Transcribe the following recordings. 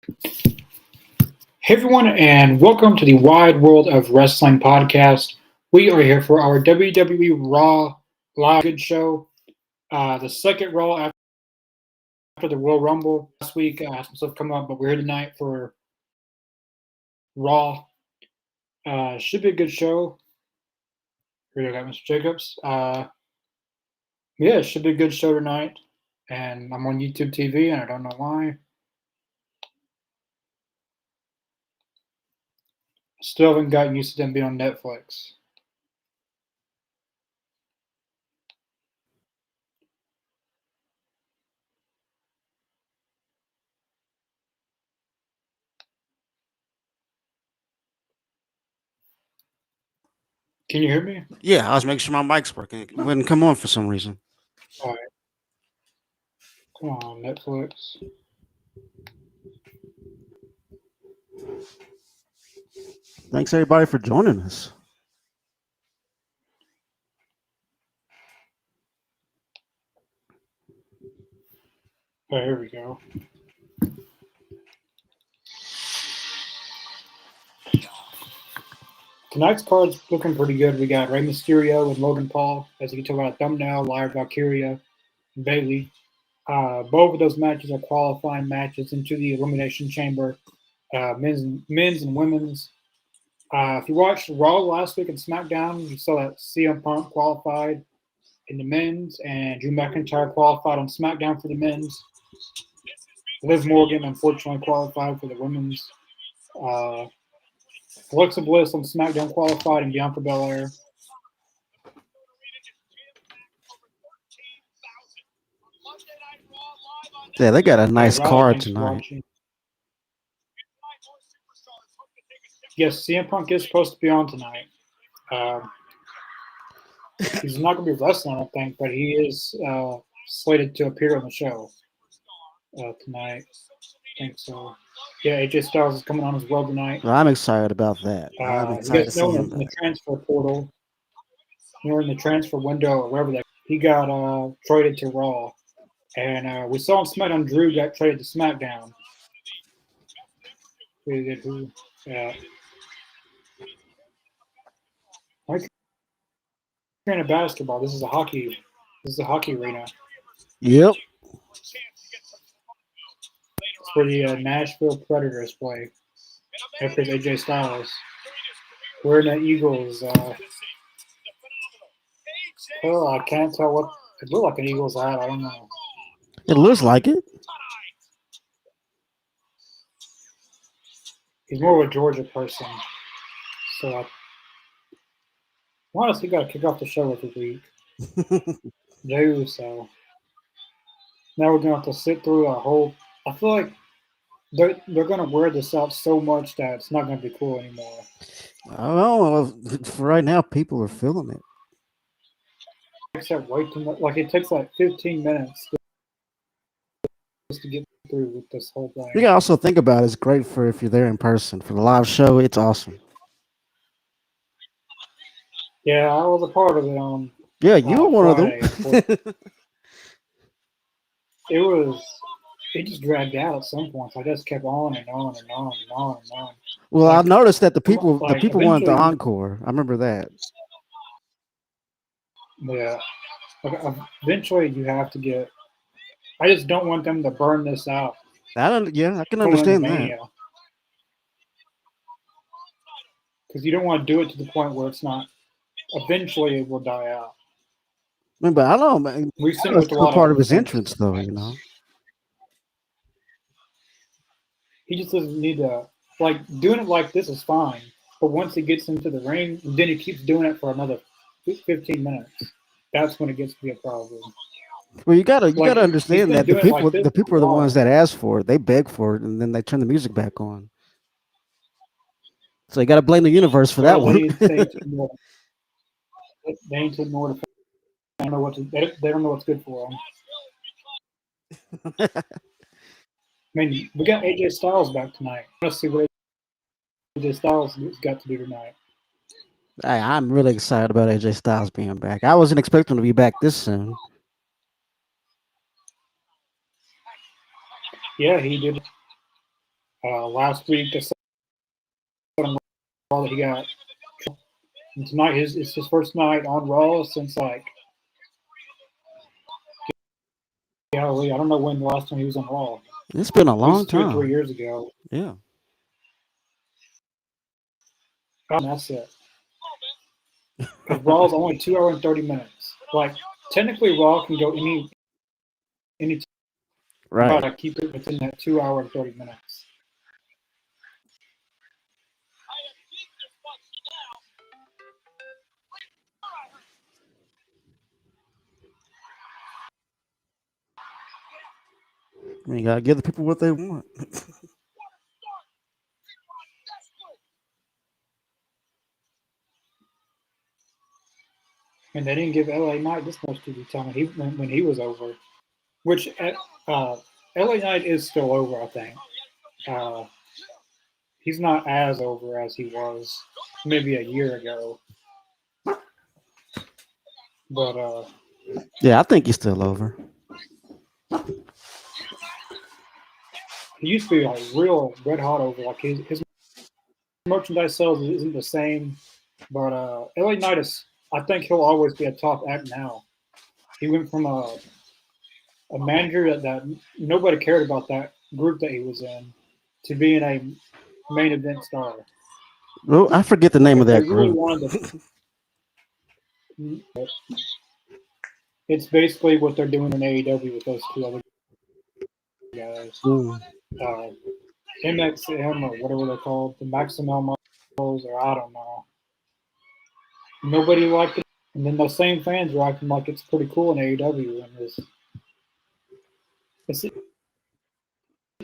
Hey everyone, and welcome to the Wide World of Wrestling podcast. We are here for our WWE RAW live good show, the second RAW after the Royal Rumble. Last week, some stuff come up, but we're here tonight for Raw. Should be a good show. Here we got Mr. Jacobs. Yeah, it should be a good show tonight. And I'm on YouTube TV, and I don't know why. Still haven't gotten used to them being on Netflix. Can you hear me? Yeah, I was making sure my mic's working. It wouldn't come on for some reason. All right. Come on, Netflix. Thanks everybody for joining us. Oh, here we go. Tonight's card's looking pretty good. We got Rey Mysterio and Logan Paul, as you can tell by the thumbnail, Lyra Valkyria, and Bailey. Both of those matches are qualifying matches into the Elimination Chamber, men's and women's. If you watched Raw last week and SmackDown, you saw that CM Punk qualified in the men's, and Drew McIntyre qualified on SmackDown for the men's. Liv Morgan, unfortunately, qualified for the women's. Alexa Bliss on SmackDown qualified, and Bianca Belair. Yeah, they got a nice Riley, card thanks for tonight. watching. Yes, CM Punk is supposed to be on tonight. He's not going to be wrestling, I don't think, but he is slated to appear on the show tonight. I think so. Yeah, AJ Styles is coming on as well tonight. Well, I'm excited about that. I'm You excited to guys see know him in the back. transfer portal, in the transfer window or wherever he got traded to Raw. And we saw on SmackDown Drew got traded to SmackDown. Who? Yeah. Like you're in basketball. This is a hockey. This is a hockey arena. Yep. It's where the Nashville Predators play. After AJ Styles. We're in the Eagles. Oh, I can't tell what it looked like an Eagles hat. I don't know. It looks like it. He's more of a Georgia person. So honestly, got to kick off the show every week. No, so now we're gonna have to sit through a whole. I feel like they're gonna wear this out so much that it's not gonna be cool anymore. I don't know. For right now, people are feeling it. It takes that way too much. Like it takes like 15 minutes just to get through with this whole You thing. gotta also think about it. It's great for if you're there in person. For the live show, it's awesome. Yeah, I was a part of it on Yeah, you were one of them. Friday. It was. It just dragged out at some points. I just kept on and on and on and on and on. Well, I Like, noticed that the people wanted the eventually, encore. I remember that. yeah. Like, eventually, you have to get. I just don't want them to burn this out Yeah, I can going into understand that. Mania because you don't want to do it to the point where it's not. Eventually, it will die out. I mean, but I don't know, man. We've seen it That's with a still lot of part of other his things. entrance, though. You know. He just doesn't need to like doing it like this is fine, but once he gets into the ring, then he keeps doing it for another 15 minutes. That's when it gets to be a problem. Well, you gotta He's understand been that the doing it like people this the for people a are the ones while. that ask for it. They beg for it, and then they turn the music back on. So you got to blame the universe for that Well, one. they need to ignore the fact they don't know what they don't know what's good for them. I mean, we got AJ Styles back tonight. Let's see what AJ Styles has got to do tonight. I'm really excited about AJ Styles being back. I wasn't expecting him to be back this soon. Yeah, he did. Last week, I saw on Raw that he got. And tonight, it's his first night on Raw since like, golly, I don't know when the last time he was on Raw. It's been a At long least 2 or 3 time. years ago. Yeah. And that's it. Because Raw is only 2 hours and 30 minutes. Like technically, Raw can go any time, but Right. I keep it within that 2 hour and 30 minutes. I mean, you gotta give the people what they want. And they didn't give LA Knight this much TV time when he was over. Which LA Knight is still over, I think. Uh, he's not as over as he was maybe a year ago. But Yeah, I think he's still over. he used to be like real red hot over. Like his merchandise sales isn't the same. But LA Knight is, I think he'll always be a top act now. He went from a manager that nobody cared about that group that he was in to being a main event star. Well, I forget the Like name if of they that really group. wanted to, it's basically what they're doing in AEW with those two other guys. Mm. MXM or whatever they're called, the Maximum Muscles, or I don't know. Nobody liked it, and then those same fans are acting like it's pretty cool in AEW, and it's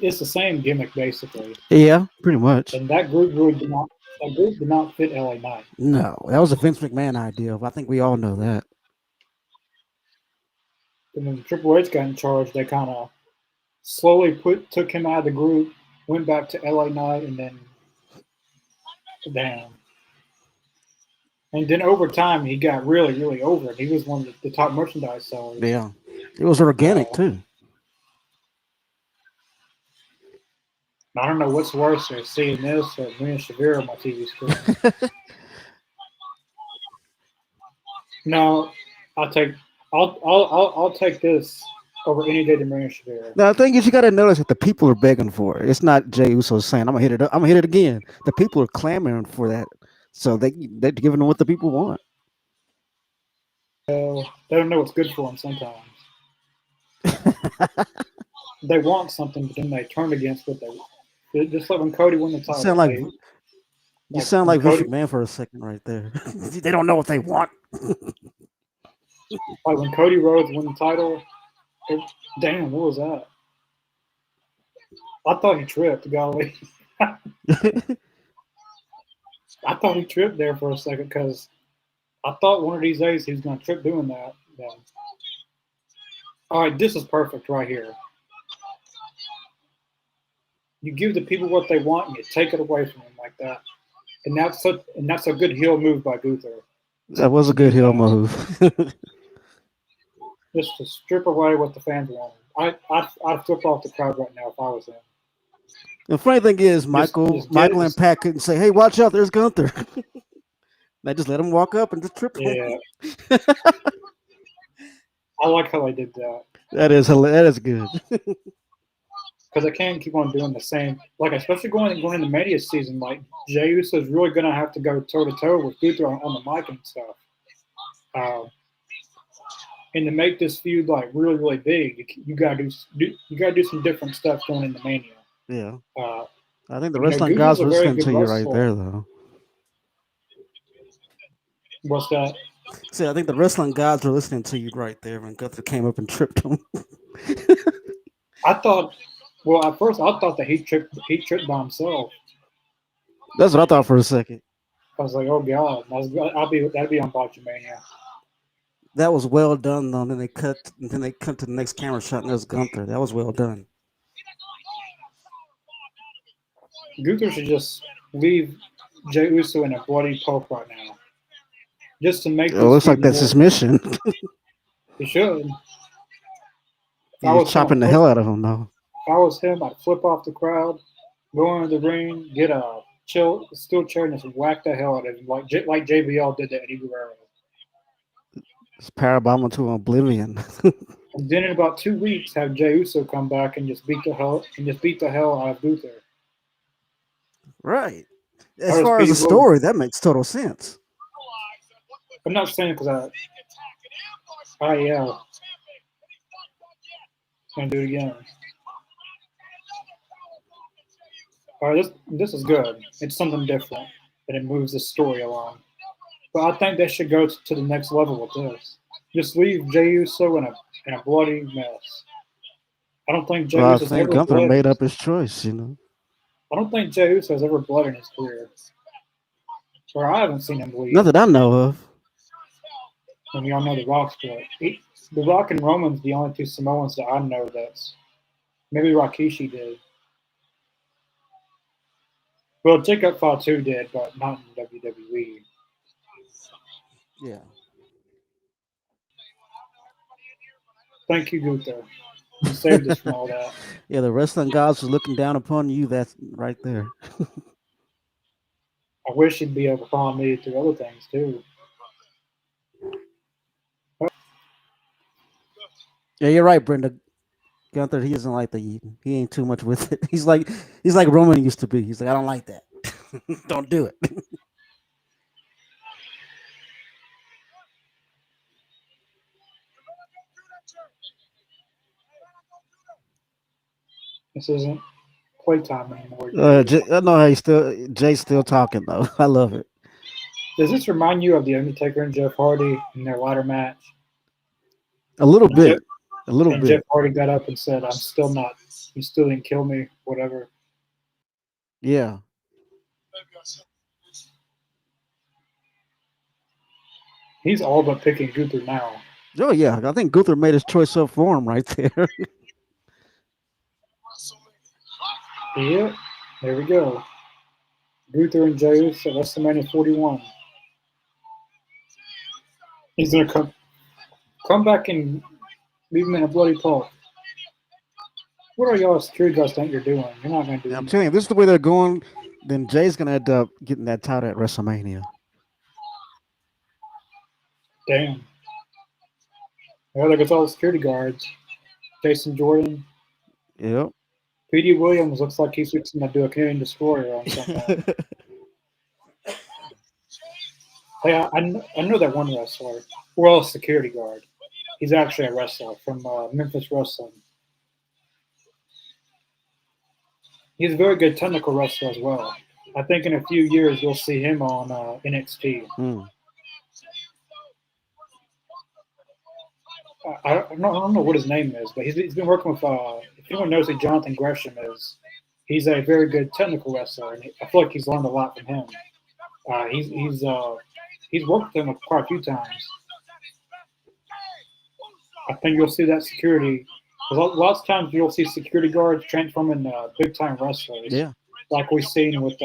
it's the same gimmick basically. Yeah, pretty much. And that group really did not fit LA Knight. No, that was a Vince McMahon idea. I think we all know that. And when Triple H got in charge, they kind of slowly took him out of the group, went back to LA Knight, and then down. And then over time, he got really, really over it. He was one of the top merchandise sellers. Yeah, it was organic too. I don't know what's worse, or seeing this or Rhea Shavir on my TV screen. No, I'll take this over any day to Rhea Shavir. Now the thing is, you got to notice that the people are begging for it. It's not Jey Uso saying, "I'm gonna hit it. I'm gonna hit it again." The people are clamoring for that, so they're giving them what the people want. They don't know what's good for them sometimes. They want something, but then they turn against what they. Just like when Cody won the You title. sound like you sound like Vince McMahon for a second right there. They don't know what they want. Like when Cody Rhodes won the title, damn, what was that? I thought he tripped, golly. I thought he tripped there for a second because I thought one of these days he was going to trip doing that. Yeah. All right, this is perfect right here. You give the people what they want and you take it away from them like that, and that's a good heel move by Gunther. That was a good heel move. Just to strip away what the fans want. I'd flip off the crowd right now if I was him. The funny thing is, Michael and Pat couldn't say, "Hey, watch out! There's Gunther." They just let him walk up and just trip him. Yeah. I like how they did that. That is hilarious. That is good. Because they can't keep on doing the same. Like, especially going into Mania season, like, Jey Uso is really going to have to go toe-to-toe with Gunther on the mic and stuff. And to make this feud, like, really, really big, you got to do some different stuff going into Mania. Yeah. I think the wrestling Gunther's gods are listening to you wrestler. right there, though. What's that? See, I think the wrestling gods are listening to you right there when Gunther came up and tripped him. I thought, well, at first I thought that he tripped by himself. That's what I thought for a second. I was like, oh god, that'd be on Botchamania. That was well done, though. And then they cut to the next camera shot, and there's Gunther. That was well done. Gunther should just leave Jey Uso in a bloody pulp right now, just to make. It looks like that's his mission. He should. He's chopping the hell out of him, though. If I was him, I'd flip off the crowd, Go into the ring, get a steel chair, and just whack the hell out of him, like JBL did to Eddie Guerrero. It's Parabama to oblivion. And then in about 2 weeks, have Jey Uso come back and just beat the hell out of Gunther. Right. As Or far as Speedy the Williams. story, that makes total sense. I'm not saying because I can't do it again. All right, this is good. It's something different, and it moves the story along. But I think they should go to the next level with this. Just leave Jey Uso in a bloody mess. I don't think Jey Well, I Uso's think ever Gunther bled. made up his choice, you know. I don't think Jey Uso has ever bled in his career, or I haven't seen him Not bleed. that I know of. And we all know the Rock's blood. The Rock and Roman's the only two Samoans that I know that's maybe Rikishi did. Well, Jacob Fatu did, but not in WWE. Yeah. Thank you, Gunther. You saved us from all that. Yeah, the wrestling gods was looking down upon you. That's right there. I wish he'd be able to follow me through other things too. Yeah, you're right, Brenda. Gunther, he isn't like he ain't too much with it. He's like Roman used to be. He's like, I don't like that. Don't do it. This isn't playtime anymore, Jay. I know how Jay's still talking though. I love it. Does this remind you of The Undertaker and Jeff Hardy in their ladder match? A little And Jeff, bit. A little and Jeff bit. Hardy got up and said, "I'm still not. You still didn't kill me. Whatever." Yeah. He's all but picking Gunther now. Oh yeah. I think Gunther made his choice up for him right there. Yeah, there we go. Gunther and Jey Uso at WrestleMania 41. He's gonna come back and leave him in a bloody pulp. What are y'all security guards think you're doing? You're not gonna do I'm anything. telling you, this is the way they're going. Then Jay's gonna end up getting that title at WrestleMania. Damn. Well, there goes all the security guards. Jason Jordan. Yep. P.D. Williams looks like he's fixing to do a Canadian Destroyer on someone. Hey, I know that one wrestler. Well, a security guard. He's actually a wrestler from Memphis Wrestling. He's a very good technical wrestler as well. I think in a few years you'll see him on NXT. Mm. I don't know what his name is, but he's been working with. If anyone knows who Jonathan Gresham is, he's a very good technical wrestler, and I feel like he's learned a lot from him. He's worked with him quite a few times. I think you'll see that security. Lots of times you'll see security guards transform into big time wrestlers, Yeah. like we've seen with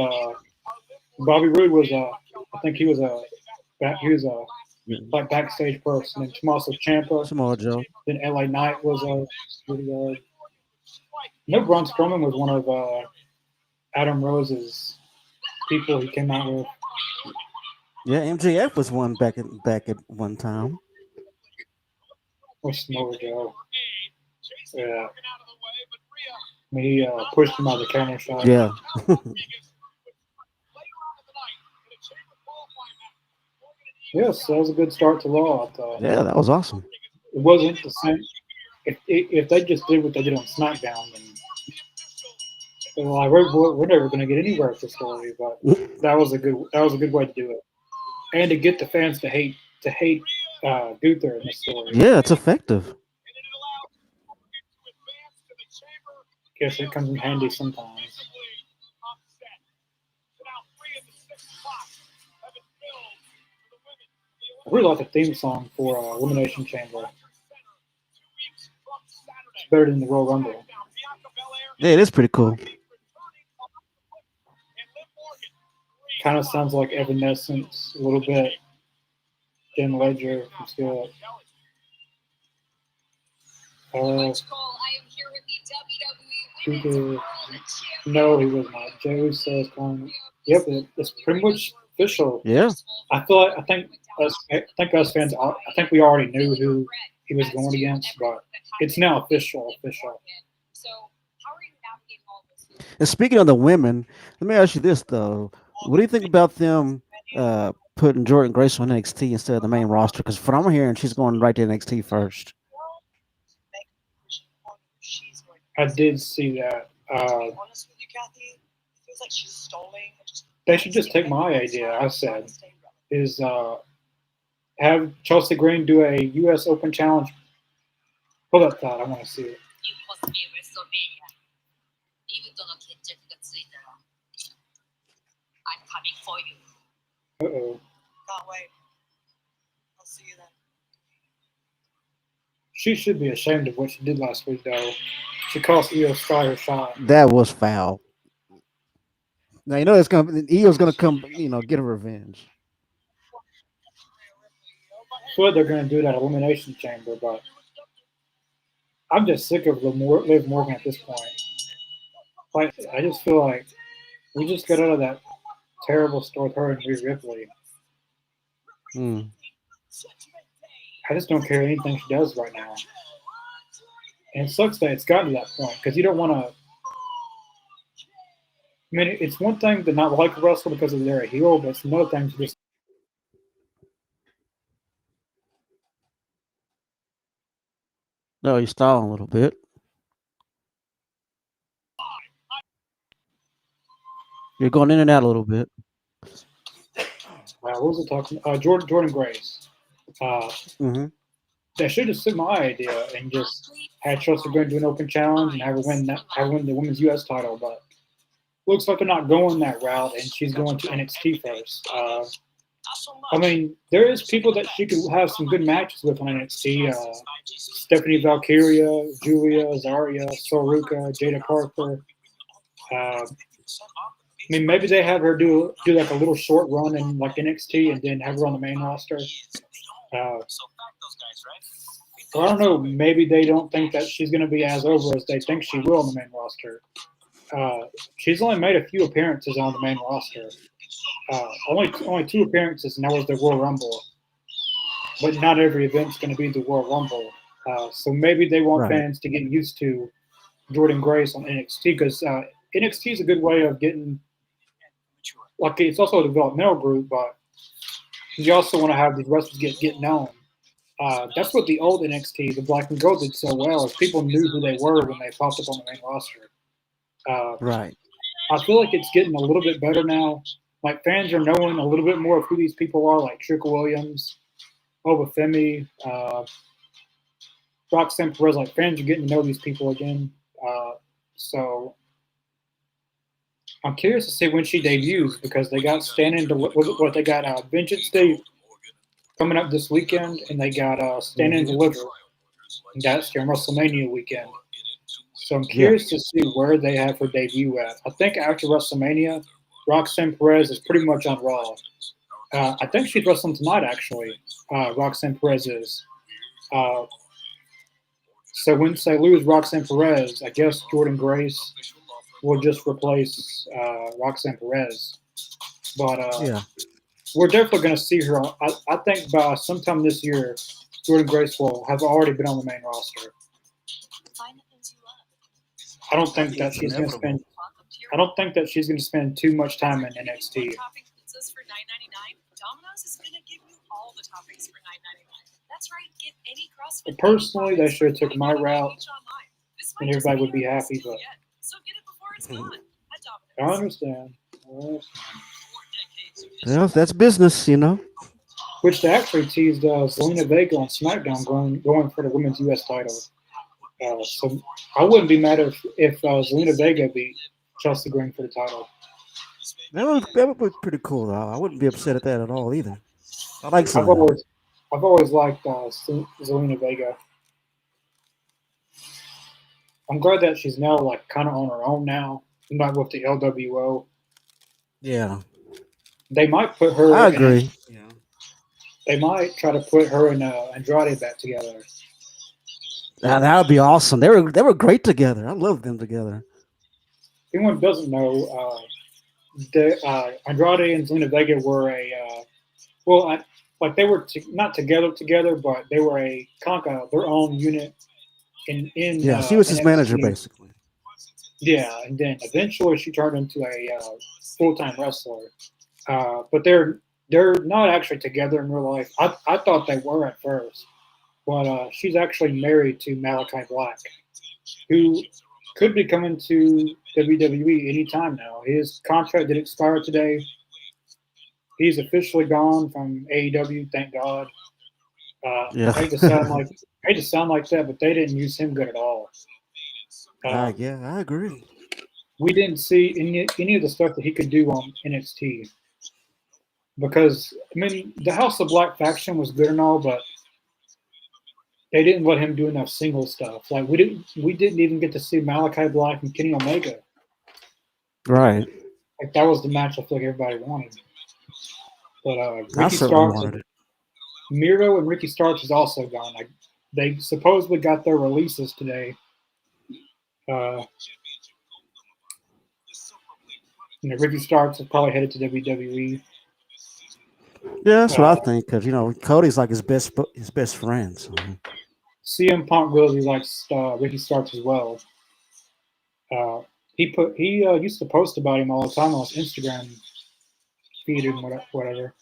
Bobby Roode was I think he was a like backstage person, and Tommaso Ciampa. Samoa Joe. Then LA Knight was a security guard. No, Braun Strowman was one of Adam Rose's people he came out with. Yeah, MJF was one back at one time. Or Samoa Joe. Yeah. I mean, he pushed him out of the counter shot. Yeah. Yes, that was a good start to Raw, I thought. Yeah, that was awesome. It wasn't the same. If they just did what they did on SmackDown, then they're like, we're never going to get anywhere with this story. But that was a good way to do it, and to get the fans to hate Gunther in this story. Yeah, it's effective. Guess it comes in handy sometimes. I really like the theme song for Elimination Chamber. It's better than the Royal Rumble. Yeah, it is pretty cool. Kind of sounds like Evanescence a little bit. Jen Ledger from Skillet. Peter, no, he was not. Joe says, "Yep, it's pretty much official." Yeah. I feel like I think us fans, I think we already knew who he was going against, but it's now official. Official. And speaking of the women, let me ask you this though: what do you think about them putting Jordan Grace on NXT instead of the main roster? Because from what I'm hearing, she's going right to NXT first. I did see that. They should just take my idea. I said is have Chelsea Green do a U.S. Open Challenge. Pull up that. I want to see it. Uh oh. She should be ashamed of what she did last week, though. She cost Io Sky her shot. That was foul. Now you know it's gonna Io's gonna come, get a revenge. I feel like they're going to do that Elimination Chamber, but I'm just sick of Liv Morgan at this point. Like, I just feel like we just got out of that terrible story with her and Rhea Ripley. Mm. I just don't care anything she does right now. And it sucks that it's gotten to that point because you don't want to. I mean, it's one thing to not like a wrestler because they're a heel, but it's another thing to just. No, you're stalling a little bit. You're going in and out a little bit. What was it talking? Jordan Grace. Uh, Hmm. they should have took my idea and just had Chelsea Green do an open challenge and have her win the women's U.S. title, but looks like they're not going that route, and she's going to NXT first. I mean, there is people that she could have some good matches with on NXT. Stephanie Valkyria, Julia, Zarya, Soruka, Jada Parker. I mean, maybe they have her do like a little short run in like NXT and then have her on the main roster. Uh, I don't know. Maybe they don't think that she's going to be as over as they think she will on the main roster. She's only made a few appearances on the main roster. Only two appearances, and that was the Royal Rumble. But not every event's going to be the Royal Rumble. So maybe they want Right. fans to get used to Jordan Grace on NXT because NXT is a good way of getting. Like it's also a developmental group, but you also want to have these wrestlers get known. That's what the old NXT, the Black and Gold, did so well. Is people knew who they were when they popped up on the main roster. Uh, Right. I feel like it's getting a little bit better now. Like fans are knowing a little bit more of who these people are, like Trick Williams, Obafemi, Roxanne Perez. Like fans are getting to know these people again. So I'm curious to see when she debuts because they got Stand and what they got Vengeance Day coming up this weekend, and they got Stand and Hmm. Deliver, and that's during WrestleMania weekend. So I'm Yeah. curious to see where they have her debut at. I think after WrestleMania, Roxanne Perez is pretty much on Raw. I think she's wrestling tonight, actually. Roxanne Perez is. Uh, so when they lose Roxanne Perez, I guess Jordan Grace will just replace Roxanne Perez. But Yeah. we're definitely going to see her. I think by sometime this year, Jordan Grace will have already been on the main roster. I don't I think think that it's she's going to inevitable. spend. I don't think that she's going to spend too much time in NXT. But personally, they should have took my route, and everybody would be happy. But I understand. Well, that's business. Which they actually teased Zelina Vega on SmackDown going for the women's U.S. title. So I wouldn't be mad if Zelina Vega beat Chelsea Green for the title. That would be pretty cool. Though. I wouldn't be upset at that at all either. I like I've Selena. always I've always liked Zelina Vega. I'm glad that she's now like kind of on her own now, not with the LWO. Yeah, They might put her I in a. agree. Yeah. They might try to put her and Andrade back together. That would be awesome. They were great together. I love them together. anyone doesn't know, the Andrade and Zelina Vega were well, like they were not together, but they were their own unit in Yeah, she was his manager NXT. basically. Yeah, and then eventually she turned into a full time wrestler. But they're not actually together in real life. I thought they were at first, but she's actually married to Malachi Black, who could be coming to WWE anytime now. His contract did expire today. He's officially gone from AEW. Thank God. Yeah. I hate to sound like that, but they didn't use him good at all. Um, Yeah, I agree. we didn't see any of the stuff that he could do on NXT because I mean the House of Black faction was good and all, but they didn't let him do enough single stuff. Like we didn't even get to see Malachi Black and Kenny Omega. Right. Like that was the match I feel like everybody wanted. But I Ricky certainly Starks, wanted it. Miro and Ricky Starks is also gone. Like they supposedly got their releases today. Uh, Ricky Starks is probably headed to WWE. Yeah, that's what Uh, I think. Because Cody's like his best friend. So CM Punk really likes Ricky Starks as well. Uh, he used to post about him all the time on his Instagram feed and whatever.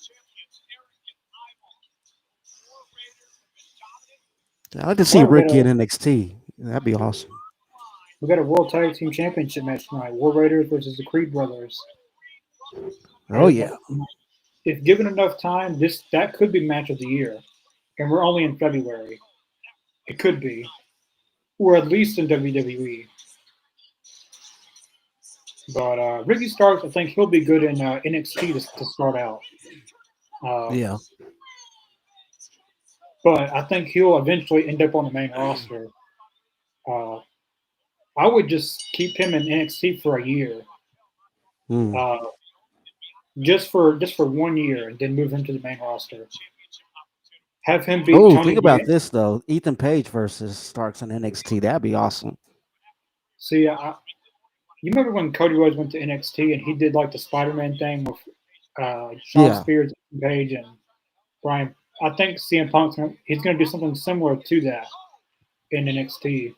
I like to see Well, Ricky in NXT. That'd be awesome. we got a World Tag Team Championship match tonight. War Raiders versus the Creed Brothers. Oh yeah. If given enough time, this that could be match of the year, and we're only in February. It could be, or at least in WWE. But Ricky Starks, I think he'll be good in NXT to start out. Uh, Yeah. but I think he'll eventually end up on the main roster. Uh, I would just keep him in NXT for a year, Hmm. uh, just for 1 year, and then move him to the main roster. Have him beat Oh, Tony think about D. this though. Ethan Page versus Starks in NXT. That'd be awesome. See, you remember when Cody Rhodes went to NXT and he did like the Spider-Man thing with Sean Yeah. Spears, Page, and Brian? I think CM Punk's he's going to do something similar to that in NXT.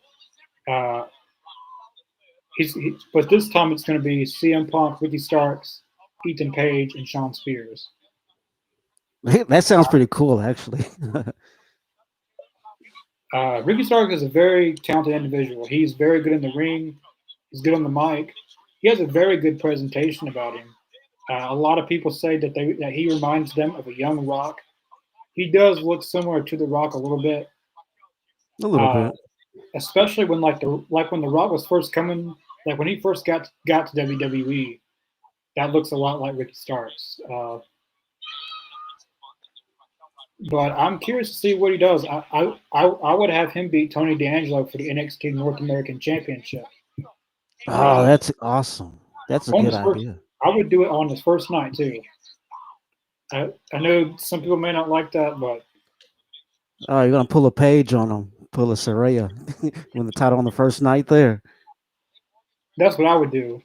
Uh, but this time it's going to be CM Punk, Ricky Starks, Ethan Page, and Sean Spears. That sounds pretty cool, actually. Ricky Starks is a very talented individual. He's very good in the ring. He's good on the mic. He has a very good presentation about him. A lot of people say that he reminds them of a young Rock. He does look similar to the Rock a little bit, A little uh, bit. especially when when the Rock was first coming, like when he first got to WWE. That looks a lot like Ricky Starks. But I'm curious to see what he does. I would have him beat Tony D'Angelo for the NXT North American Championship. Oh, Uh, that's awesome. That's a on good his first, idea. I would do it on his first night too. I know some people may not like that, but Oh, you're gonna pull a page on him, pull a Saraya, win the title on the first night there. that's what I would do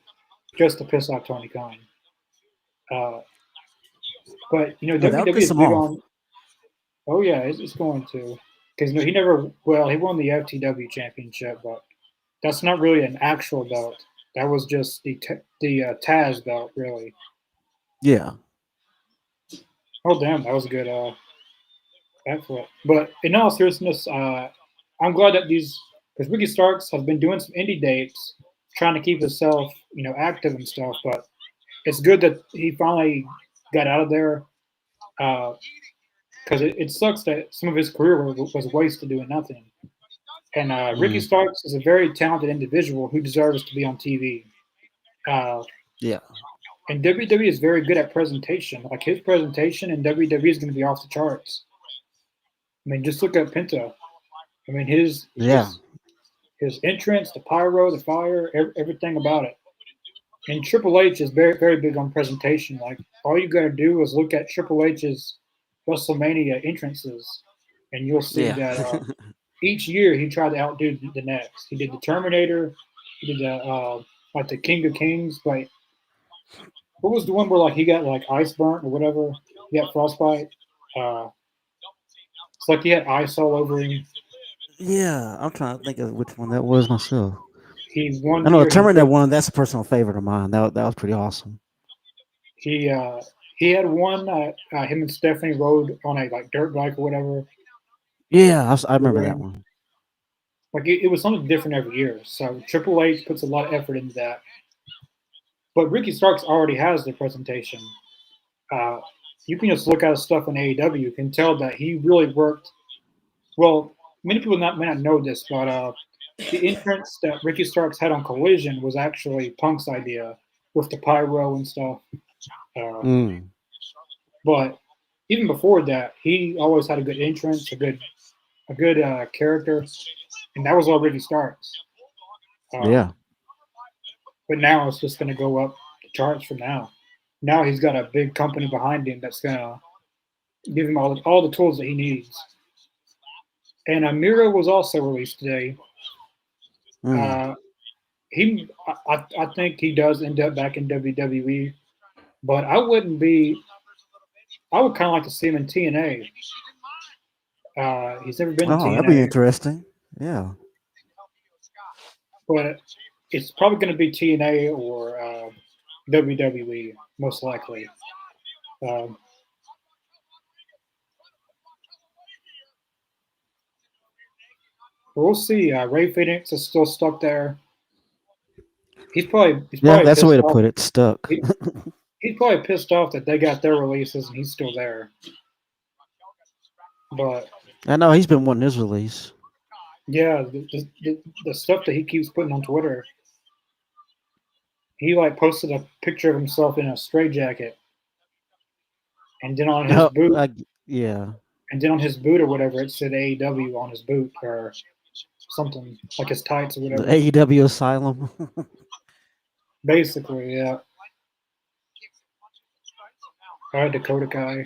just to piss off Tony Khan. Uh, but Oh, that'll WWE piss is him big off. on. Oh yeah, it's going to because he never. Well, he won the FTW championship, but that's not really an actual belt. That was just the Taz belt, really. Yeah. Oh damn, that was a good backflip. But in all seriousness, I'm glad that these because Ricky Starks has been doing some indie dates, trying to keep himself active and stuff. But it's good that he finally got out of there because it sucks that some of his career was wasted doing nothing. And Ricky Mm, Starks is a very talented individual who deserves to be on TV. Uh, yeah. and WWE is very good at presentation. Like his presentation in WWE is going to be off the charts. I mean, just look at Penta. I mean, Yeah. his entrance, the pyro, the fire, everything about it. And Triple H is very very big on presentation. Like all you got to do is look at Triple H's WrestleMania entrances, and you'll see Yeah. that each year he tried to outdo the next. He did the Terminator. He did the like the King of Kings. Like, what was the one where like he got like ice burnt or whatever? He got frostbite. Uh, it's like he had ice all over him. Yeah, I'm trying to think of which one that was myself. He one I know the year Terminator one. That's a personal favorite of mine. That was pretty awesome. he uh, he had one. Him and Stephanie rode on a like dirt bike or whatever. Yeah, I The remember that ring. one. Like it was something different every year. So Triple H puts a lot of effort into that. But Ricky Starks already has the presentation. Uh, you can just look at his stuff in AEW. You can tell that he really worked. Well, many people may not know this, but the entrance that Ricky Starks had on Collision was actually Punk's idea with the pyro and stuff. Uh, Mm. but even before that, he always had a good entrance, a good character, and that was all Ricky Starks. Um, Yeah. but now it's just going to go up the charts from now. Now he's got a big company behind him that's going to give him all the tools that he needs. And Miro was also released today. Mm. Uh, I think he does end up back in WWE, but I wouldn't be. I would kind of like to see him in TNA. He's never been to Oh, that'd be TNA, interesting. Yeah. but it's probably going to be TNA or WWE most likely. Um, we'll see. Ray Phoenix is still stuck there. He's Yeah, probably that's the way pissed to off. put it. Stuck. He, he's probably pissed off that they got their releases and he's still there. But I know he's been wanting his release. yeah, the stuff that he keeps putting on Twitter, he like posted a picture of himself in a straitjacket, and then on his Oh, boot, yeah. and then on his boot or whatever, it said AEW on his boot or something like his tights or The whatever. AEW Asylum. Basically, yeah. All right, Dakota Kai.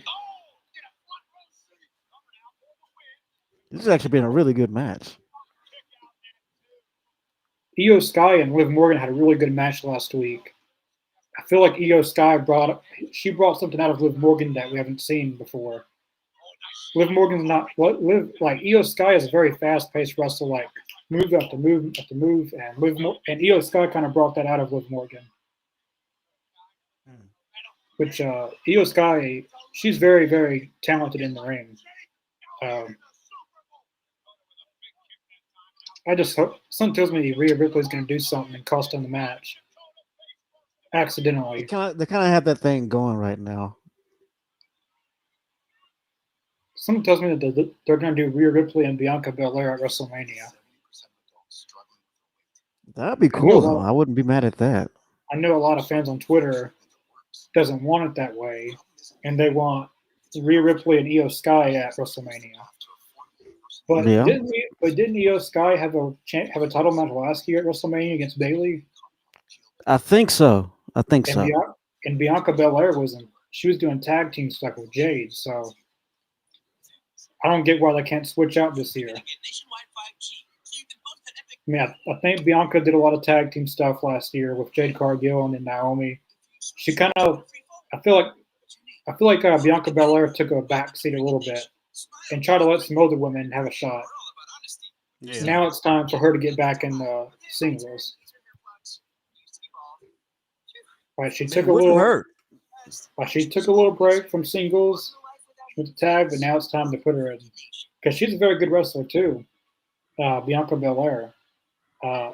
This has actually been a really good match. Io Sky and Liv Morgan had a really good match last week. I feel like Io Sky brought something out of Liv Morgan that we haven't seen before. Liv Morgan's not Liv like Io Sky is a very fast paced wrestler, like move after move after move, and and Io Sky kind of brought that out of Liv Morgan. Which Io Sky, she's very talented in the ring. Um, I just hope something tells me Rhea Ripley's going to do something and cost them the match accidentally. They kind of have that thing going right now. Something tells me that they're going to do Rhea Ripley and Bianca Belair at WrestleMania. That'd be I know a cool though. lot. I wouldn't be mad at that. I know a lot of fans on Twitter doesn't want it that way, and they want Rhea Ripley and Io Sky at WrestleMania. But Yeah, didn't Io Sky have a title match last year at WrestleMania against Bayley? I think so. I think And so. Bianca Belair wasn't. She was doing tag team stuff with Jade, so I don't get why they can't switch out this year. I mean, I think Bianca did a lot of tag team stuff last year with Jade Cargill and then Naomi. She kind of, I feel like, Bianca Belair took a backseat a little bit and tried to let some other women have a shot. Yeah. Now it's time for her to get back in the singles. Right, I mean, it wouldn't hurt. she took a little break from singles with the tag, but now it's time to put her in because she's a very good wrestler too. Bianca Belair. Uh,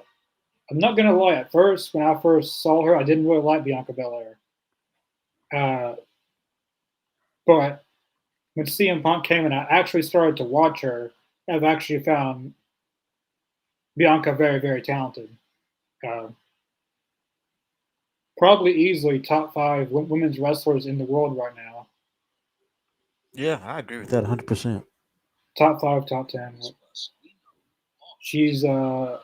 I'm not gonna lie. At first, when I first saw her, I didn't really like Bianca Belair. Uh, but when CM Punk came and I actually started to watch her, I've actually found Bianca very talented. Uh, Probably easily top five women's wrestlers in the world right now. Yeah, I agree with that 100%. Top five, top 10. She's I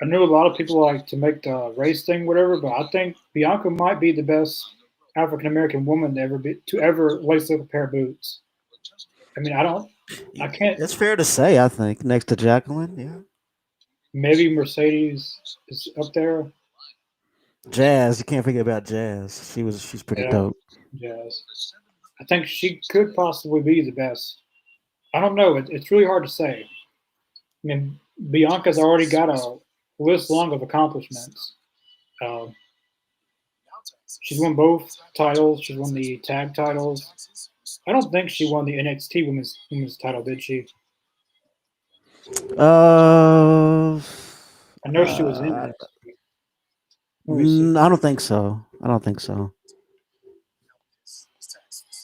know a lot of people like to make the race thing, whatever, but I think Bianca might be the best African American woman to ever lace up a pair of boots. I mean, I can't. It's fair to say, I think, next to Jacqueline. Yeah. Maybe Mercedes is up there. Jazz, you can't forget about Jazz. She's pretty Yeah, dope. yes. I think she could possibly be the best. I don't know. It's really hard to say. I mean, Bianca's already got a list long of accomplishments. Um, she's won both titles. She's won the tag titles. I don't think she won the NXT women's title, did she? Uh, I know she was in uh, NXT. Let me see. I don't think so. I don't think so.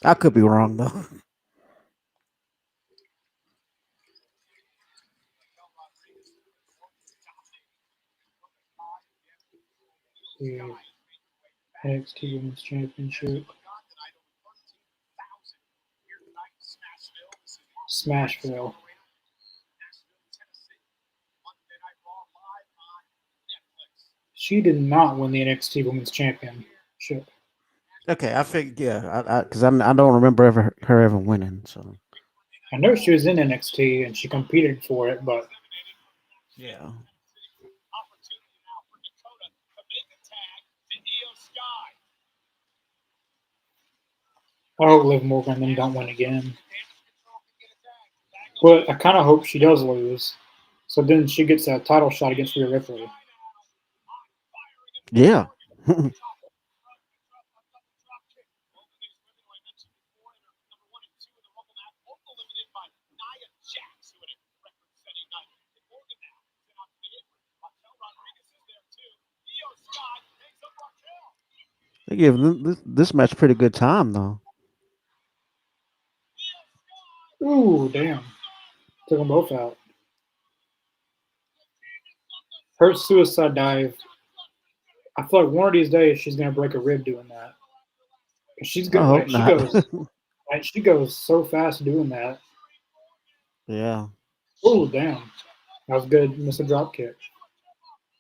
I could be wrong though. See, NXT Women's Championship, Smashville. She did not win the NXT Women's Championship. Okay, I figured. Yeah, I don't remember her ever winning. So I know she was in NXT and she competed for it, but yeah. I hope Liv Morgan then don't win again. But I kind of hope she does lose, so then she gets a title shot against Rhea Ripley. Yeah. They give this match pretty good time though. Ooh, damn! Took them both out. Her suicide dive. I feel like one of these days she's gonna break a rib doing that. She's I good. hope Like not. she goes so fast doing that. Yeah. Ooh, damn! That was good. Miss a drop kick.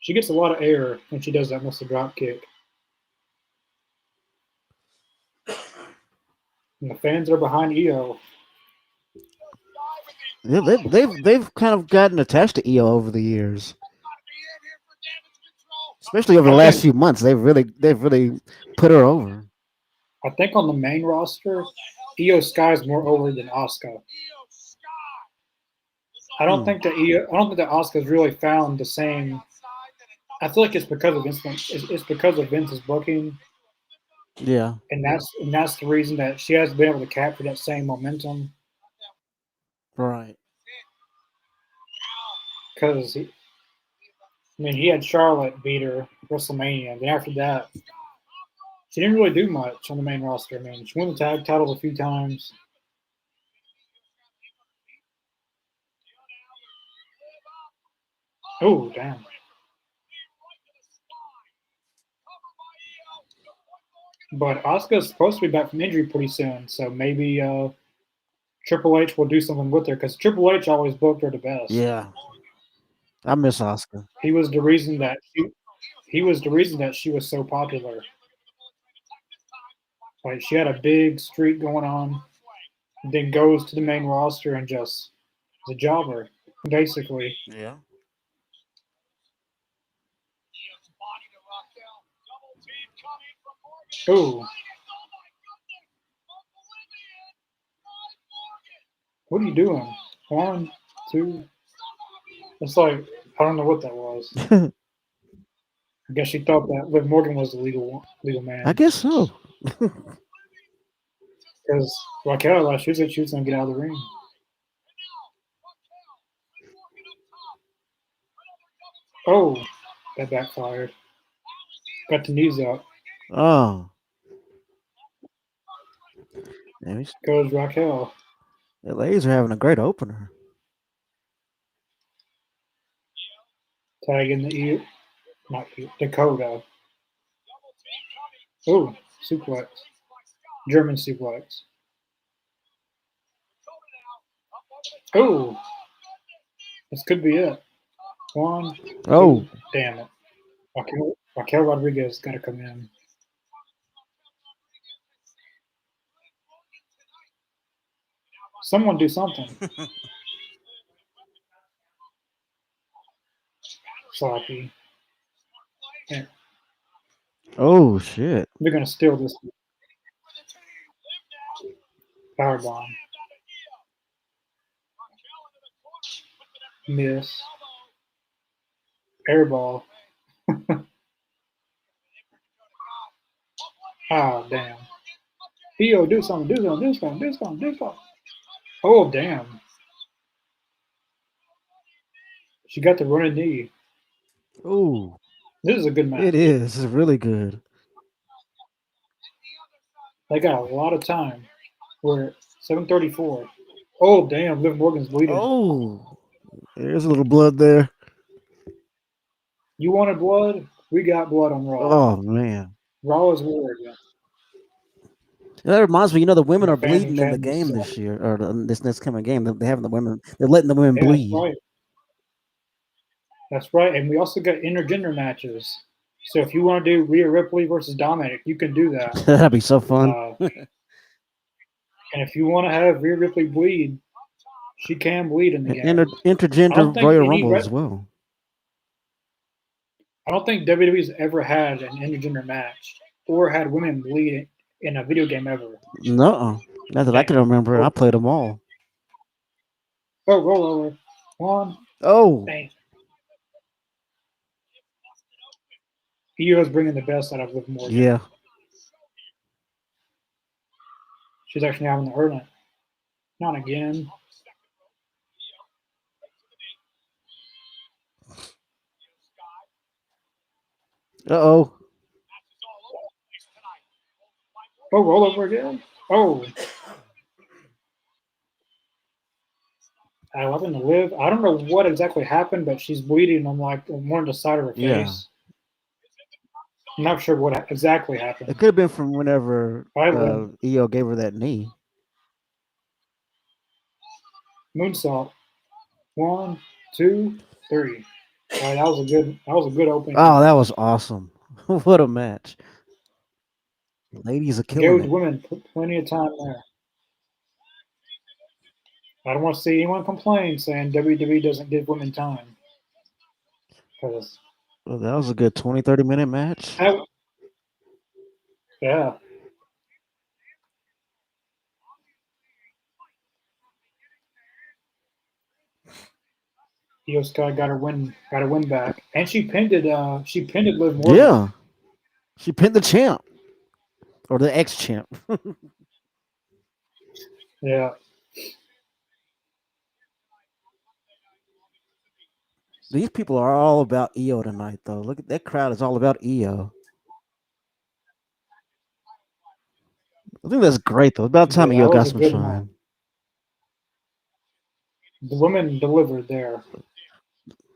She gets a lot of air when she does that. Miss a drop kick, and the fans are behind EO. Yeah, they've kind of gotten attached to EO over the years, especially over the I last think few months. They've really put her over. I think on the main roster, Io Sky's more over than Asuka. Hmm. I don't think that Asuka's really found the same. I feel like it's because of it's because of Vince's booking, Yeah. and that's the reason that she hasn't been able to capture that same momentum. Right. Because I mean, he had Charlotte beat her at WrestleMania, and then after that, she didn't really do much on the main roster. I mean, she won the tag titles a few times. Oh, damn! But Asuka's supposed to be back from injury pretty soon, so maybe Triple H will do something with her because Triple H always booked her the best. Yeah. I miss Oscar. He was the reason that he was the reason that she was so popular. Like she had a big streak going on, then goes to the main roster and just is a jobber, basically. Yeah. Ooh, what are you doing? One, two. It's like I don't know what that was. I guess she thought that Liv Morgan was the legal I man guess so. because Raquel, like, she was gonna get out of the ring. Oh, that backfired. Got the knees up. Oh. Man, Goes Raquel. the ladies are having a great opener. Tagging the not Dakota. Oh, suplex. German suplex. Oh, this could be it. One, Oh. two. Damn it. Raquel Rodriguez got to come in. Someone do something. sloppy. And Oh shit. they're gonna steal this power bomb. Miss. Airball. Ah, damn. Theo, do something, do something, do something, do something, do something. Oh, damn. She got the running knee. Oh, This is a good match. it is. It's really good. They got a lot of time. We're at 7:34. Oh, damn. Liv Morgan's bleeding. Oh, there's a little blood there. You wanted blood? We got blood on Raw. Oh man. Raw is war again. That reminds me, the women And the are fans bleeding and in the fans game suck. this year, or this next coming game. They're having the women. They're letting the women Yeah, that's bleed. right. That's right. And we also got intergender matches. So if you want to do Rhea Ripley versus Dominic, you can do that. That'd be so fun. And if you want to have Rhea Ripley bleed, she can bleed in the And game. I don't intergender think Royal any. Rumble as well. I don't think WWE's ever had an intergender match or had women bleed in a video game ever. No, not that I Damn. can remember. I Oh, played them all. oh, roll over. One. Oh, Bang. Io's bringing the best out of Liv Morgan. yeah. She's actually having to earn it. Not again. Uh-oh. Oh, roll over again. Oh. I want to live. I don't know what exactly happened, but she's bleeding on like more on the side of her Yeah. face. I'm not sure what exactly happened. It could have been from whenever Violin, EO gave her that knee. moonsault. 1, 2, 3. All right, that was a good opening. Oh, that was awesome. What a match. Ladies are killing Gave it. women plenty of time there. I don't want to see anyone complain saying WWE doesn't give women time. Because, Well, that was a good 20, 30-minute match. yeah. Io Sky got her win back, and she pinned Liv Morgan. Yeah. She pinned the champ. Or the ex-champ. Yeah. These people are all about EO tonight, though. Look at that crowd is all about EO. I think that's great, though. About time Yeah, EO that got was a some good shine. one. The women delivered there.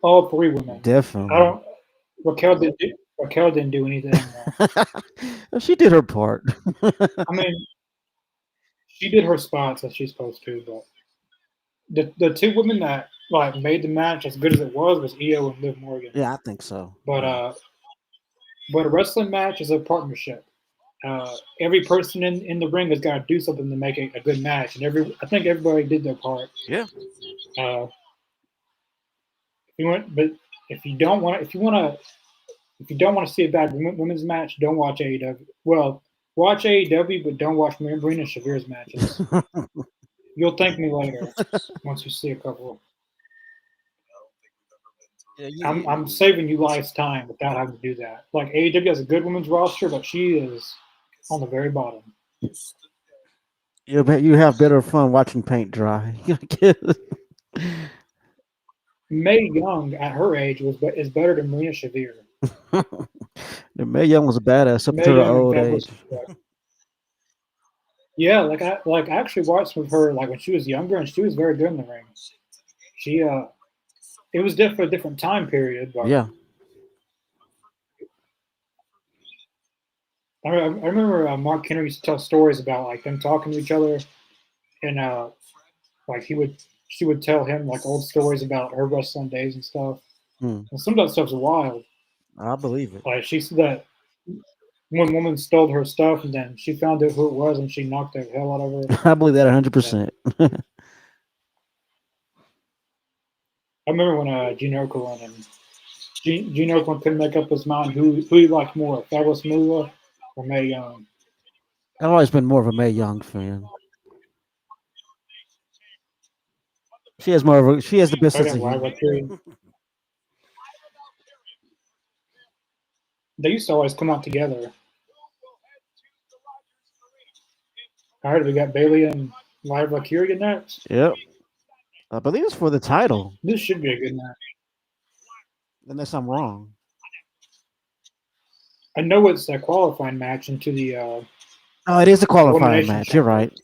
All three women. Definitely. I don't. Raquel didn't do anything. She did her part. I mean, she did her spots as she's supposed to, but the two women that like made the match as good as it was Io and Liv Morgan. Yeah, I think so. But yeah. But a wrestling match is a partnership. Every person in the ring has got to do something to make it a good match, and I think everybody did their part. Yeah. But if you don't want to see a bad women's match, don't watch AEW. Well, watch AEW, but don't watch Marina Shavir's matches. You'll thank me later once you see a couple. I'm saving you guys time without having to do that. Like AEW has a good women's roster, but she is on the very bottom. You have better fun watching paint dry. Mae Young at her age is better than Marina Shavir. Mae Young was a badass up Mae until her Young and old Fabulous age. Yeah, I actually watched with her like when she was younger, and she was very good in the ring. She it was a different time period, but yeah. I remember Mark Henry used to tell stories about like them talking to each other, and like she would tell him like old stories about her wrestling days and stuff. And some of that stuff's wild. I believe it. Like she said that one woman stole her stuff, and then she found out who it was, and she knocked the hell out of her. I believe that 100%. I remember when Gene Okerlund and Gino couldn't make up his mind who he liked more, Fabulous Moolah or Mae Young. I've always been more of a Mae Young fan. She has the best I sense didn't of like humor. that too. They used to always come out together. All right, we got Bailey and Lyra Valkyria next. Yep. I believe it's for the title, This should be a good match. unless I'm wrong. I know it's a qualifying match into the Oh, it is a qualifying elimination match. You're chamber. right.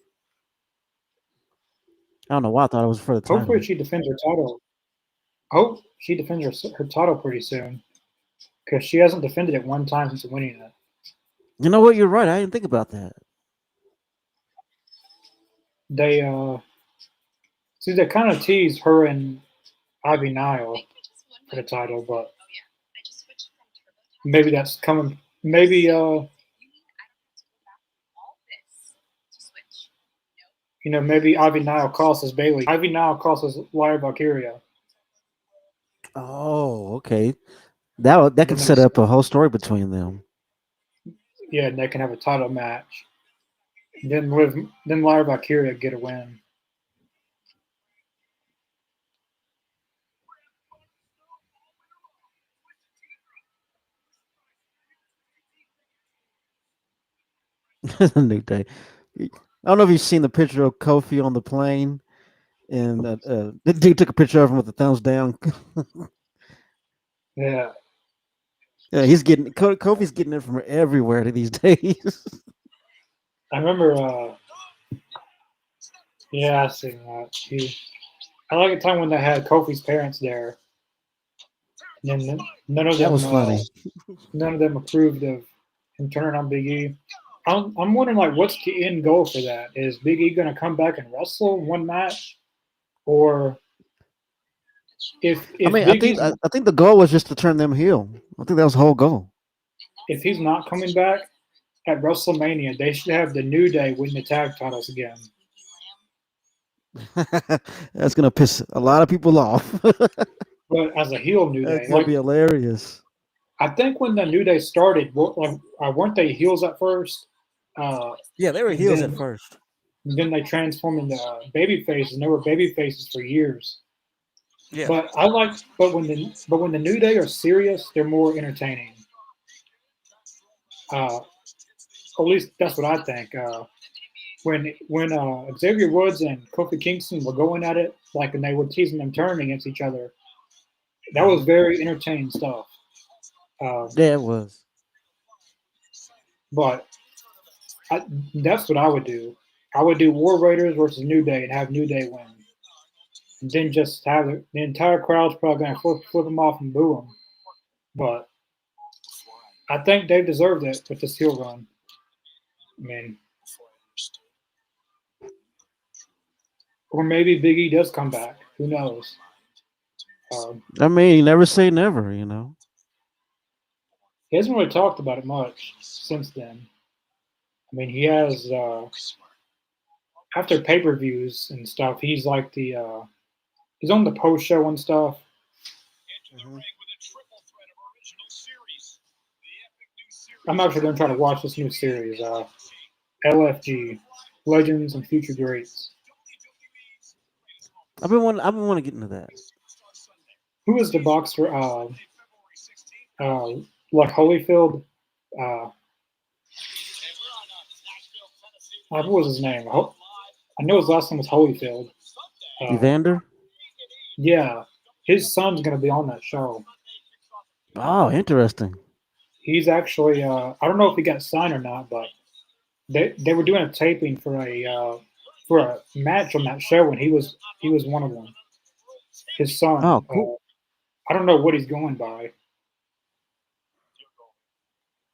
I don't know why I thought it was for the Hopefully, title. she defends her title. I hope she defends her title pretty soon because she hasn't defended it one time since winning it. You know what? You're right. I didn't think about that. They see they kind of teased her and Ivy Nile for the title, but maybe that's coming. Maybe maybe Ivy Nile crosses Bailey. Ivy Nile crosses Lyra Valkyria. Oh, okay. That Then could set there's up a whole story between them. yeah, and they can have a title match. Then Lyra Valkyria get a win. New Day. I don't know if you've seen the picture of Kofi on the plane, and the dude took a picture of him with the thumbs down. Yeah, Yeah, Kofi's getting it from everywhere these days. I remember. Yeah, I seen that. I like the time when they had Kofi's parents there, and then That was funny. none of them approved of him turning on Big E. I'm wondering like what's the end goal for that? Is Big E going to come back and wrestle one match, or I if mean, Big E's I think the goal was just to turn them heel. I think that was the whole goal. if he's not coming back at WrestleMania, they should have the New Day win the tag titles again. That's gonna piss a lot of people off. But as a heel New That's Day, gonna like be hilarious. I think when the New Day started, weren't they heels at first? Yeah, they were And heels at first. then they transformed into baby faces, and they were baby faces for years. Yeah. But when the New Day are serious, they're more entertaining. At least that's what I think. When Xavier Woods and Kofi Kingston were going at it, like and they were teasing them turning against each other, that was very entertaining stuff. Uh, Yeah, it was. but that's what I would do. I would do War Raiders versus New Day and have New Day win. And then just have the entire crowd's probably going to flip them off and boo them. But I think they deserved it with this heel run. I mean, or maybe Big E does come back. Who knows? I mean, you never say never, you know. He hasn't really talked about it much since then. I mean, he has after pay per views and stuff. He's like he's on the post show and stuff. Mhm. I'm actually going to try to watch this new series, LFG, Legends and Future Greats. I've been wanting to get into that. Who is the boxer? Like Holyfield. What was his name? I know his last name was Holyfield. Evander? Yeah, his son's going to be on that show. Oh, interesting. He's actually I don't know if he got signed or not, but they were doing a taping for a match on that show, and he was one of them. His Oh, son. cool. I don't know what he's going by.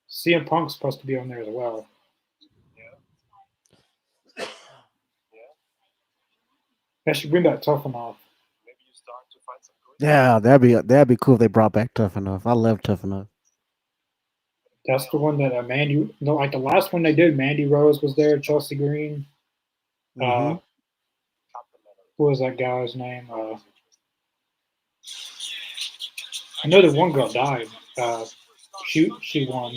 CM Punk's supposed to be on there as well. They should bring back Tough Enough. Yeah, that'd be cool if they brought back Tough Enough. I love Tough Enough. That's the one that Mandy, no, like the last one they did. Mandy Rose was there. Chelsea Green. Mm-hmm. What was that guy's name? I know that one girl died. She won.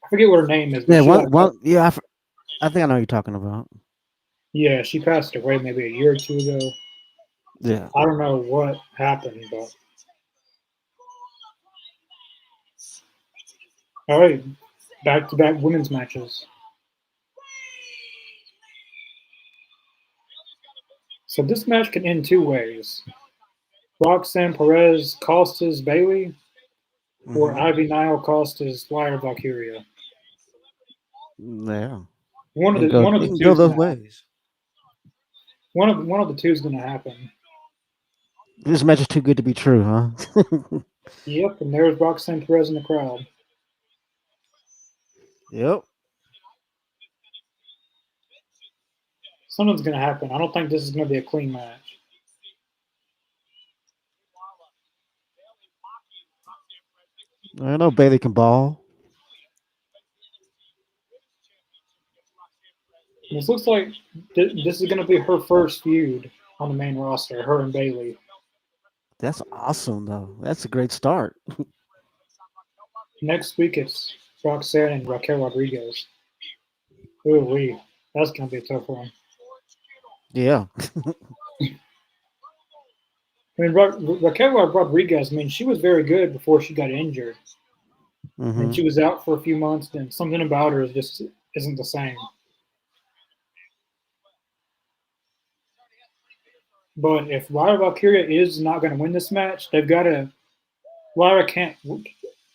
I forget what her name is, but Yeah, she won. yeah, I think I know what you're talking about. Yeah, she passed away maybe a year or two ago. Yeah. I don't know what happened, but all right, back to back women's matches. So this match can end two ways: Roxanne Perez Costas Bailey, or Hmm. Ivy Nile Costas Lyra Valkyria. Yeah. One of It the can two go is those gonna happen. ways. One of the two is gonna happen. This match is too good to be true, huh? Yep, and there's Roxanne Perez in the crowd. Yep. Something's gonna happen. I don't think this is gonna be a clean match. I know Bailey can ball. This looks like this is gonna be her first feud on the main roster. Her and Bailey. That's awesome, though. That's a great start. Next week it's Roxanne and Raquel Rodriguez. Ooh wee, that's gonna be a tough one. Yeah. I mean, Raquel Rodriguez. I mean, she was very good before she got injured. I mean, Hmm. she was out for a few months, and something about her is just isn't the same. But if Lyra Valkyria is not going to win this match, they've got to. Lyra can't.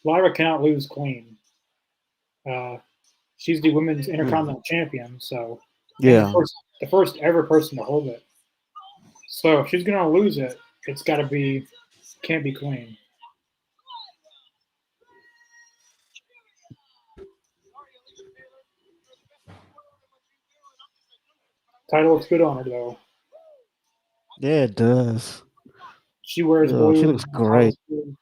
Lyra cannot lose clean. Uh, she's the women's Mm. intercontinental champion, so and Yeah. the first ever person to hold it. So if she's going to lose it, it's got to be can't be clean. Title looks good on her though. Yeah, it does. She wears Yeah, she blue looks and the title's great. blue.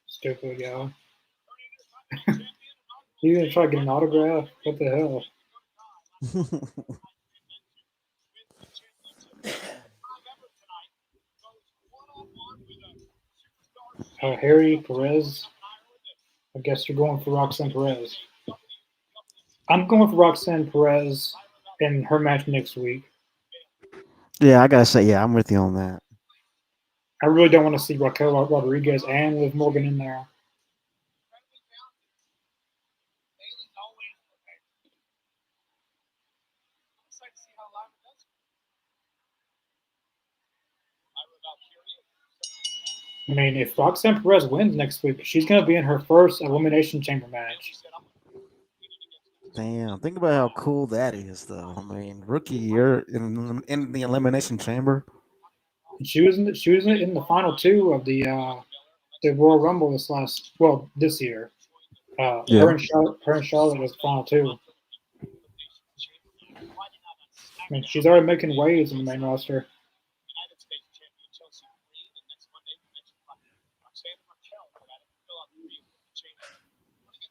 Stupid guy. You gonna try to get an autograph? What the hell? Harry Perez. I guess you're going for Roxanne Perez. I'm going for Roxanne Perez in her match next week. Yeah, I gotta say, yeah, I'm with you on that. I really don't want to see Raquel Rodriguez and Liv Morgan in there. I mean, if Roxanne Perez wins next week, she's going to be in her first Elimination Chamber match. Damn, think about how cool that is, though. I mean, rookie year in the elimination chamber. And she was in the final two of the Royal Rumble this year. Yeah, Her and Charlotte was the final two. I mean, she's already making waves in the main roster.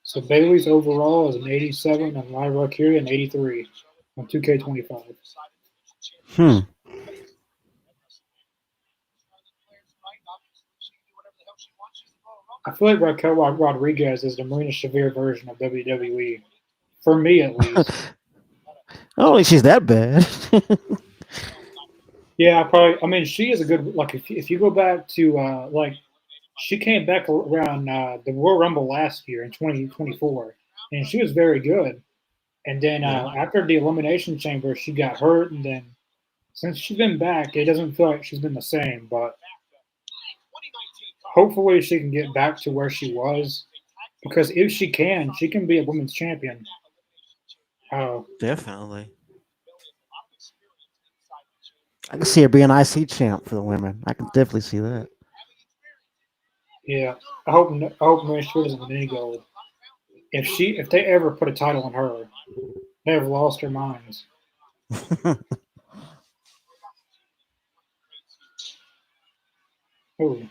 So Bailey's overall is an 87 and Lyra Valkyria an 83 on 2K25. Hmm. I feel like Raquel Rodriguez is the Marina Shafir version of WWE, for me at least. I don't think she's that bad. Yeah, I probably. I mean, she is a good. Like, if you go back to she came back around the Royal Rumble last year in 2024, and she was very good. And then Yeah, after the Elimination Chamber, she got hurt, and then since she's been back, it doesn't feel like she's been the same. But hopefully, she can get back to where she was, because if she can be a women's champion. Uh, definitely. I can see her being IC champ for the women. I can definitely see that. yeah, I hope Maria Stewart doesn't win any gold. If they ever put a title on her, they have lost their minds. Ooh,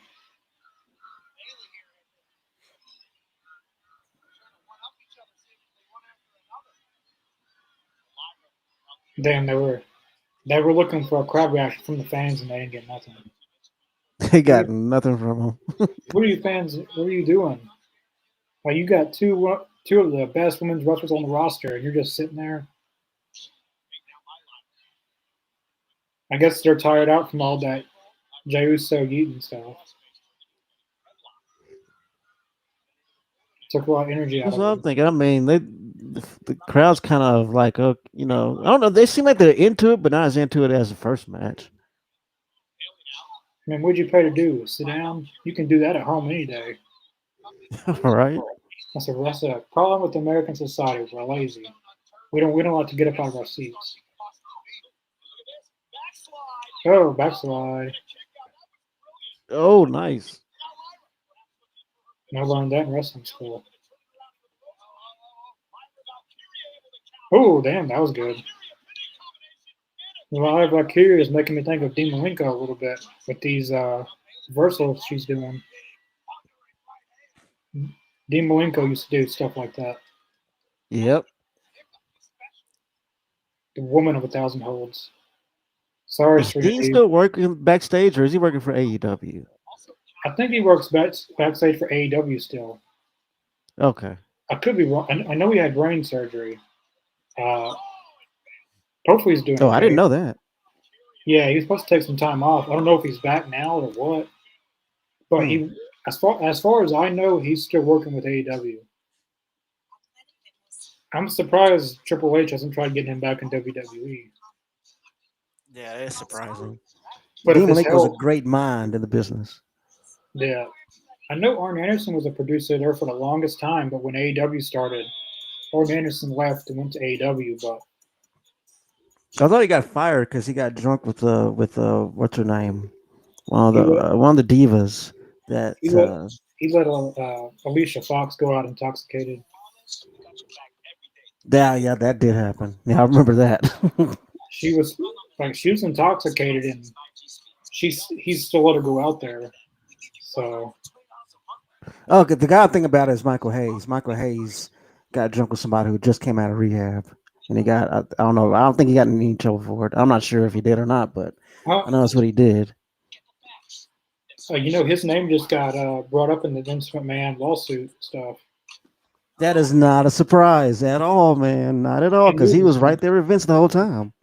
damn, they were. They were looking for a crowd reaction from the fans, and they didn't get nothing. They got nothing from him. What are you fans? What are you doing? Like you got two of the best women's wrestlers on the roster, and you're just sitting there. I guess they're tired out from all that Jey Uso Yeaton stuff. Took a lot of energy out That's of what I'm them. thinking. I mean, the crowd's kind of like, I don't know. They seem like they're into it, but not as into it as the first match. I mean, what'd you pay to do? Sit down? You can do that at home any day. All right. That's a problem with American society. We're lazy. We don't like to get up out of our seats. Oh, backslide. Oh, nice. I learned that in wrestling school. Oh, damn, that was good. Live Valkyria is making me think of Dean Malenko a little bit with these reversals she's doing. Dean Malenko used to do stuff like that. Yep. The woman of a thousand holds. Sorry, Is Street Dean Steve. still working backstage, or is he working for AEW? I think he works backstage for AEW still. Okay. I could be wrong. I know he had brain surgery. Uh, hopefully he's doing Oh, I didn't okay. know that. Yeah, he was supposed to take some time off. I don't know if he's back now or what. But Hmm. he, as far as I know, he's still working with AEW. I'm surprised Triple H hasn't tried getting him back in WWE. Yeah, that's surprising. But if Dean his Malenko was a health, great mind in the business. yeah, I know Arn Anderson was a producer there for the longest time. But when AEW started, Arn Anderson left and went to AEW. But I thought he got fired because he got drunk with what's her name, he let one of the divas that. he let he let Alicia Fox go out intoxicated. Yeah, that did happen. Yeah, I remember that. She was intoxicated and he still let her go out there. So Oh, the guy I'm thinking about is Michael Hayes. Michael Hayes got drunk with somebody who just came out of rehab, and he got I don't know. I don't think he got in any trouble for it. I'm not sure if he did or not, but uh, I know that's what he did. his name just got brought up in the Vince McMahon lawsuit stuff. That is not a surprise at all, man. Not at all, I because knew he his was name. right there with Vince the whole time.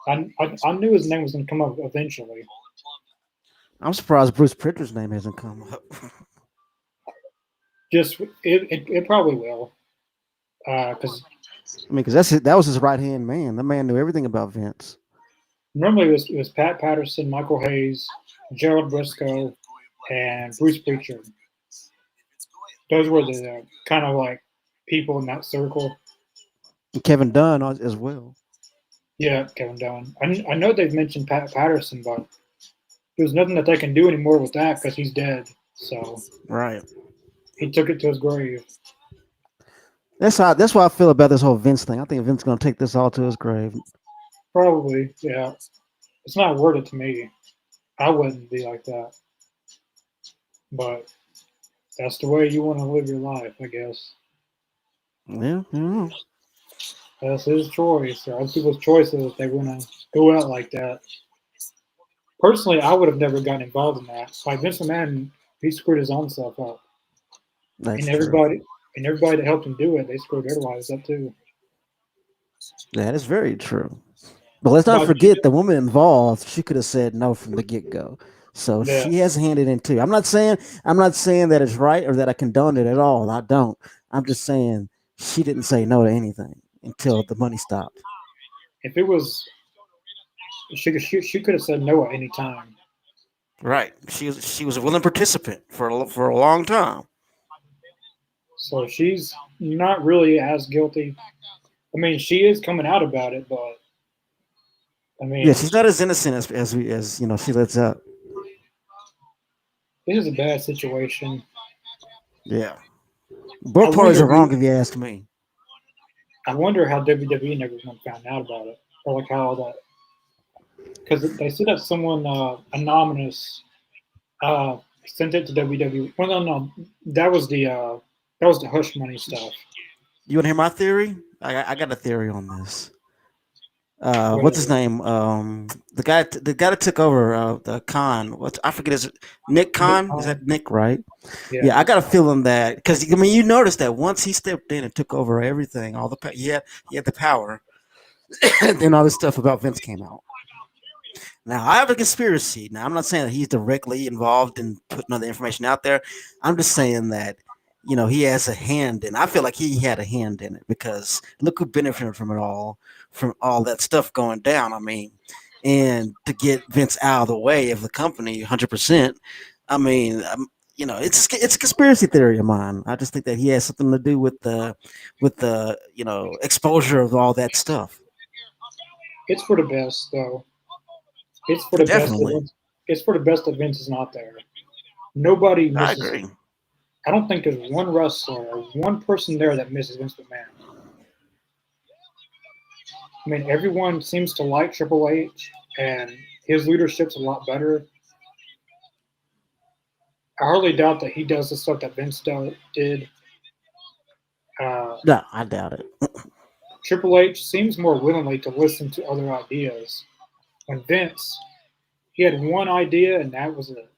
I knew his name was going to come up eventually. I'm surprised Bruce Pritchard's name hasn't come up. Just it probably will because I mean, because that was his right hand man. The man knew everything about Vince. normally it was Pat Patterson, Michael Hayes, Gerald Briscoe, and Bruce Preacher. Those were the kind of like people in that circle. And Kevin Dunn as well. Yeah, Kevin Dunn. I know they've mentioned Pat Patterson, but there's nothing that they can do anymore with that because he's dead. So Right. he took it to his grave. That's why I feel about this whole Vince thing. I think Vince's gonna take this all to his grave. Probably, yeah. It's not worth it to me. I wouldn't be like that. But that's the way you want to live your life, I guess. Yeah. That's his choice, or other people's choices if they want to go out like that. Personally, I would have never gotten involved in that. Like Vince McMahon, he screwed his own self up, That's and true. everybody that helped him do it, they screwed their lives up too. That is very true. But let's not But forget the woman involved. She could have said no from the get go. So yeah, she has handed in too. I'm not saying that it's right or that I condone it at all. I don't. I'm just saying she didn't say no to anything until the money stopped. if it was, she could have said no at any time. Right. She was a willing participant for a long time. So she's not really as guilty. I mean, she is coming out about it, but I Yeah, mean, she's not as innocent as she lets up. this is a bad situation. Yeah. I Both parties wonder are wrong who. if you ask me. I wonder how WWE never even found out about it, or like how that because they said that someone anonymous sent it to WWE. Well, no, that was the hush money stuff. You want to hear my theory? I got a theory on this. What's his Whatever. name? The guy that took over the Khan. What I forget his Nick Nick Khan. Is Khan. that Nick, right? Yeah, Yeah, I Nick got a Khan. feeling that because I mean you noticed that once he stepped in and took over everything, all the he had the power, and then all this stuff about Vince came out. Now I have a conspiracy. Now I'm not saying that he's directly involved in putting all the information out there. I'm just saying that he has a hand in. I feel like he had a hand in it because look who benefited from all that stuff going down. I mean, and to get Vince out of the way of the company 100%. I mean, it's a conspiracy theory of mine. I just think that he has something to do with the exposure of all that stuff. It's for the best, though. It's for the best Definitely, events. It's for the best events is not there. Nobody I misses. agree. I don't think there's one wrestler or one person there that misses Vince McMahon. I mean, everyone seems to like Triple H, and his leadership's a lot better. I hardly doubt that he does the stuff that did. Uh, No, I doubt it. Triple H seems more willingly to listen to other ideas. When Vince, he had one idea, and that was it.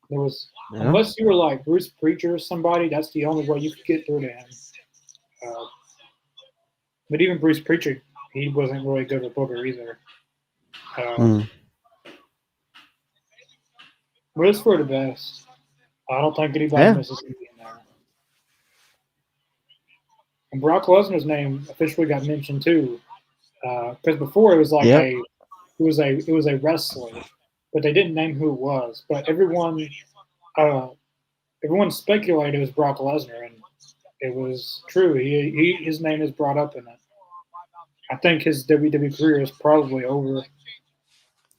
There was, Yeah. unless you were like Bruce Preacher or somebody, that's the only way you could get through to him. Uh, but even Bruce Preacher, he wasn't really good with Booker either. Uh, Mm. but it's for the best. I don't think anybody Yeah. misses him being there. And Brock Lesnar's name officially got mentioned too, because before it was like Yep. it was a wrestler, but they didn't name who it was. But uh, everyone speculated it was Brock Lesnar, and it was true. His name is brought up in it. I think his WWE career is probably over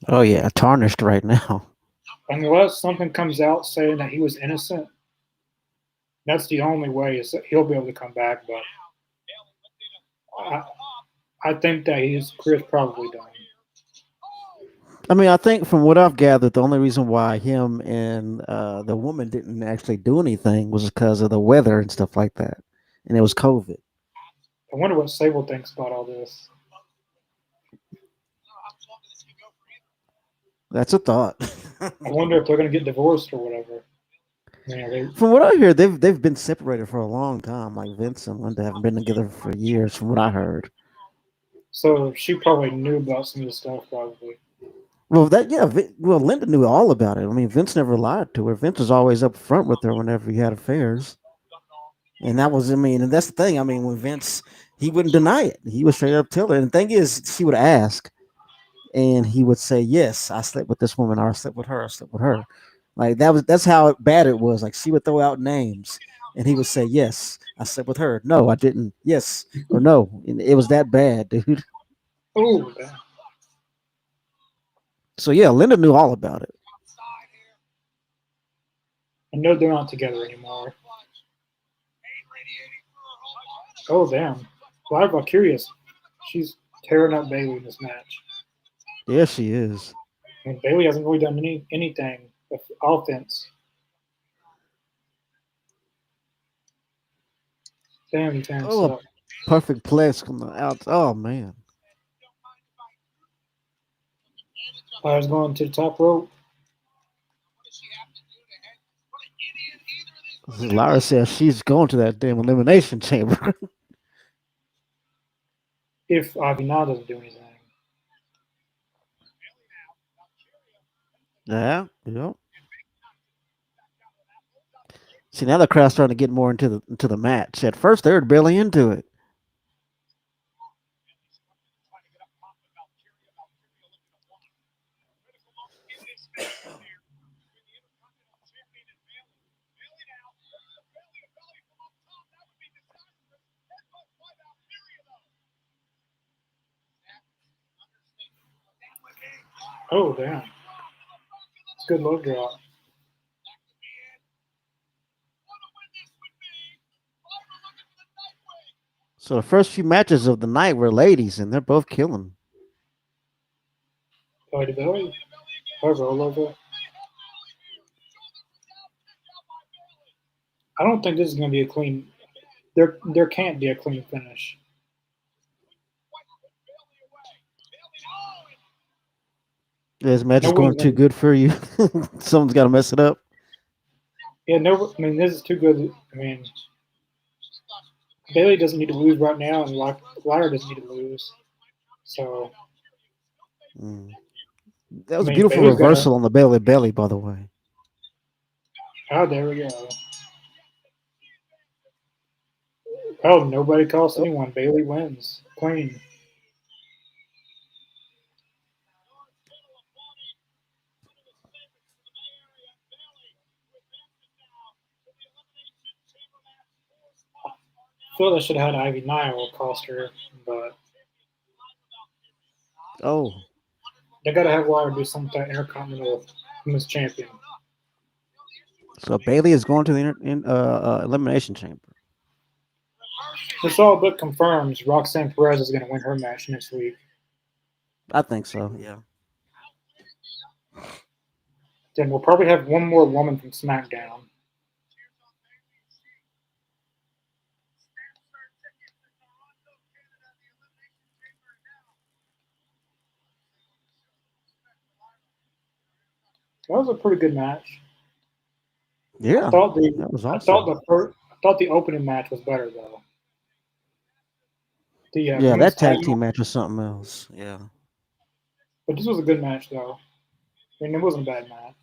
Oh yeah, tarnished right now. unless something comes out saying that he was innocent. That's the only way is that he'll be able to come back. But I, I think that his career is probably done. I mean, I think from what I've gathered, the only reason why him and the woman didn't actually do anything was because of the weather and stuff like that, and it was COVID. I wonder what Sable thinks about all this. That's a thought. I wonder if they're going to get divorced or whatever. Yeah, they, From what I hear, they've been separated for a long time. Like Vince and Linda haven't been together for years. From what I heard. so she probably knew about some of the stuff, probably. Well, well, Linda knew all about it. I mean, Vince never lied to her. Vince was always up front with her whenever he had affairs. And that was, I mean, and that's the thing. I mean, when Vince, he wouldn't deny it. He would straight up tell her. And the thing is, she would ask, and he would say, "Yes, I slept with this woman, or I slept with her, I slept with her." Like that's how bad it was. Like she would throw out names, and he would say, "Yes, I slept with her. No, I didn't. Yes or no." And it was that bad, dude. Oh, So yeah, Linda knew all about it. I know they're not together anymore. Oh, damn. Live Valkyria, she's tearing up Bailey in this match. Yeah, she is. And Bailey hasn't really done anything with offense. Damn, you fans Oh, a suck. perfect place from the out. Oh man. Live's going to the top rope. Lara says she's going to that damn elimination chamber. If Avinal doesn't do anything. Yeah, yeah. See, now the crowd's starting to get more into the match. At first, they were barely into it. Oh, damn. It's a good low drop. So the first few matches of the night were ladies, and they're both killing. Belly to belly. Or roll over. I don't think this is going to be a clean. There can't be a clean finish. This match No is going one's too gonna. good for you. Someone's got to mess it up. Yeah, no. I mean, this is too good. I mean, Bailey doesn't need to lose right now, and Lara doesn't need to lose. So, Mm. That I was a mean, beautiful Bailey's got to. reversal on the belly belly, by the way. Oh, there we go. Oh, nobody costs Oh, anyone. Bailey wins. Clean. I feel they should have had Ivy Nile cost her, but oh, they got to have Lara do some type of Intercontinental Women's Champion. so Bailey is going to the elimination chamber. This all but confirms Roxanne Perez is going to win her match next week. I think so. Yeah. Then we'll probably have one more woman from SmackDown. That was a pretty good match. I Yeah, thought the that was I thought awesome. the first I thought the opening match was better though. The Yeah, women's that tag tag team match was something else. Yeah. but this was a good match though. I mean, it wasn't a bad match.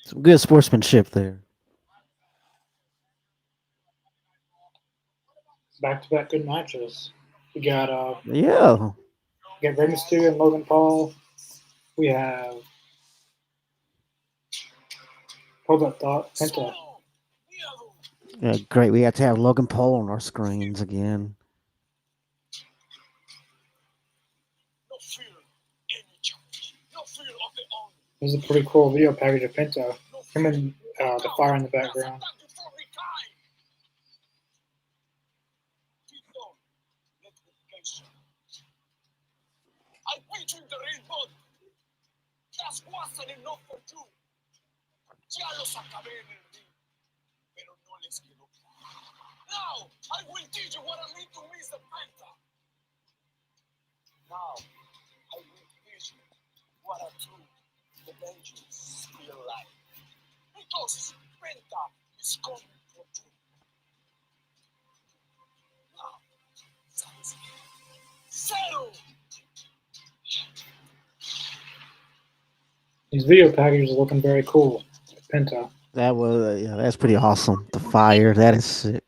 Some good sportsmanship there. Back to back good matches. We got Yeah. Rey Mysterio and Logan Paul. We have hold that thought Penta. Yeah, great. We got to have Logan Paul on our screens again. This is a pretty cool video package of Penta. Him and the fire in the background. These video packages are looking very cool. Penta. That was that's pretty awesome. The fire, that is sick.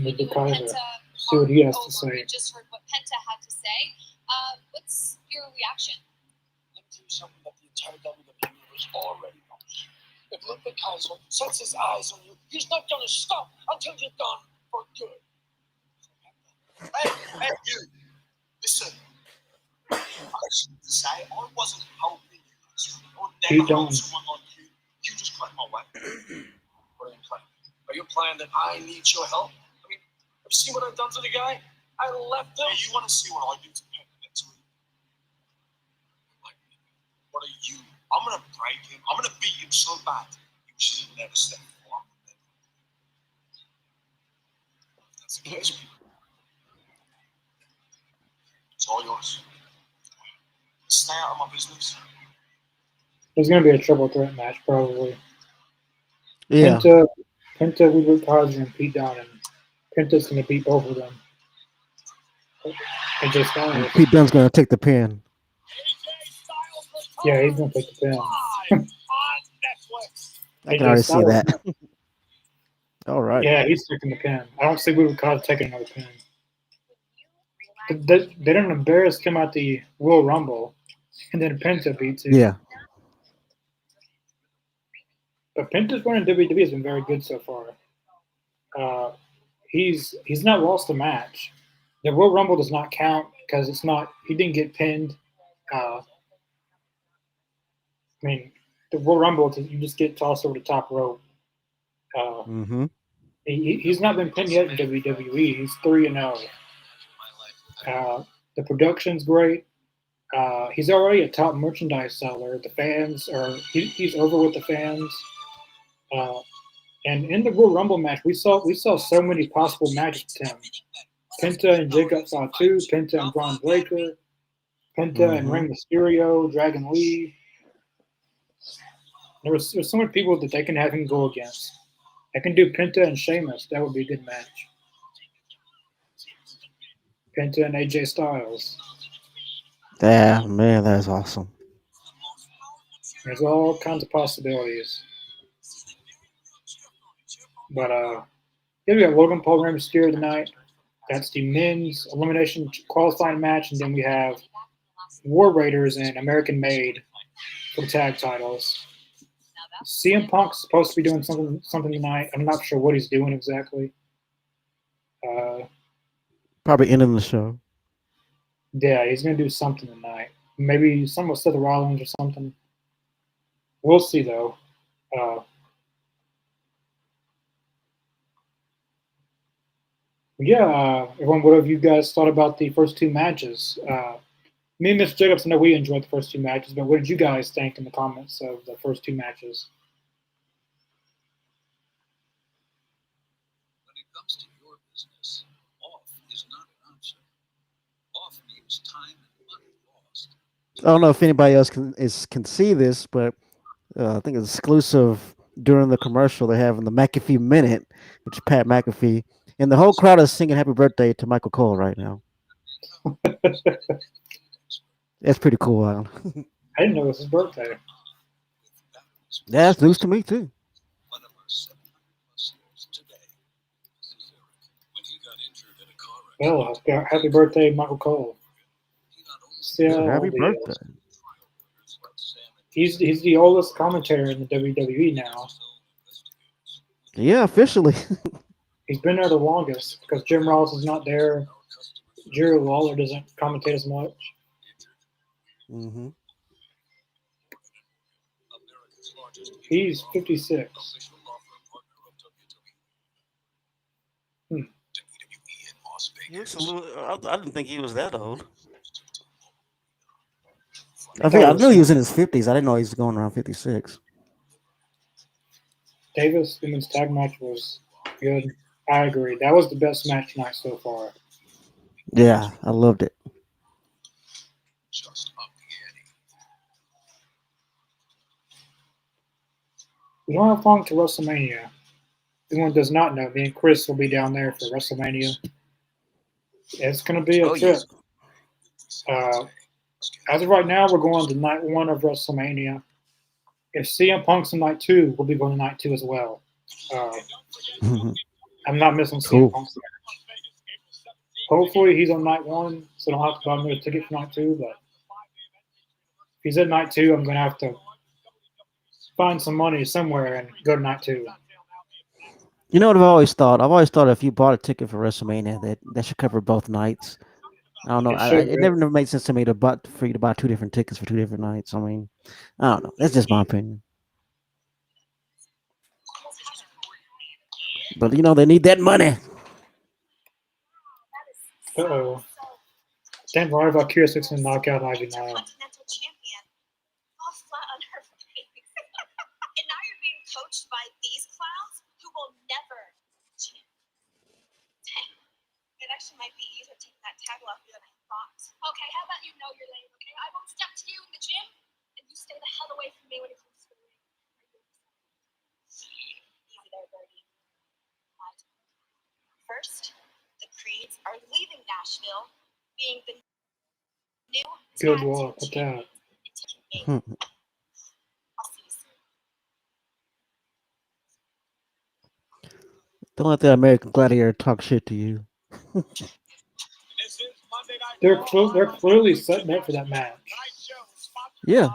With the Kaiser. See what he has to say. Pete Dunne. There's going to be a triple threat match probably. Yeah. Penta, Ludwig Kaiser, and Pete Dunne. And Penta's going to beat both of them. And just And Pete Dunne's gonna take the pin. Yeah, he's going to take the pin. I can already see that. All right. Yeah, he's taking the pin. I don't see Ludwig Kaiser taking another pin. They didn't embarrass him at the Royal Rumble, and then Penta beats him. Yeah. But Penta's run in WWE has been very good so far. He's not lost a match. The Royal Rumble does not count because it's not. He didn't get pinned. I mean, the Royal Rumble you just get tossed over the top rope. Mm-hmm. He's not been pinned yet in WWE. He's 3-0. The production's great. He's already a top merchandise seller. The fans are he's over with the fans. Uh, and in the Royal Rumble match, we saw so many possible matches with him. Penta and Jacob saw two. Penta and Braun Breaker. Penta and Rey Mm-hmm. Mysterio. Dragon Lee. There's so many people that they can have him go against. I can do Penta and Sheamus. That would be a good match. Penta and AJ Styles. Yeah, man, that's awesome. There's all kinds of possibilities. But yeah, we got Logan Paul and Rey Mysterio tonight. That's the men's elimination qualifying match, and then we have War Raiders and American Made for the tag titles. CM Punk's supposed to be doing something tonight. I'm not sure what he's doing exactly. Uh, Probably ending the show. yeah, he's gonna do something tonight. Maybe some with Seth Rollins or something. We'll see though. Uh, yeah, everyone, what have you guys thought about the first two matches? Me and Mr. Jacobs, I know we enjoyed the first two matches, but what did you guys think in the comments of the first two matches? When it comes to your business, off is not an option. Off means time and money lost. I don't know if anybody else can see this, but I think it's exclusive during the commercial they have in the McAfee Minute, which is Pat McAfee, and the whole crowd is singing "Happy Birthday" to Michael Cole right now. That's pretty cool. I didn't know it was his birthday. Yeah, that's news to me too. One of our 700 plus years today. This is Eric. When he got injured in a car accident, Happy birthday, Michael Cole. he not only See how Yeah, happy old he birthday. is. trials like Sam and He's the oldest commentator in the WWE now. Yeah, officially. He's been there the longest because Jim Ross is not there. Jerry Lawler doesn't commentate as much. hmm America's largest He's 56. official law firm partner of Hmm. WWE in Las He looks a Vegas. little. I didn't think he was that old. I thought I it was knew he was in his 50s. I didn't know he was going around 56. Davis women's tag match was good. I agree. That was the best match tonight so far. Yeah, I loved it. Just up the ante. We don't have long to WrestleMania. If anyone does not know, me and Chris will be down there for WrestleMania. It's going to be a Oh yeah. trip. As of right now, we're going to night one of WrestleMania. If CM Punk's in night two, we'll be going to night two as well. Uh, I'm not missing CM Cool. Punk's. Hopefully, he's on night one, so I don't have to buy another ticket for night two. But if he's at night two, I'm going to have to find some money somewhere and go to night two. You know what I've always thought? I've always thought if you bought a ticket for WrestleMania, that should cover both nights. I don't know. It should, It never made sense to me for you to buy two different tickets for two different nights. I mean, I don't know. That's just my opinion. But they need that money. Uh-oh. Dan Valkyria 6 and knockout Ivy now. Coached by these clowns who will never cheat. Dang. It actually might be easier taking that tag off you than I thought. Okay, how about you know your lane, okay? I won't step to you in the gym, and you stay the hell away from me when it comes to the ring. Easy there, Birdie. First, the Creeds are leaving Nashville, being the new Good tag walk team with that. champion. I'll see you soon. Don't let that American Gladiator talk shit to you. They're clearly setting up for that match. Yeah.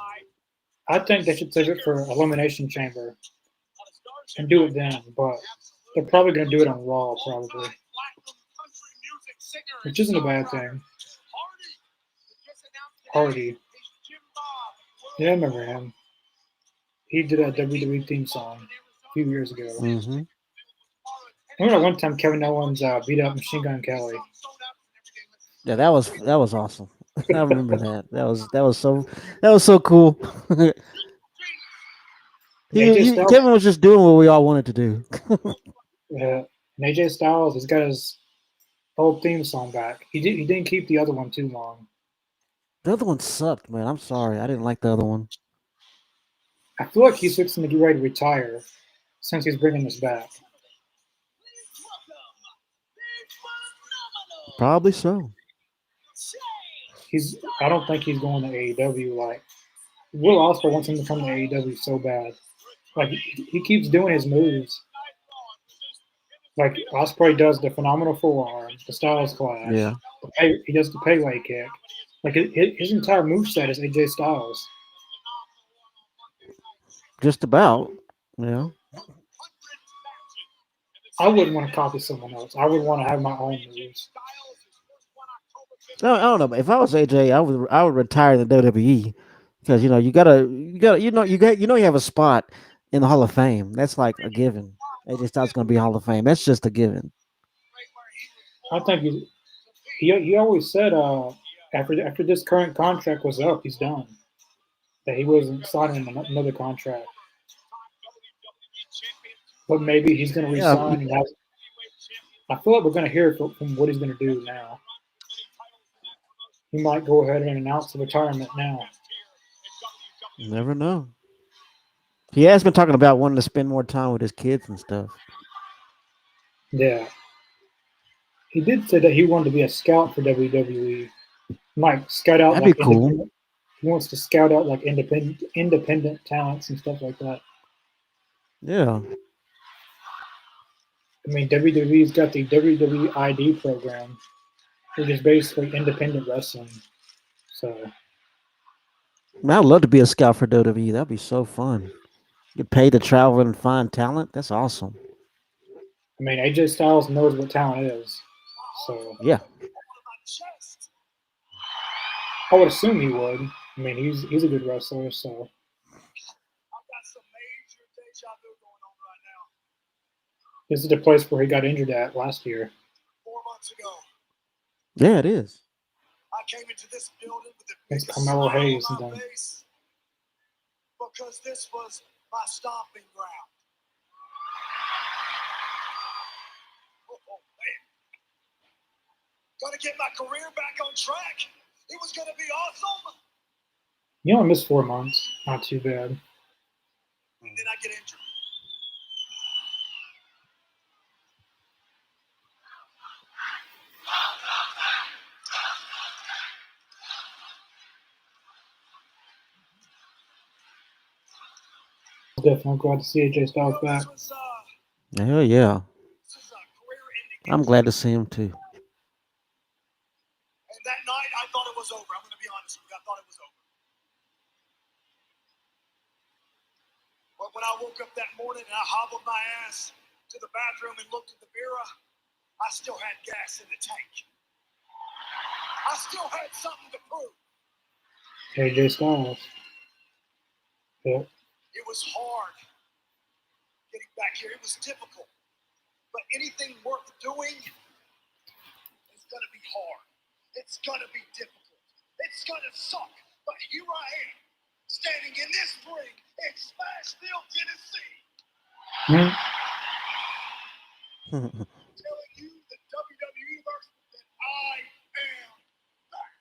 I think they should save it for Elimination Chamber and do it then, but they're probably going to do it on Raw, probably, which isn't a bad thing. Hardy. Yeah, I remember him. He did a WWE theme song a few years ago. Mm-hmm. I remember one time Kevin Owens beat up Machine Gun Kelly. Yeah, that was awesome. I remember that. That was so cool. And AJ Styles, Kevin was just doing what we all wanted to do. and AJ Styles has got his old theme song back. He didn't keep the other one too long. The other one sucked, man. I'm sorry. I didn't like the other one. I feel like he's fixing to get ready to retire since he's bringing this back. Probably so. I don't think he's going to AEW. Like Will Ospreay wants him to come to AEW so bad. Like he keeps doing his moves. Like Ospreay does the phenomenal forearm, the Styles Clash. Yeah, He does the Pele kick. Like his entire moveset is AJ Styles. just about. Yeah. I wouldn't want to copy someone else. I would want to have my own moves. No, I don't know. But if I was AJ, I would retire in the WWE because you have a spot in the Hall of Fame. That's like a given. AJ Styles going to be Hall of Fame. That's just a given. I think he always said after this current contract was up, he's done. That he wasn't signing another contract. But maybe he's going to Yeah, resign. And I feel like we're going to hear from what he's going to do now. He might go ahead and announce the retirement now. you never know. He has been talking about wanting to spend more time with his kids and stuff. Yeah. He did say that he wanted to be a scout for WWE. Like scout out That'd be like cool. independent. He wants to scout out like independent talents and stuff like that. Yeah. I mean, WWE's got the WWE ID program, which is basically independent wrestling. So, Man, I'd love to be a scout for WWE. That'd be so fun. Get paid to travel and find talent. That's awesome. I mean, AJ Styles knows what talent is. So, Yeah. I would assume he would. I mean, he's a good wrestler. So, this is the place where he got injured at last year. 4 months ago, Yeah, it is. I came into this building with the It's biggest Carmelo smile Hayes on and my then face because this was my stomping ground. Oh, man. Gonna get my career back on track. It was gonna be awesome. you only missed 4 months. Not too bad. And then I get injured. Definitely glad to see AJ Styles back. Hell yeah. This is a career-ending I'm injury. glad to see him too. And that night, I thought it was over. I'm gonna be honest with you. I thought it was over. But when I woke up that morning and I hobbled my ass to the bathroom and looked at the mirror, I still had gas in the tank. I still had something to prove. AJ Styles. Yep. It was hard getting back here. It was difficult. But anything worth doing is going to be hard. It's going to be difficult. It's going to suck. But here I am, standing in this ring in Smashville, Tennessee, telling you, the WWE Universe, that I am back.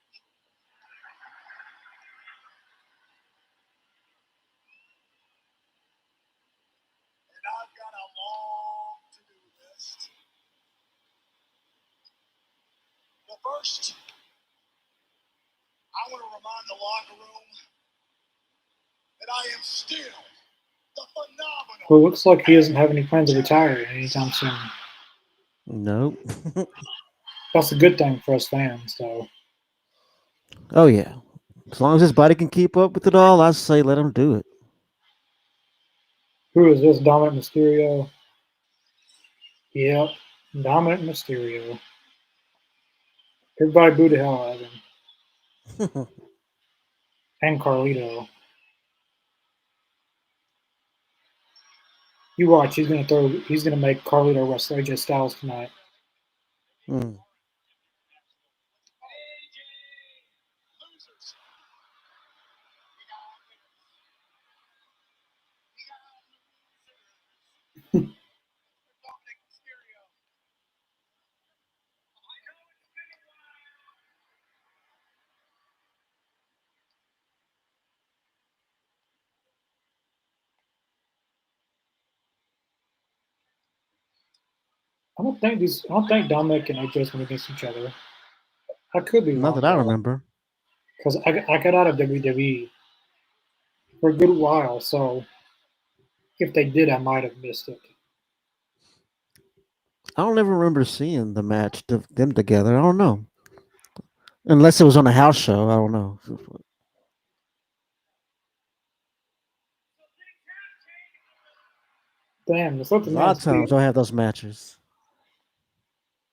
And I've got a long to-do list. But first, I want to remind the locker room that I am still the phenomenal. Well, it looks like he doesn't have any plans to retire anytime soon. Nope. That's a good thing for us fans, though. Oh yeah. As long as his body can keep up with it all, I say let him do it. Who is this? Dominant Mysterio? Yep. Dominant Mysterio. Everybody boo the hell out of him. And Carlito. You watch, he's gonna make Carlito wrestle AJ Styles tonight. Mm. I don't think Dominic and AJ's went against each other. I could be Not wrong that I though, remember. because I got out of WWE for a good while. So if they did, I might have missed it. I don't ever remember seeing the match, them together. I don't know. Unless it was on a house show. I don't know. Damn, let's let the A lot man of times speak. they'll have those matches.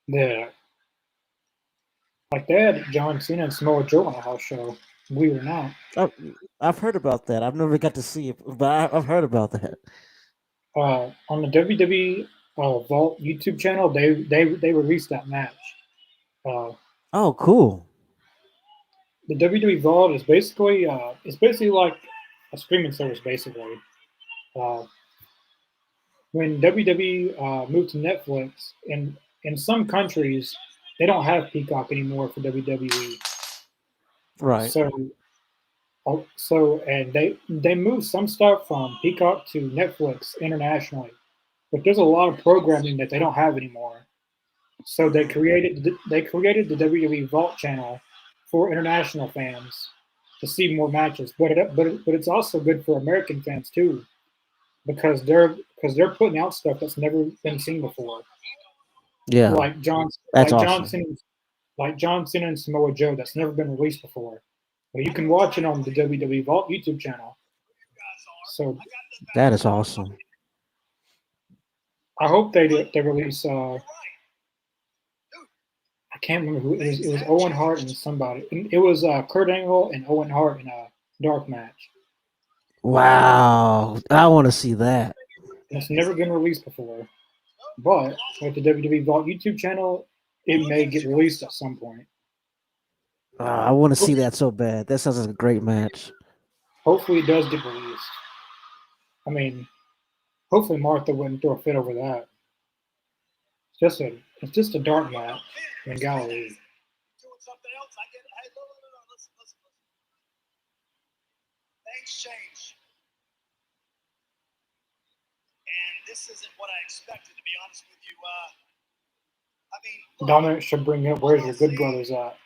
Yeah, like they had John Cena and Samoa Joe on a house show. Believe it or not. I've, I've heard about that. I've never got to see it, but I've heard about that. On the WWE Vault YouTube channel, they released that match. Uh, Oh, cool. the WWE Vault is basically it's basically like a streaming service. Basically, uh, when WWE moved to Netflix, in some countries they don't have Peacock anymore for WWE. Right. So and they moved some stuff from Peacock to Netflix internationally, but there's a lot of programming that they don't have anymore. So they created the WWE Vault channel for international fans to see more matches, but it's also good for American fans too because they're putting out stuff that's never been seen before, Yeah, like John that's like John awesome. Cena like John Cena and Samoa Joe that's never been released before. But you can watch it on the WWE Vault YouTube channel. So That is awesome. I hope they release. I can't remember who it was. It was Owen Hart and somebody. It was Kurt Angle and Owen Hart in a dark match. Wow, I want to see that. And it's never been released before. But with the WWE Vault YouTube channel, it may get released at some point. I want to see that so bad. That sounds like a great match. Hopefully, it does get released. I mean, hopefully Martha wouldn't throw a fit over that. It's just a dark match in Galilee. Doing something else. I get it. Hey, no. Listen. Things change. And this isn't what I expected, to be honest with you. I mean, look, Dominic should bring up where's your good brothers at.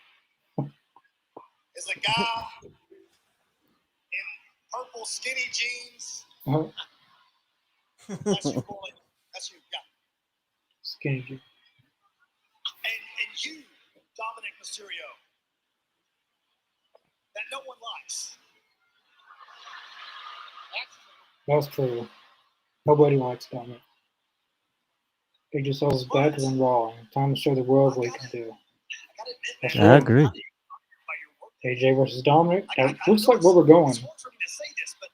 is a guy in purple skinny jeans. Oh, That's you, boy. That's you. Yeah. skinny. And you, Dominic Mysterio, that no one likes. That's true. Nobody likes Dominic. They just always better than Raw. Time to show the world what he can do. I gotta admit, That's man, I right. agree. by your work. AJ versus Dominic. I That looks like where we're going. It's hard for me to say this, but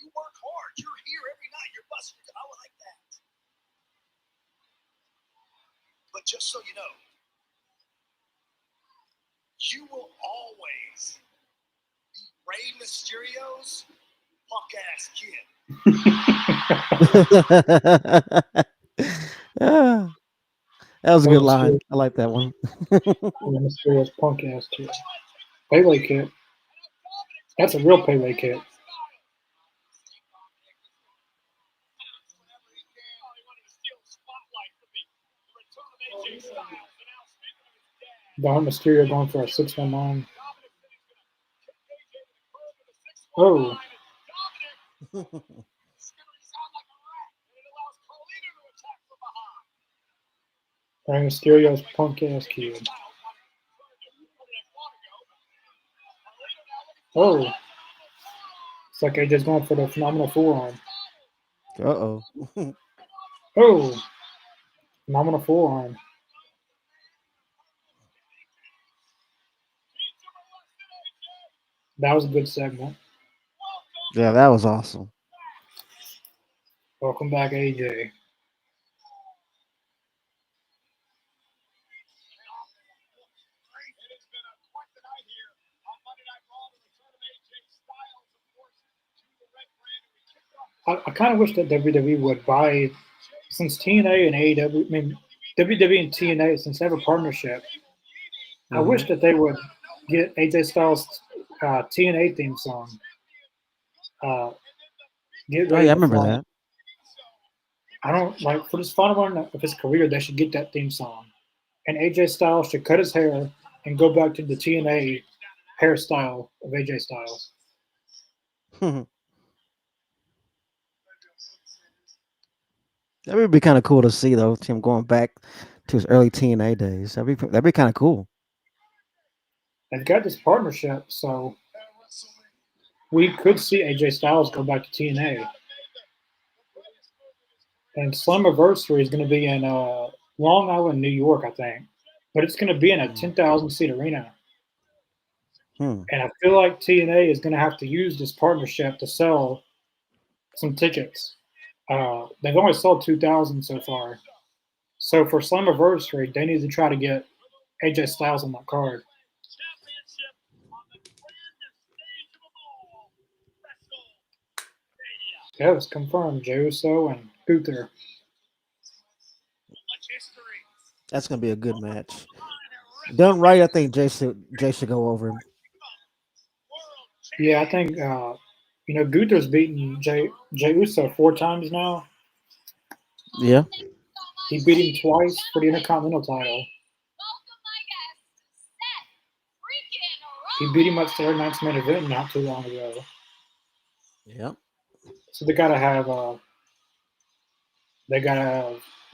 you work hard. You're here every night. You're busting. I like that. But just so you know, you will always be Rey Mysterio's punk ass kid. Ah, that was a good line. I like that one. Mysterious punk ass kid. Pele kid. That's a real Pele kid. Don Mysterio going for a 619. Oh, Rey Mysterio's punk ass kid. Oh, it's like AJ's going for the phenomenal forearm. Uh-oh. Oh, phenomenal forearm. That was a good segment. Yeah, that was awesome. Welcome back, AJ. I kind of wish that WWE would buy, since TNA and AEW, I mean, WWE and TNA, since they have a partnership, I wish that they would get AJ Styles' TNA theme song. Get Oh ready yeah, I to remember fly. that. I don't like for this final one of his career. They should get that theme song, and AJ Styles should cut his hair and go back to the TNA hairstyle of AJ Styles. That would be kind of cool to see, though. Him going back to his early TNA days. That'd be kind of cool. They've got this partnership, so we could see AJ Styles go back to TNA. And Slammiversary is going to be in Long Island, New York, I think. But it's going to be in a 10,000 seat arena. Hmm. And I feel like TNA is going to have to use this partnership to sell some tickets. They've only sold 2,000 so far. So for Slammiversary, they need to try to get AJ Styles on that card. Yeah, it's confirmed. Jey Uso and Gunther. That's gonna be a good match. Done right, I think Jay should go over him. Yeah, I think Gunther's beaten Jey Uso 4 times now. Yeah. He beat him twice for the Intercontinental title. He beat him at Saturday Night's main event not too long ago. Yeah. So they gotta have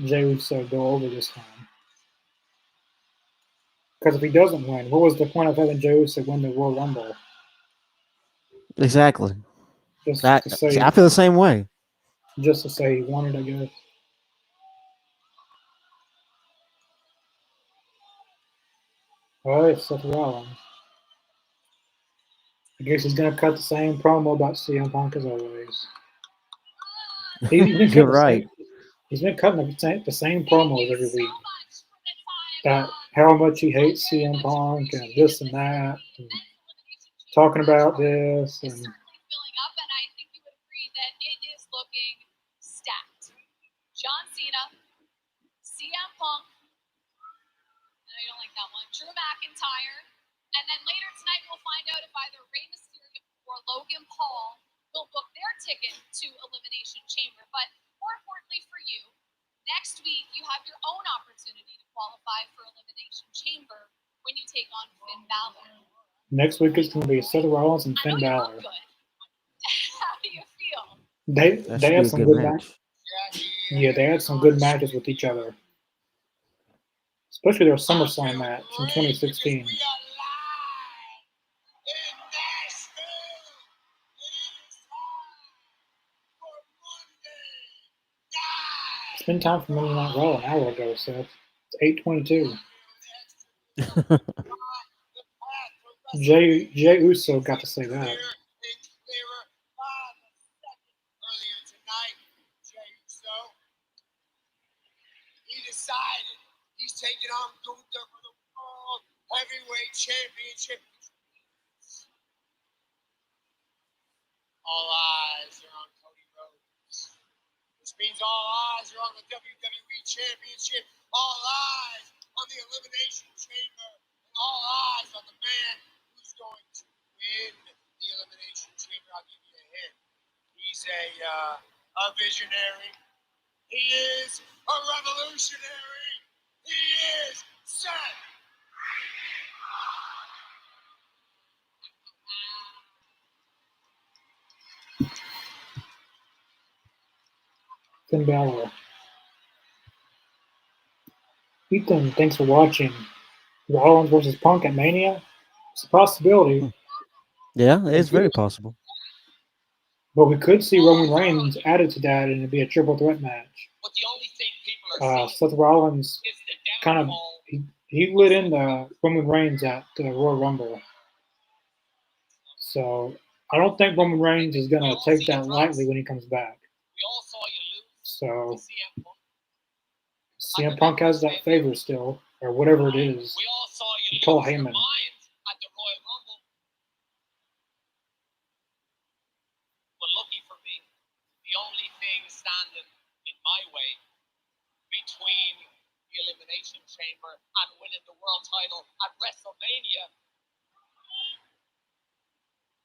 Jey Uso go over this time. Because if he doesn't win, what was the point of having Jey Uso win the Royal Rumble? Exactly. Just I to say, I feel the same way. just to say he won it, I guess. All right, Seth Rollins. I guess he's gonna cut the same promo about CM Punk as always. He's been You're cutting the right. same. He's been cutting the same promos every week. That how much he hates CM Punk and this and that, and talking about this and John Cena, CM Punk, no, you don't like that one. Drew McIntyre. And then later tonight, we'll find out if either Rey Mysterio or Logan Paul will book their ticket to Elimination Chamber. But more importantly for you, next week you have your own opportunity to qualify for Elimination Chamber when you take on Finn Balor. next week it's gonna be Seth Rollins and I know Finn you Balor. look good. How do you feel? They That they should be had a some good good matches. match. Yeah, they had some good matches with each other, especially their SummerSlam match in 2016. Spend time for Monday Night Raw an hour ago, Seth. It's 8:22. Jey Uso got to say that. He decided he's taking on Gunther for the World Heavyweight Championship. All eyes are on Cody Rhodes. This means all eyes are on the WWE Championship. All eyes on the Elimination Chamber. And all eyes on the man who's going to win the Elimination Chamber. I'll give you a hint. He's a visionary. He is a revolutionary. He is Seth. Finn Balor. Ethan, thanks for watching. Rollins versus Punk at Mania? It's a possibility, Yeah, it's very possible. but we could see Roman Reigns added to that and it'd be a triple threat match. But the only thing people are Seth Rollins is the kind of he lit in the Roman Reigns at the Royal Rumble. So I don't think Roman Reigns is going to take that lightly when he comes back. We all saw you lose So to CM Punk. CM Punk has that favor still, or whatever it is. We all saw you Paul lose your Heyman. mind at the Royal Rumble. But lucky for me, the only thing standing in my way between the Elimination Chamber and winning the world title at WrestleMania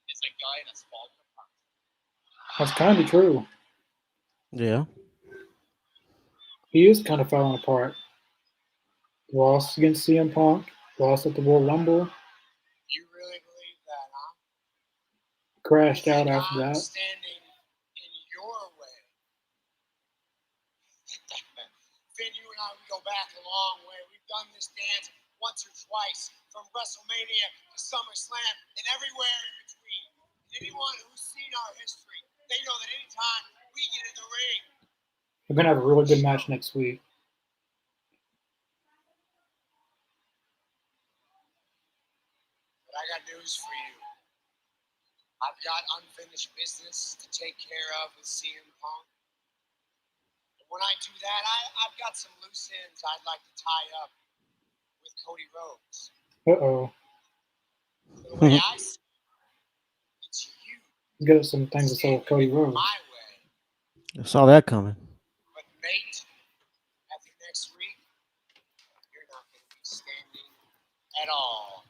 is a guy that's falling apart. That's kind of true. Yeah. He is kind of falling apart. Lost against CM Punk. Lost at the Royal Rumble. You really believe that, huh? Crashed out Think after I'm that. standing in your way. Finn, you and I, we go back a long way. We've done this dance once or twice, from WrestleMania to SummerSlam and everywhere in between. Anyone who's seen our history, they know that anytime we get in the ring, We're gonna have a really good match next week. but I got news for you. I've got unfinished business to take care of with CM Punk. And when I do that, I've got some loose ends I'd like to tie up with Cody Rhodes. Uh-oh. The way I see it, it's you He's got some things to say with Cody Rhodes. my way. I saw that coming. But mate, after next week, you're not going to be standing at all.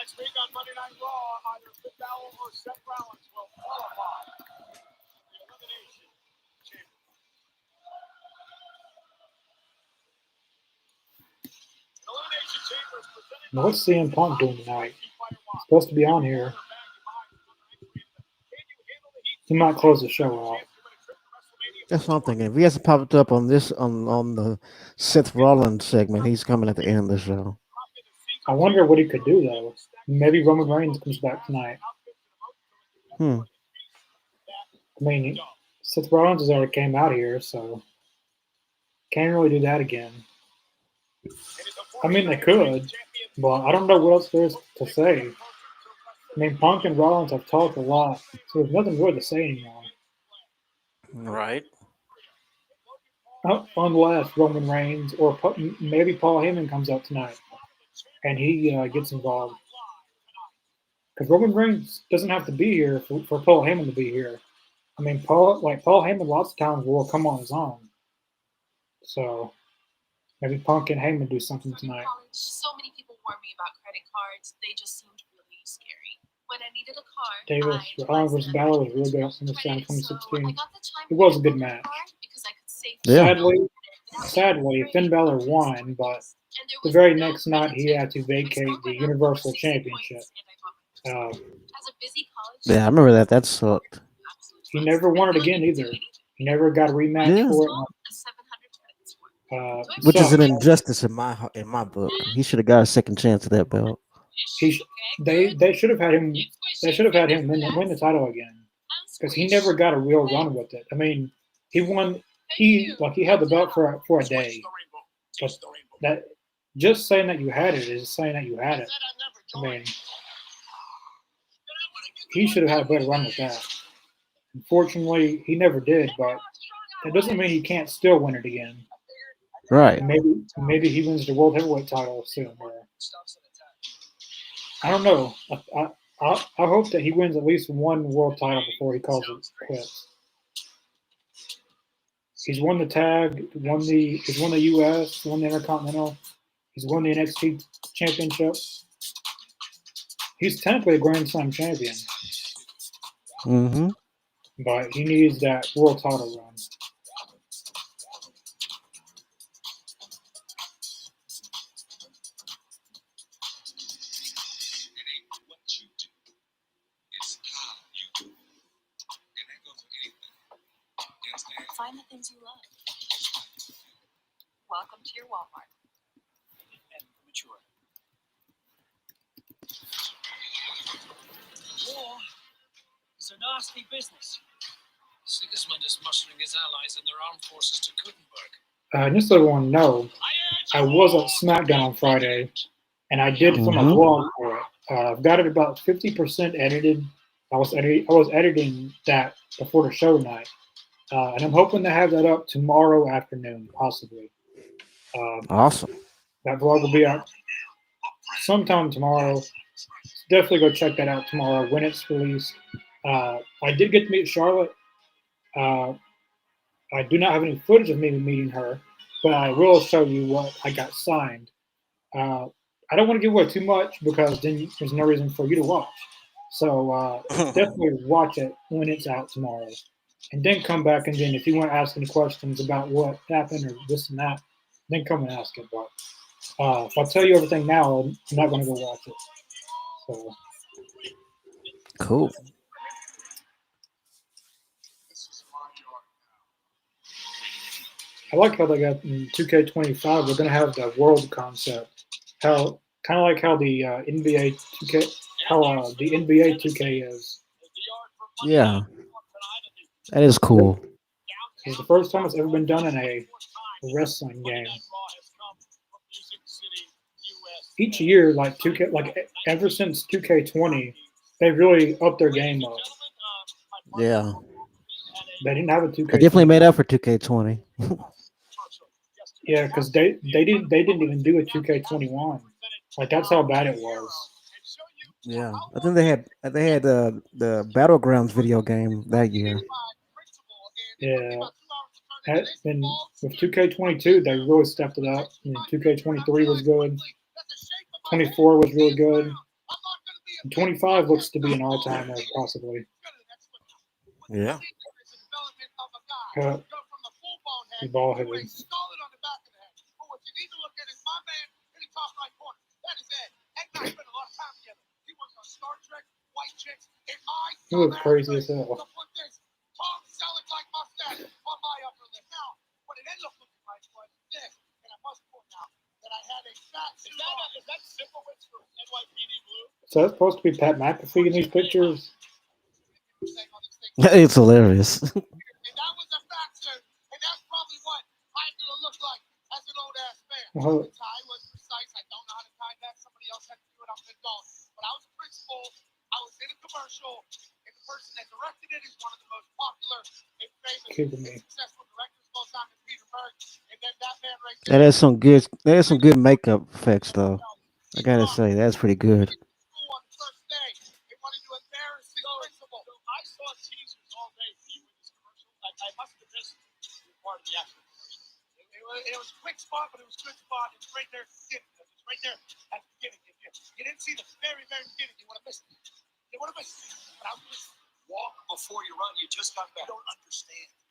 Next week on Monday Night Raw, either Finn Balor or Seth Rollins will qualify for the Elimination Chamber. Elimination Chamber is presented Now, what's CM Punk doing tonight? He's supposed to be on here. He might close the show out. That's what I'm thinking. If he hasn't popped up on this on the Seth Rollins segment, he's coming at the end of the show. I wonder what he could do though. Maybe Roman Reigns comes back tonight. I mean, Seth Rollins has already came out here, so can't really do that again. I mean, they could, but I don't know what else there is to say. I mean, Punk and Rollins have talked a lot, so there's nothing really to say anymore. Right. Unless Roman Reigns or maybe Paul Heyman comes out tonight and he gets involved. Because Roman Reigns doesn't have to be here for Paul Heyman to be here. I mean, Paul Heyman lots of times will come on his own. So maybe Punk and Heyman do something tonight. So many people warned me about credit cards. They just seemed really scary. When I needed a card, Davis, Rollins vs. Balor was really good in SummerSlam 2016. I got the time It was a good match. because I could save Yeah. Sadly, Finn Balor won, but the very next night he had to vacate the Universal Championship. As a busy college Yeah, I remember that. That sucked. He never won it again either. He never got a rematch Yeah. for it. 700 credits worth. Which is So an injustice in my book. He should have got a second chance at that belt. they should have had him. They should have had him win the title again because he never got a real run with it. I mean, he won. He held the belt for a day. But that just saying that you had it is saying that you had it. I mean, he should have had a better run with that. Unfortunately, he never did. But that doesn't mean he can't still win it again. Right. Maybe he wins the World Heavyweight title soon. I don't know. I hope that he wins at least one world title before he calls it quits. He's won the tag, he's won the US, won the Intercontinental, he's won the NXT Championship. He's technically a Grand Slam champion, Mm-hmm. but he needs that world title run. Find the things you love. Welcome to your Walmart. And mature. War is a nasty business. Sigismund is mustering his allies and their armed forces to Gutenberg. Just so everyone knows, I was at SmackDown on Friday, and I did film a vlog for it. I've got it about 50% edited. I was editing that before the show tonight. And I'm hoping to have that up tomorrow afternoon, possibly. Awesome. That vlog will be out sometime tomorrow. So definitely go check that out tomorrow when it's released. I did get to meet Charlotte. I do not have any footage of me meeting her, but I will show you what I got signed. I don't want to give away too much because then there's no reason for you to watch. So definitely watch it when it's out tomorrow, and then come back and then if you want to ask any questions about what happened or this and that, then come and ask it. But if I tell you everything now, I'm not going to go watch it. So Cool. I like how they got in 2K25. We're going to have the world concept. How kind of like how the NBA 2K, how the NBA 2K is. Yeah, that is cool. It's the first time it's ever been done in a wrestling game. Each year, like 2K, like ever since 2K20, they really upped their game up. Yeah, They didn't have a I definitely 2K20. made up for 2K20. Yeah, because they didn't even do a 2K21. Like that's how bad it was. Yeah, I think they had the Battlegrounds video game that year. Yeah, and with 2K22, they really stepped it up. I mean, 2K23 was good. 24 was really good. And 25 looks to be an all-timer possibly. Yeah, The ball headed. He looks crazy as hell. So that's supposed to be Pat McAfee in these pictures. it's hilarious. Uh, Kidding me. That is some good makeup effects though. I gotta say that's pretty good.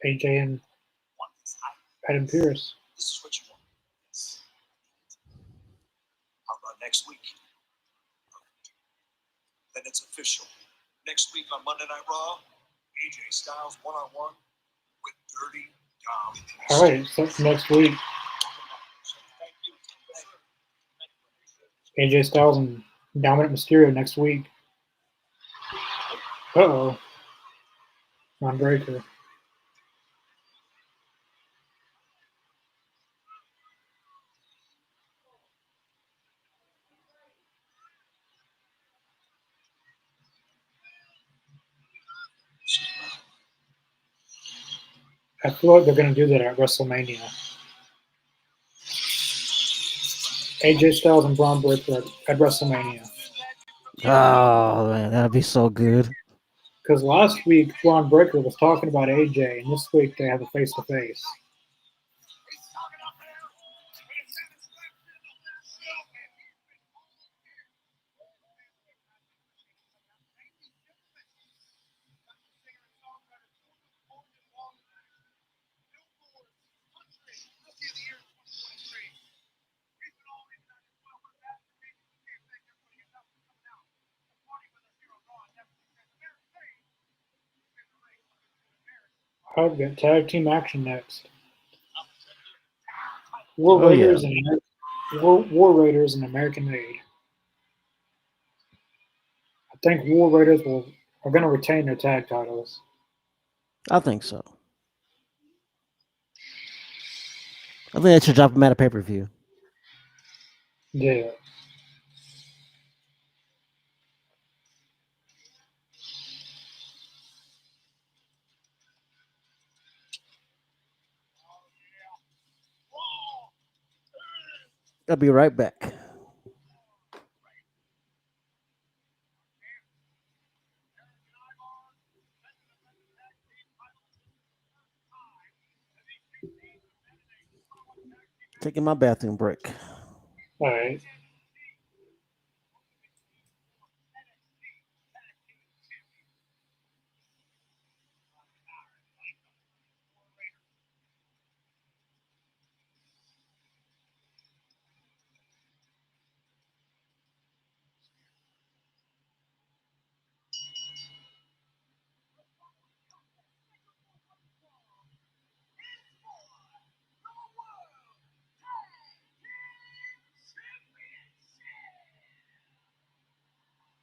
AJ and Adam Pierce. How about next week? Then it's official. Next week on Monday Night Raw, AJ Styles one-on-one with Dirty Dom. All right, so that's next week. AJ Styles and Dominic Mysterio next week. Uh-oh. Ron Breaker. I feel like they're going to do that at WrestleMania. AJ Styles and Braun Breaker at WrestleMania. Oh man, that'd be so good. Because last week, Braun Breaker was talking about AJ, and this week they have a face-to-face. I've got tag team action next. War Oh yeah, Raiders and War Raiders and American Made. I think War Raiders are going to retain their tag titles. I think so. I think they should drop them at a pay-per-view. Yeah. I'll be right back. Taking my bathroom break. All right.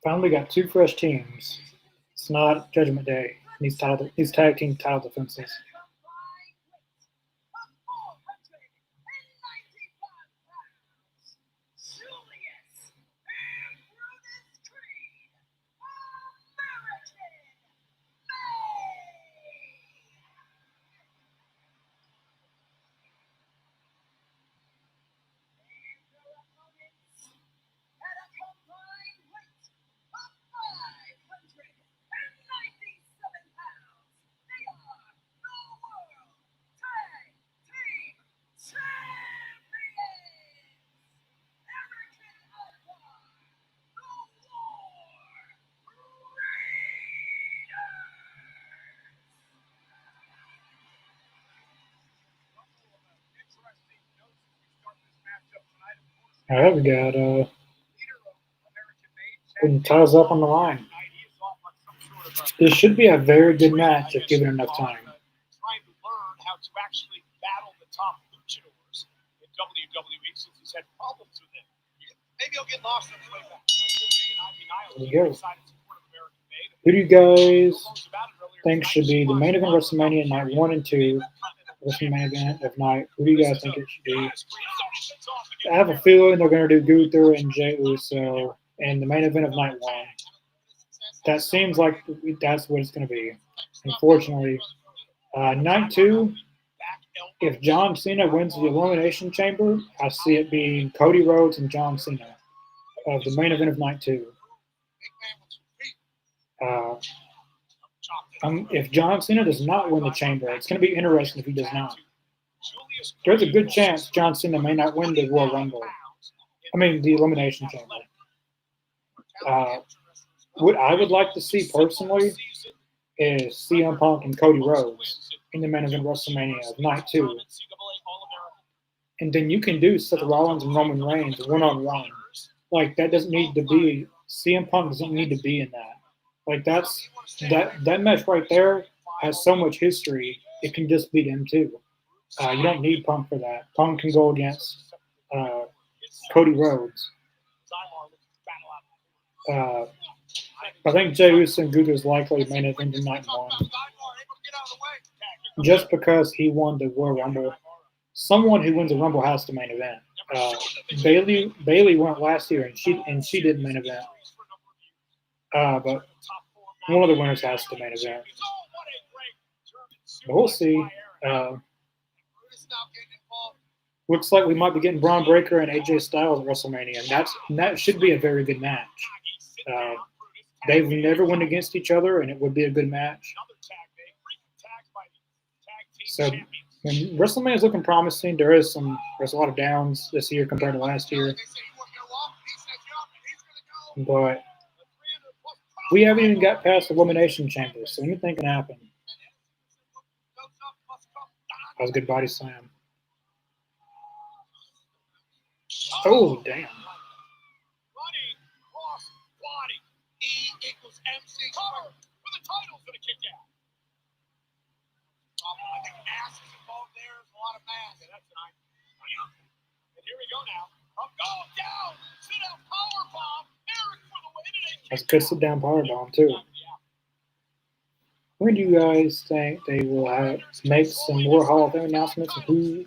Finally got two fresh teams. It's not Judgment Day. These tag team title defenses. All right, we got putting titles up on the line. This should be a very good match if given enough time. Trying to learn how to actually battle the top luchadors in WWE since he's had problems with it. Maybe he'll get lost on his way back. There we go. Who do you guys think should be the main event of WrestleMania night 1 and 2? WrestleMania event of night. Who do you guys think it should be? I have a feeling they're going to do Gunther and Jey Uso in the main event of night 1. That seems like that's what it's going to be. Unfortunately, night 2, if John Cena wins the Elimination Chamber, I see it being Cody Rhodes and John Cena of the main event of night 2. If John Cena does not win the Chamber, it's going to be interesting if he does not. There's a good chance John Cena may not win the Royal Rumble. The Elimination Chamber. What I would like to see personally is CM Punk and Cody Rhodes in the main event of WrestleMania of night 2. And then you can do Seth Rollins and Roman Reigns one-on-one. Like, that doesn't need to be – CM Punk doesn't need to be in that. Like, that match right there has so much history, it can just be them two. You don't need Punk for that. Punk can go against Cody Rhodes. I think Jey Uso and Gunther is likely main event in night 1. Just because he won the Royal Rumble. Someone who wins a Rumble has to main event. Bailey won last year and she did main event. But one of the winners has to main event. But we'll see. Looks like we might be getting Braun Breaker and AJ Styles at WrestleMania, and that should be a very good match. They've never went against each other, and it would be a good match. So when WrestleMania is looking promising, there's a lot of downs this year compared to last year. But we haven't even got past the Elimination Chamber, so anything can happen. That was a good body slam. Oh, damn. Running cross body. E=MC. Cover for the title's gonna kick out. I think ass is involved there. There's a lot of mass. Yeah, that's nice. And here we go now. I'm going down. Sit down power bomb. Eric for the win. That's a good sit down power bomb too. When do you guys think they will make some more Hall of Fame announcements? And who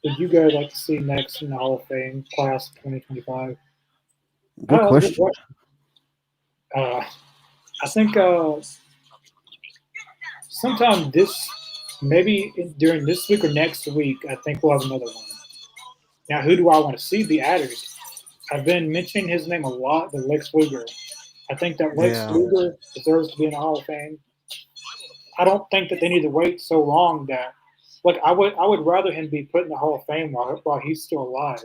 would you guys like to see next in the Hall of Fame class 2025? Good question. I think sometime maybe during this week or next week, I think we'll have another one. Now, who do I want to see be added? I've been mentioning his name a lot, but Lex Luger. I think that Lex Luger deserves to be in the Hall of Fame. I don't think that they need to wait so long that, like, I would rather him be put in the Hall of Fame while he's still alive.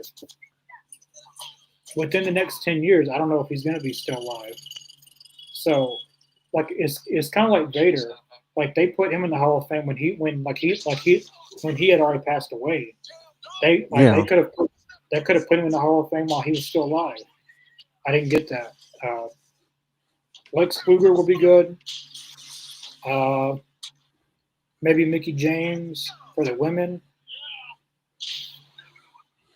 Within the next 10 years, I don't know if he's going to be still alive. So, like, it's kind of like Vader. Like, they put him in the Hall of Fame when he had already passed away. They could have put him in the Hall of Fame while he was still alive. I didn't get that. Lex Luger will be good. Maybe Mickie James for the women.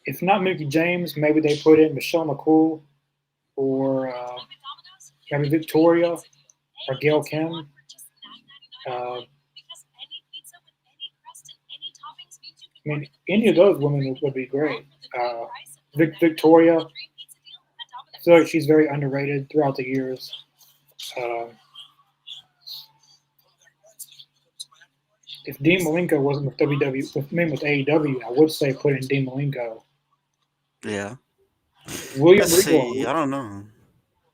If not Mickie James, maybe they put in Michelle McCool or maybe Victoria or Gail Kim. Uh, I mean, any of those women would be great. Victoria, I feel like she's very underrated throughout the years. Uh, if Dean Malenko wasn't with WWE, with AEW, I would say put in Dean Malenko. Yeah. William Let's see. Regal, I don't know.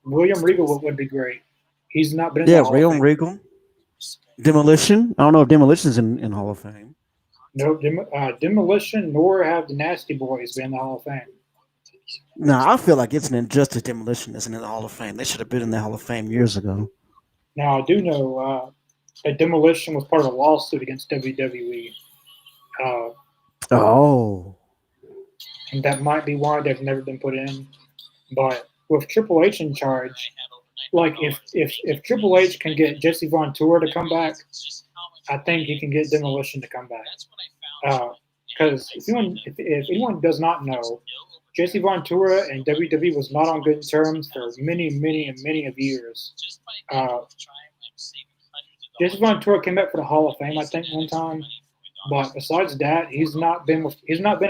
William Regal would be great. He's not been in the Yeah, Hall of Rayon Fame. Regal. Demolition. I don't know if Demolition's in Hall of Fame. No, Demolition, nor have the Nasty Boys been in the Hall of Fame. No, I feel like it's an injustice. Demolition isn't in the Hall of Fame. They should have been in the Hall of Fame years ago. Now, I do know that Demolition was part of a lawsuit against WWE. Uh, Oh. and that might be why they've never been put in. But with Triple H in charge, like if Triple H can get Jesse Von Tour to come back, I think he can get Demolition to come back. Because if anyone does not know, Jesse Von Tour and WWE was not on good terms for many of years. Jesse Von Tour came back for the Hall of Fame, I think, one time. But besides that, he's not been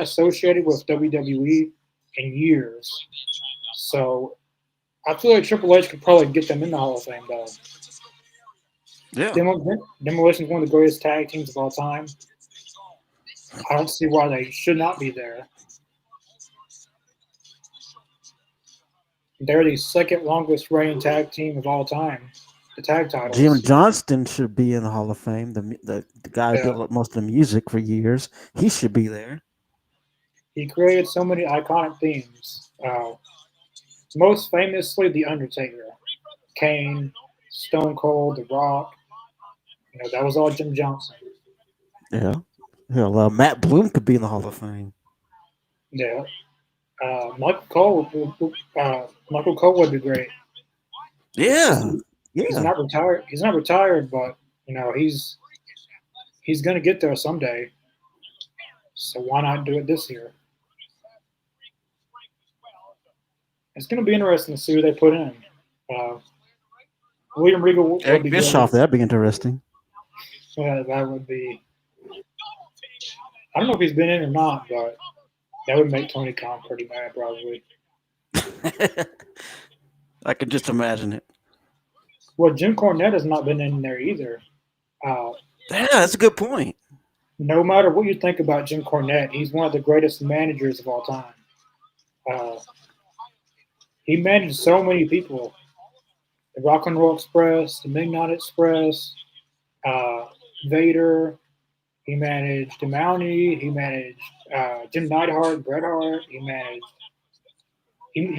associated with WWE in years. So I feel like Triple H could probably get them in the Hall of Fame, though. Yeah. Demolition is one of the greatest tag teams of all time. I don't see why they should not be there. They're the second longest reigning tag team of all time. The tag titles. Jim Johnston should be in the Hall of Fame. The guy who did most of the music for years. He should be there. He created so many iconic themes. Most famously, The Undertaker, Kane, Stone Cold, The Rock. That was all Jim Johnson. Yeah. Hell, Matt Bloom could be in the Hall of Fame. Yeah. Michael Cole would be great. Yeah. He's not retired. He's not retired, but he's gonna get there someday. So why not do it this year? It's gonna be interesting to see who they put in. William Regal would Eric be Bischoff, that'd be interesting. Yeah, that would be. I don't know if he's been in or not, but that would make Tony Khan pretty mad, probably. I could just imagine it. Well, Jim Cornette has not been in there either. Yeah, that's a good point. No matter what you think about Jim Cornette, he's one of the greatest managers of all time. He managed so many people. The Rock and Roll Express, the Midnight Express, Vader. He managed the Mountie. He managed Jim Neidhart, Bret Hart. He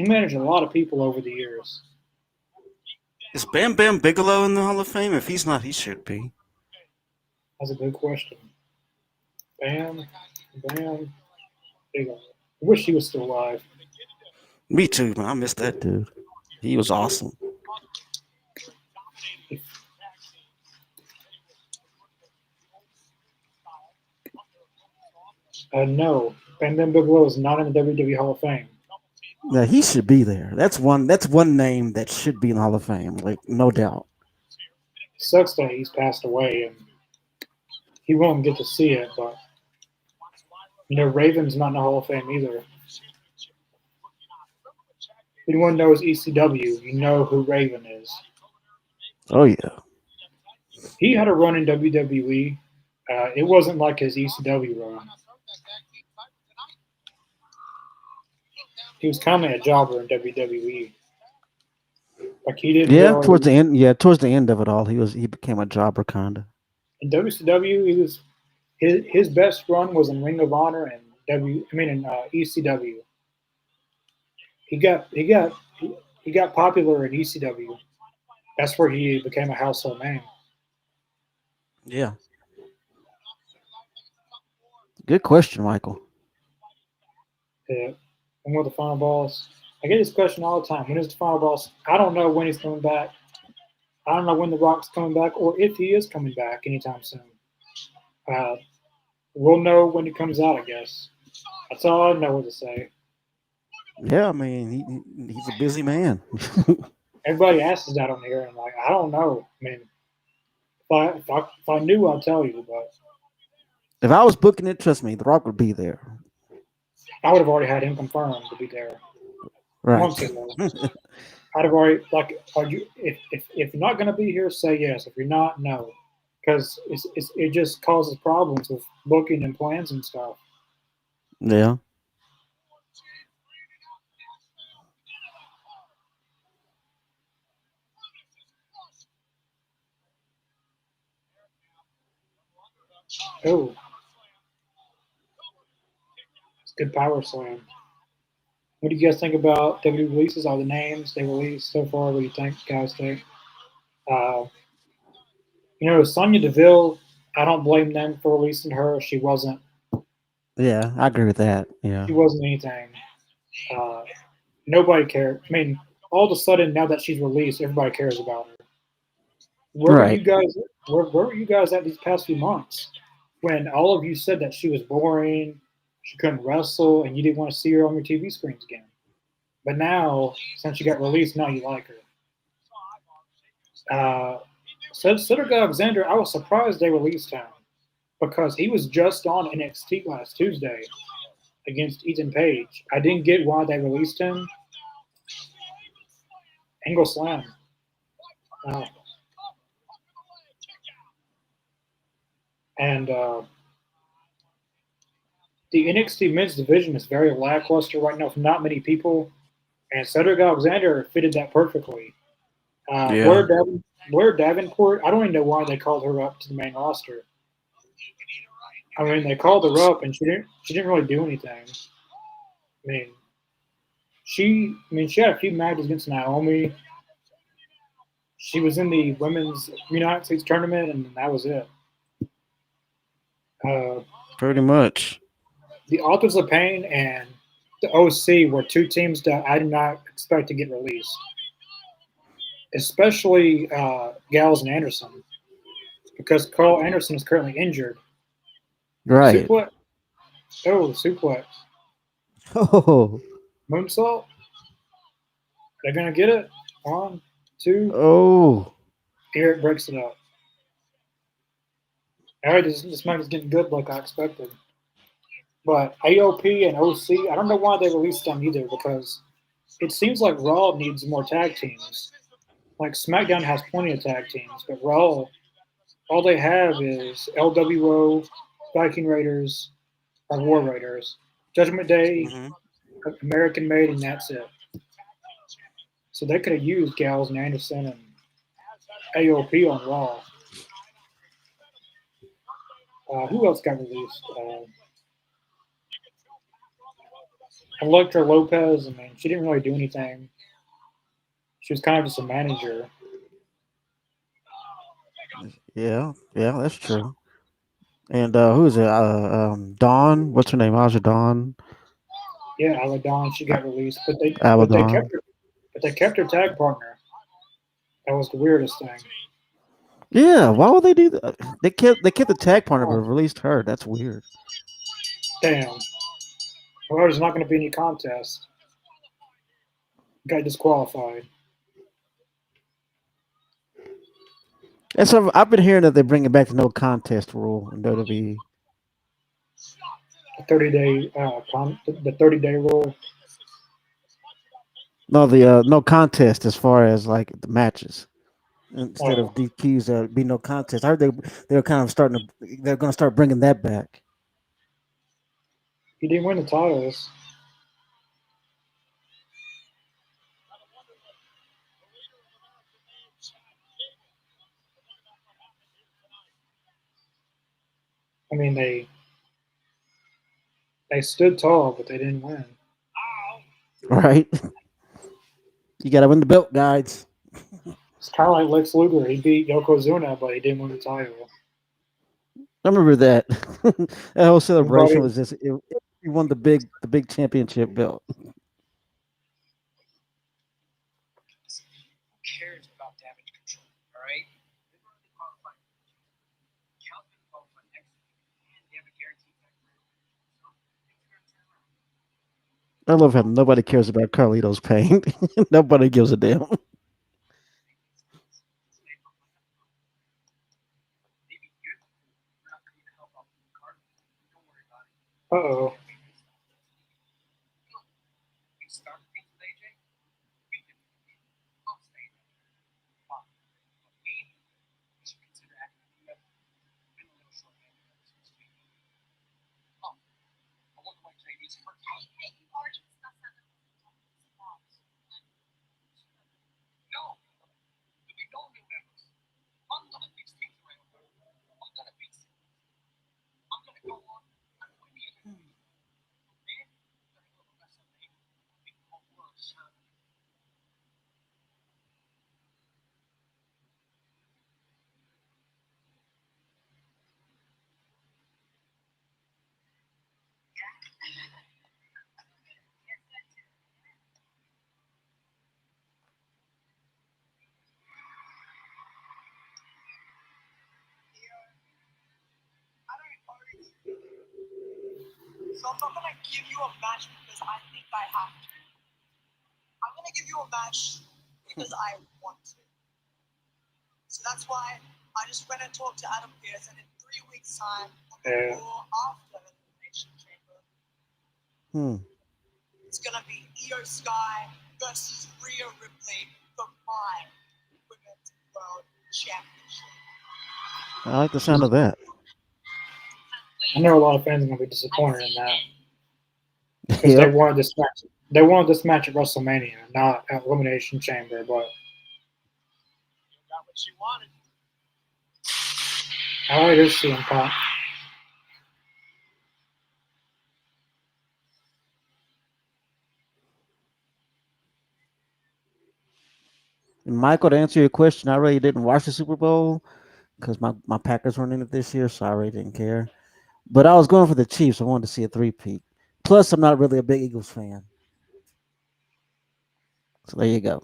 managed a lot of people over the years. Is Bam Bam Bigelow in the Hall of Fame? If he's not, he should be. That's a good question. Bam Bigelow. I wish he was still alive. Me too, man. I miss that dude. He was awesome. No, Bam Bam Bigelow is not in the WWE Hall of Fame. Yeah, he should be there. That's one name that should be in the Hall of Fame, like no doubt. It sucks that he's passed away and he won't get to see it, but Raven's not in the Hall of Fame either. If anyone knows ECW, you know who Raven is. Oh yeah. He had a run in WWE. It wasn't like his ECW run. He was kind of a jobber in WWE. Like he didn't. Yeah, towards the end. Yeah, towards the end of it all, he became a jobber kinda. In WCW, he was his best run was in Ring of Honor and ECW. He got popular in ECW. That's where he became a household name. Yeah. Good question, Michael. Yeah. And what the final boss? I get this question all the time. When is the final boss? I don't know when he's coming back. I don't know when The Rock's coming back or if he is coming back anytime soon. We'll know when it comes out, I guess. That's all I know what to say. Yeah, I mean, he's a busy man. Everybody asks that on here, and I'm like, I don't know. I mean, if I knew, I'd tell you, but If I was booking it, trust me, The Rock would be there. I would have already had him confirmed to be there Right. months ago. I'd have already like, are you? If you're not going to be here, say yes. If you're not, no, because it just causes problems with booking and plans and stuff. Yeah. Oh, it's a good power slam. What do you guys think about WWE releases? All the names they released so far. What do you think, guys? Think? Uh, Sonya Deville. I don't blame them for releasing her. She wasn't. Yeah, I agree with that. Yeah. She wasn't anything. Uh, Nobody cared. I mean, all of a sudden now that she's released, everybody cares about her. Where were you Right. guys? Where were you guys at these past few months when all of you said that she was boring, she couldn't wrestle, and you didn't want to see her on your TV screens again? But now, since she got released, now you like her. Cedric Alexander, I was surprised they released him because he was just on NXT last Tuesday against Ethan Page. I didn't get why they released him. Angle Slam. Uh, and The NXT men's division is very lackluster right now for not many people, and Cedric Alexander fitted that perfectly. Yeah. Blair Davenport, I don't even know why they called her up to the main roster. I mean, they called her up, and she didn't really do anything. I mean, she had a few matches against Naomi. She was in the women's United States tournament, and that was it. Uh, Pretty much. the Authors of Pain and the OC were two teams that I did not expect to get released, especially Gals and Anderson, because Carl Anderson is currently injured. Right. Suplex. Oh, suplex. Oh. Moonsault. They're gonna get it. One, two. Oh. Here it breaks it up. All right, this match is getting good like I expected. But AOP and OC, I don't know why they released them either because it seems like Raw needs more tag teams. Like SmackDown has plenty of tag teams, but Raw, all they have is LWO, Viking Raiders, or War Raiders, Judgment Day, Hmm. American Made, and that's it. So they could have used Gals and Anderson and AOP on Raw. Who else got released? Electra Lopez. I mean, she didn't really do anything. She was kind of just a manager. Yeah. Yeah, that's true. And who is it? Dawn. What's her name? Aja Dawn. Yeah, Aladon, she got released, but they Abaddon. kept her tag partner. That was the weirdest thing. Yeah. Why would they do that? They kept the tag partner, but released her. That's weird. Damn. Well, there's not going to be any contest. Got disqualified. And so I've been hearing that they're bringing back the no contest rule in WWE. The 30-day the 30-day rule. No, the no contest as far as like the matches instead Oh, of DQs. Be no contest. I heard they're kind of starting to. They're going to start bringing that back. he didn't win the titles. I mean, they stood tall, but they didn't win. Right. You got to win the belt, guys. It's kind of like Lex Luger. He beat Yokozuna, but he didn't win the title. I remember that. That whole celebration Everybody, was just he won the big championship belt. Cares about damage control, all right? They've already qualified. Calvin qualified next week, and they have a guaranteed tag match. So things are going to turn around. I love how nobody cares about Carlito's pain. Nobody gives a damn. Uh-oh. You start things with AJ? We can. I'm staying. Fine. But maybe we should consider acting together. Been a little short-handed ever since we. Oh, I wonder why JD's hurt. Hey, you already discussed that. No, there'll be no new members. I'm gonna fix things around her. I'm gonna fix it. I'm gonna go on. I'm gonna be in it. And I'm gonna go to WrestleMania. Make the whole world shine. I don't party. So I'm not gonna give you a match because I think I have to. I'm gonna give you a match because I want to. So that's why I just went and talked to Adam Pearce, and in 3 weeks' time, on the Yeah. Raw after the Elimination Chamber, Hmm. it's gonna be Io Sky versus Rhea Ripley for my Women's World Championship. I like the sound of that. I know a lot of fans are gonna be disappointed in that because they Yep. wanted this match. They wanted this match at WrestleMania, not at Elimination Chamber. But You got what you wanted. I like this CM Punk. And Michael, to answer your question, I really didn't watch the Super Bowl because my Packers weren't in it this year, so I really didn't care. But I was going for the Chiefs. I wanted to see a three-peat. Plus, I'm not really a big Eagles fan. So there you go.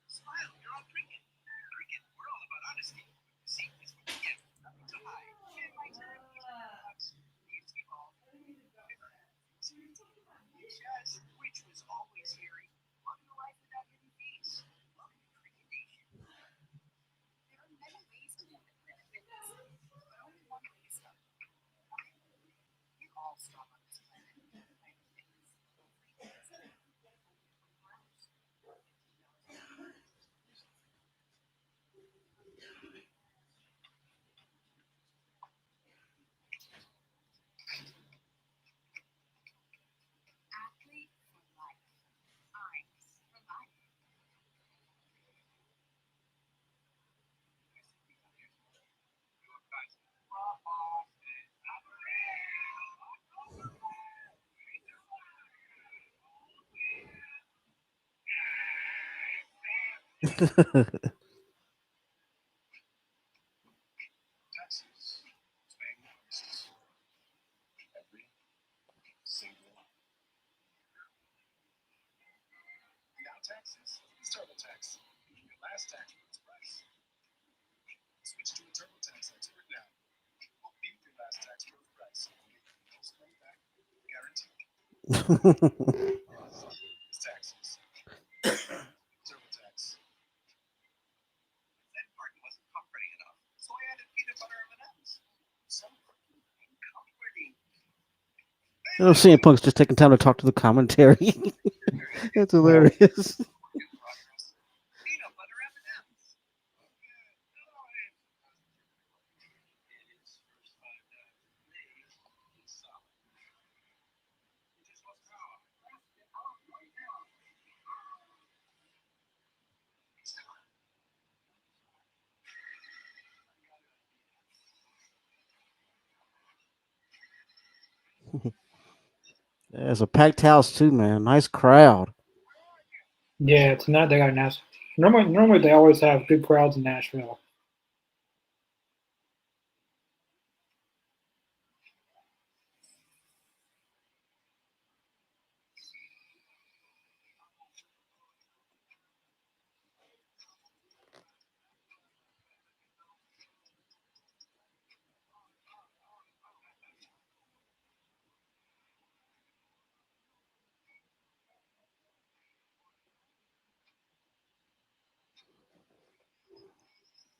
Smile, you're all drinking. Drinking, we're all about honesty. See, it's what you get. Nothing to hide. Yes, which was always hearing. Welcome to life without hidden fees. Welcome to Cricket Nation. There are many ways to live in fitness, but only one way to start. We all start on this planet. Planet Fitness. Athlete for life. Eyes for life. Texas, paying taxes every single now taxes is TurboTax. Your last tax was price. Switch to a TurboTax expert now. We'll beat your last tax price. Most money back, guaranteed. It's taxes. TurboTax. That part wasn't comforting enough, so I added peanut butter M&Ms. So comforting. You know, CM Punk's just taking time to talk to the commentary. That's hilarious. Peanut butter M&Ms. Yeah, it's a packed house too, man. Nice crowd. Yeah, tonight they got Nashville. Normally they always have good crowds in Nashville.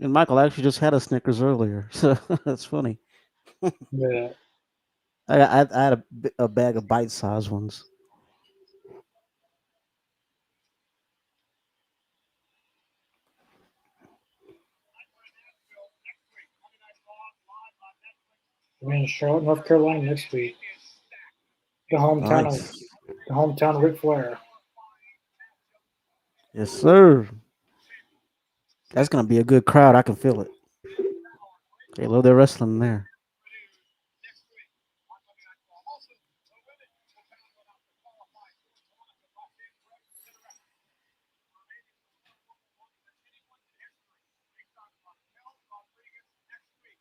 And Michael actually just had a Snickers earlier, so that's funny. Yeah. I had a bag of bite-sized ones. We're in Charlotte, North Carolina next week. The hometown of Nice. the hometown of Ric Flair. Yes, sir. That's gonna be a good crowd. I can feel it. They love their wrestling there.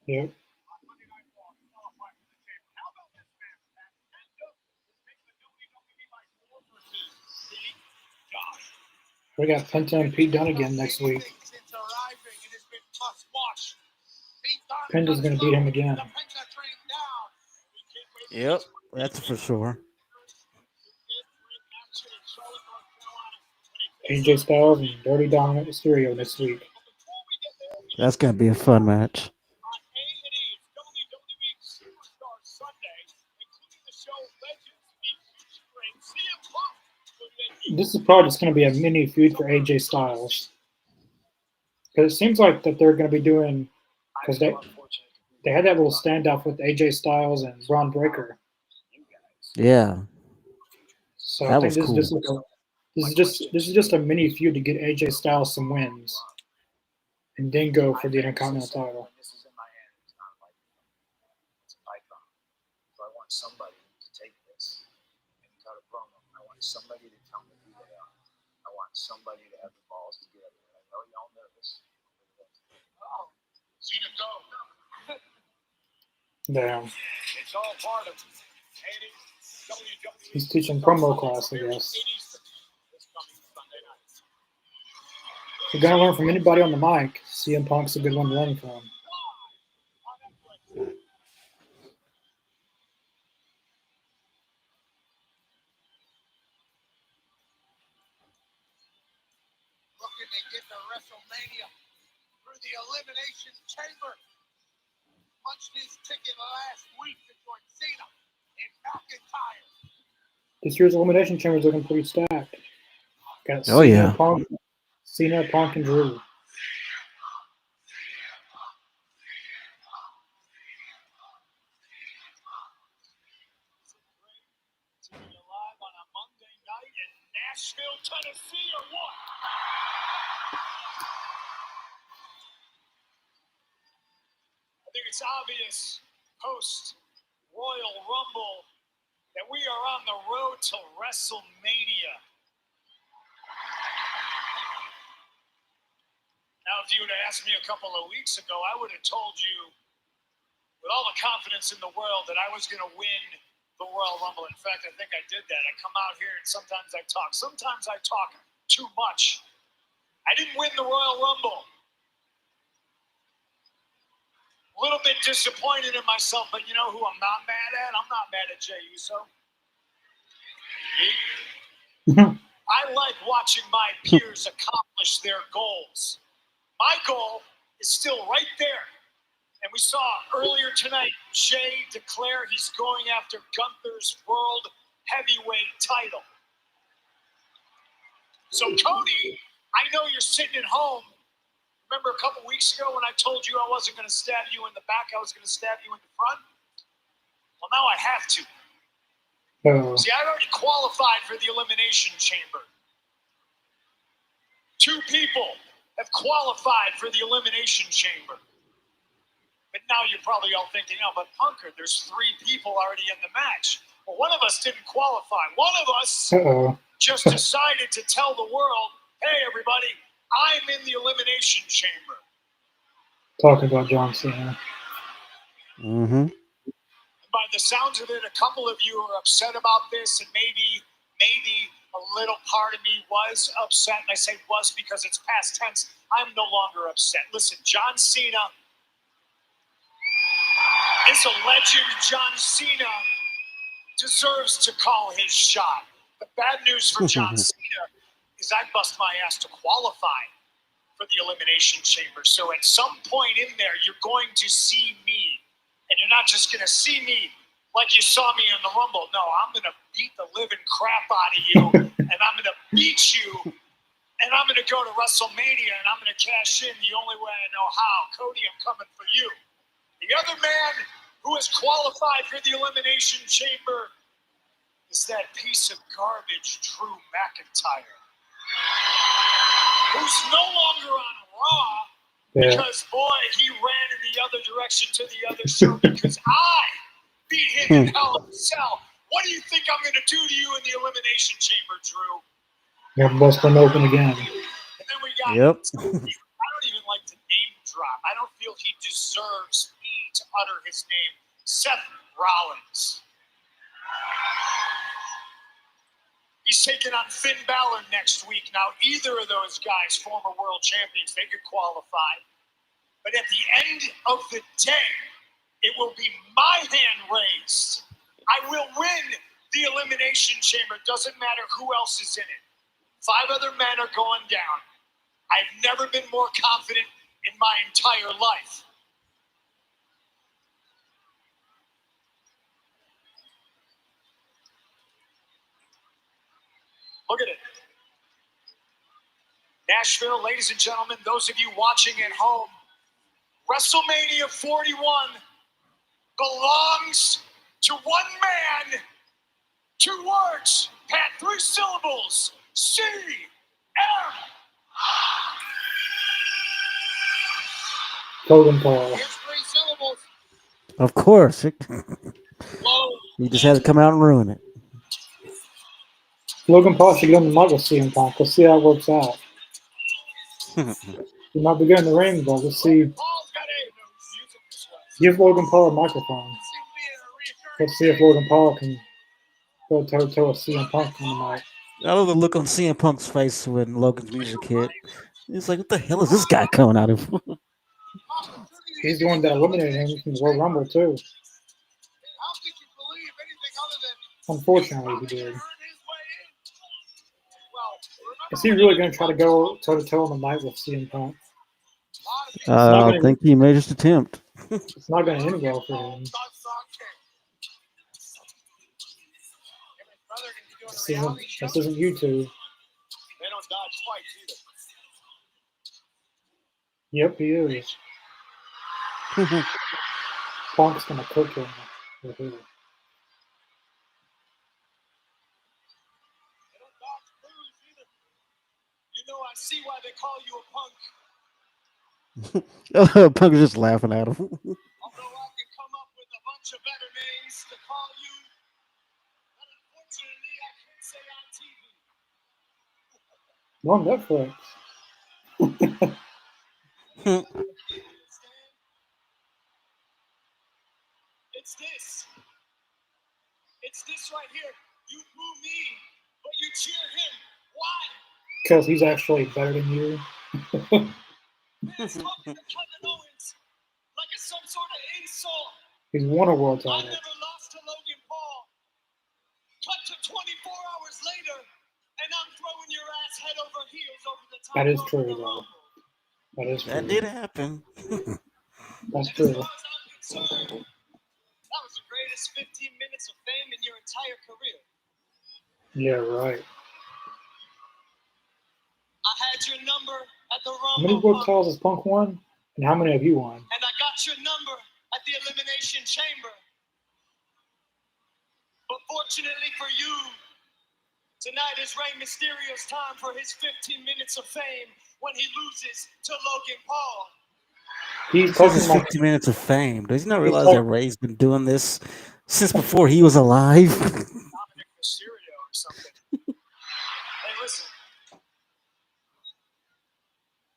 Yep. We got Penta and Pete Dunne again next week. Penta's gonna beat him again. Yep, that's for sure. AJ Styles and Dirty Dominic Mysterio next week. That's gonna be a fun match. This is probably just gonna be a mini feud for AJ Styles. Because it seems like that they're gonna be doing because they had that little standoff with AJ Styles and Braun Breaker. Yeah, So I that think was cool. this is just a mini feud to get AJ Styles some wins and then go for the Intercontinental title. Somebody to take this and cut a promo. I want somebody to tell me who they are. I want somebody to have the balls to get it. I know y'all nervous. Oh, Cena go. Damn. It's all part of WWE. He's teaching promo class, I guess. If you're gonna learn from anybody on the mic, CM Punk's a good one to learn from. Looking to get to WrestleMania through the Elimination Chamber. Punched his ticket last week to join Cena in McIntyre. This year's Elimination Chamber is looking pretty stacked. Got Oh yeah. Cena, Punk, and Drew. Live on a Monday night in Nashville, Tennessee, or what? I think it's obvious post Royal Rumble that we are on the road to WrestleMania. Now, if you would have asked me a couple of weeks ago, I would have told you with all the confidence in the world that I was going to win the Royal Rumble. In fact, I think I did that. I come out here and sometimes I talk. Sometimes I talk too much. I didn't win the Royal Rumble. A little bit disappointed in myself, but you know who I'm not mad at? I'm not mad at Jey Uso. I like watching my peers accomplish their goals. My goal is still right there. And we saw earlier tonight, Jey declare he's going after Gunther's World Heavyweight title. So, Cody, I know you're sitting at home. Remember a couple weeks ago when I told you I wasn't going to stab you in the back, I was going to stab you in the front? Well, now I have to. See, I already qualified for the Elimination Chamber. 2 people have qualified for the Elimination Chamber. But now you're probably all thinking, oh, but Punker, there's 3 people already in the match. Well, one of us didn't qualify. One of us just decided to tell the world, hey, everybody, I'm in the Elimination Chamber. Talking about John Cena. Mm-hmm. By the sounds of it, a couple of you are upset about this, and maybe a little part of me was upset, and I say was because it's past tense. I'm no longer upset. Listen, John Cena is a legend. John Cena deserves to call his shot. The bad news for John Cena is I bust my ass to qualify for the Elimination Chamber. So at some point in there, you're going to see me. And you're not just going to see me like you saw me in the Rumble. No, I'm going to beat the living crap out of you, and I'm going to beat you, and I'm going to go to WrestleMania, and I'm going to cash in the only way I know how. Cody, I'm coming for you. The other man who is qualified for the Elimination Chamber is that piece of garbage, Drew McIntyre, who's no longer on Raw because, boy, he ran in the other direction to the other show because I beat him in Hell in a Cell. What do you think I'm going to do to you in the Elimination Chamber, Drew? You're busting open again. And then we got Yep. I don't even like to name drop. I don't feel he deserves me to utter his name. Seth Rollins. He's taking on Finn Balor next week. Now, either of those guys, former world champions, they could qualify. But at the end of the day, it will be my hand raised. I will win the Elimination Chamber. Doesn't matter who else is in it. 5 other men are going down. I've never been more confident in my entire life. Look at it. Nashville, ladies and gentlemen, those of you watching at home, WrestleMania 41 belongs to one man, 2 words, Pat, 3 syllables, C-M. Logan Paul. Here's 3 syllables. Of course. Low. You just had to come out and ruin it. Logan Paul should get on the mic with CM Punk. Let's see how it works out. He might be good in the ring, but let's see. Give Logan Paul a microphone. Let's see if Logan Paul can go toe-to-toe with CM Punk on the mic. I love the look on CM Punk's face when Logan's music hit. He's like, what the hell is this guy coming out of? He's the one that eliminated him from the Royal Rumble, too. Unfortunately, he did. Is he really going to try to go toe-to-toe on the mic with CM Punk? I think he made his attempt. It's not going to end well for him. This isn't YouTube. They don't dodge fights either. Yep, he is. Punk's going to cook him. They don't dodge moves either. You know, I see why they call you a punk. Punk is just laughing at him. Although I can come up with a bunch of better names to call you, but unfortunately I can't say on TV. On Netflix. It's this right here. You boo me, but you cheer him. Why? Because he's actually better than you. Man's talking to Kevin Owens like it's some sort of insult. He's won a world I title. never lost to Logan Paul. Cut to 24 hours later, and I'm throwing your ass head over heels over the top. That is rope true, of the though. Rumble. That is true. That did happen. That's As true. far as I'm concerned, that was the greatest 15 minutes of fame in your entire career. Yeah, right. I had your number at the How many Rumble, world titles has Punk won? And how many have you won? and I got your number at the Elimination Chamber. But fortunately for you, tonight is Rey Mysterio's time for his 15 minutes of fame when he loses to Logan Paul. He's Says talking it's like 15 minutes of fame. Does he not he's realize that talk, Ray's been doing this since before he was alive? Dominic Mysterio or something. Hey, listen.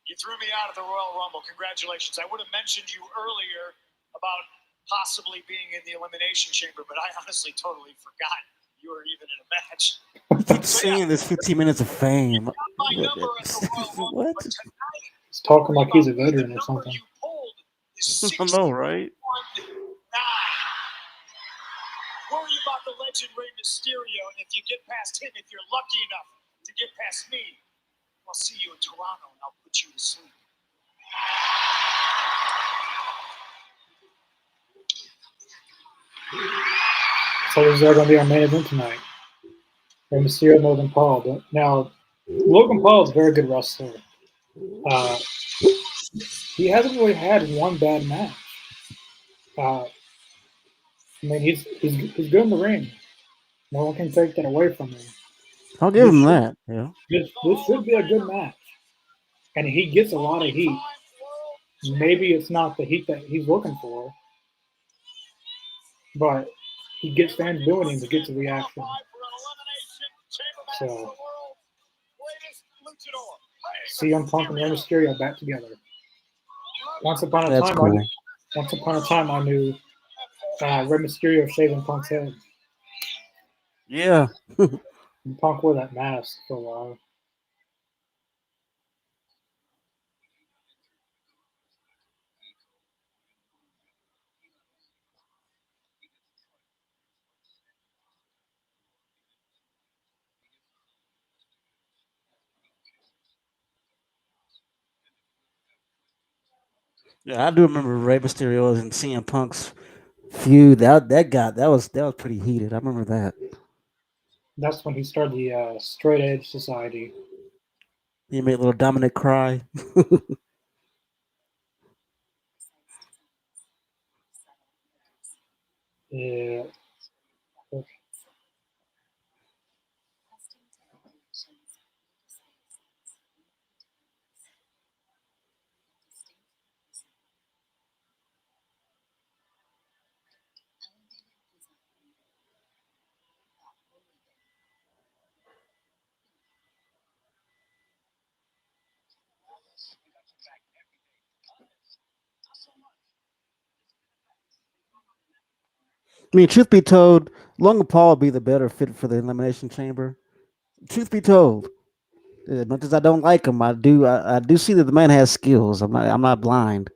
You threw me out of the Royal Rumble. Congratulations. I would have mentioned you earlier about possibly being in the Elimination Chamber, but I honestly totally forgot you were even in a match. He keeps saying this 15 minutes of fame. Got my number at the Royal Rumble, What? but tonight, he's talking worry like he's a about me. The veteran or number something. you pulled is I know, right? 619. Worry about the legend Rey Mysterio, and if you get past him, if you're lucky enough to get past me, I'll see you in Toronto and I'll put you to sleep. So this is going to be our main event tonight. Rey Mysterio and Logan Paul. But now, Logan Paul is a very good wrestler. He hasn't really had one bad match. I mean, he's good in the ring. No one can take that away from him. I'll give This him should, that. Yeah. this should be a good match. And he gets a lot of heat. Maybe it's not the heat that he's looking for, but he gets fans booing him to get the reaction. So, CM Punk and Rey Mysterio back together. Once upon a That's time, cool. I knew Rey Mysterio shaving Punk's head. Yeah. And Punk wore that mask for a while. Yeah, I do remember Rey Mysterio and CM Punk's feud. That was pretty heated. I remember that. That's when he started the Straight Edge Society. He made little Dominic cry. Yeah. I mean, truth be told, Logan Paul would be the better fit for the Elimination Chamber. Truth be told, as much as I don't like him, I do see that the man has skills. I'm not blind.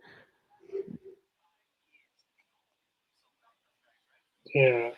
Yeah.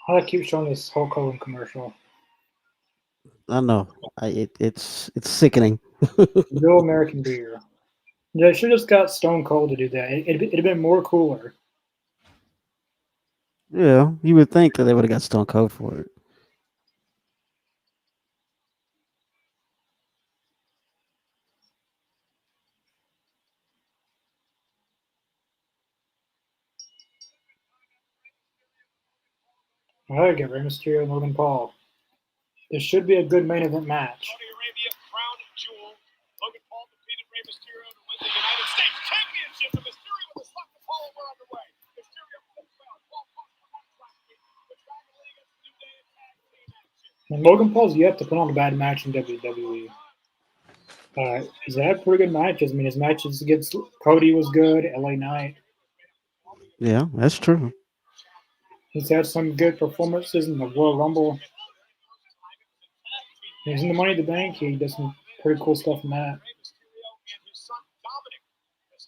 I keep showing this Hulk Hogan commercial. I know. It's sickening. Real American beer. They should have just got Stone Cold to do that. It'd have been more cooler. Yeah, you would think that they would have got Stone Cold for it. All right, get Rey Mysterio and Logan Paul. This should be a good main event match. Saudi Arabia crown jewel. Logan Paul defeated Rey Mysterio to win the United States Championship. And Mysterio with a slap to Paul, and we're underway. Mysterio flips out. Paul cost the match last week. The Dragon League against New Day and tag team action. And Logan Paul's yet to put on a bad match in WWE. He's had pretty good matches. I mean, his matches against Cody was good. LA Knight. Yeah, that's true. He's had some good performances in the Royal Rumble. He's in the Money in the Bank. He does some pretty cool stuff in that.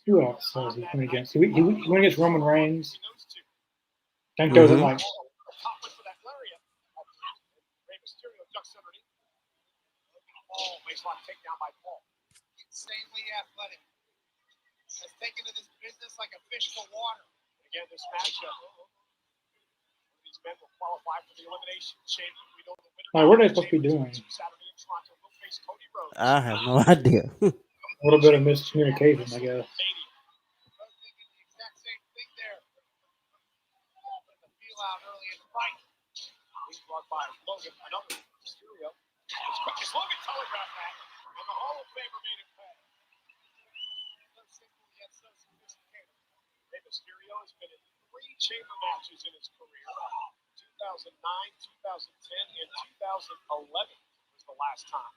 Who else has he went against? He went against Roman Reigns. I think those are like. Insanely athletic. Has taken to this business like a fish to water. Again, this matchup. These men will qualify for the Elimination Chamber. We know the winner. What are they supposed to be doing? Saturday in Toronto will face Cody Rhodes. I have no idea. A little bit of miscommunication, I guess. Thinking the exact same thing there. The feel out early in the fight. He's brought by Logan, another Mysterio. As quick as Logan telegraphed that, and the Hall of Famer made it pay. So simple yet so sophisticated. Rey Mysterio has been in 3 chamber matches in his career. 2009, 2010, and 2011 was the last time.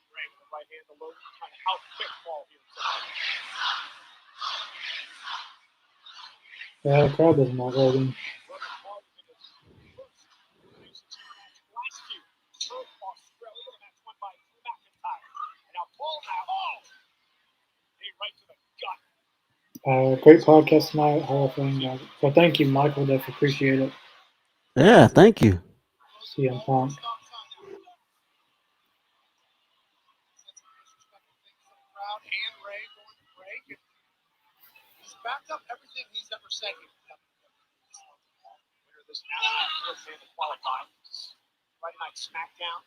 Rey with the right hand to Logan, trying to out-quick Paul here tonight. Yeah, the crowd doesn't like Logan. Logan Paul was in his first Elimination Chamber match last year. Perth, Australia, the match won by Drew McIntyre. And now Paul right to the gut. Great podcast tonight, Hall of Fame guys. Well, thank you, Michael. Definitely appreciate it. Yeah, thank you. CM Punk. And Ray going to break. He's backed up everything he's ever said here. Winner this match, fourth man to qualify. Friday Night SmackDown,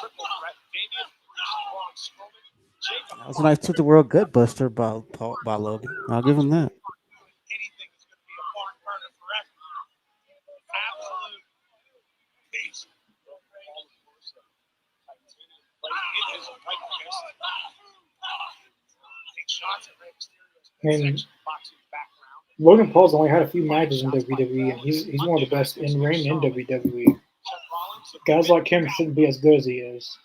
triple threat. Damian Priest, Braun Strowman, Jacob. That was a nice took the world gut buster by Logan. I'll give him that. Anything is going to be a barn burner forever. Absolute beast. In his right fist. Shots at Rey Mysterio's And boxing background. Logan Paul's only had a few matches in WWE, and he's one of the best in ring in WWE. Guys like him shouldn't be as good as he is.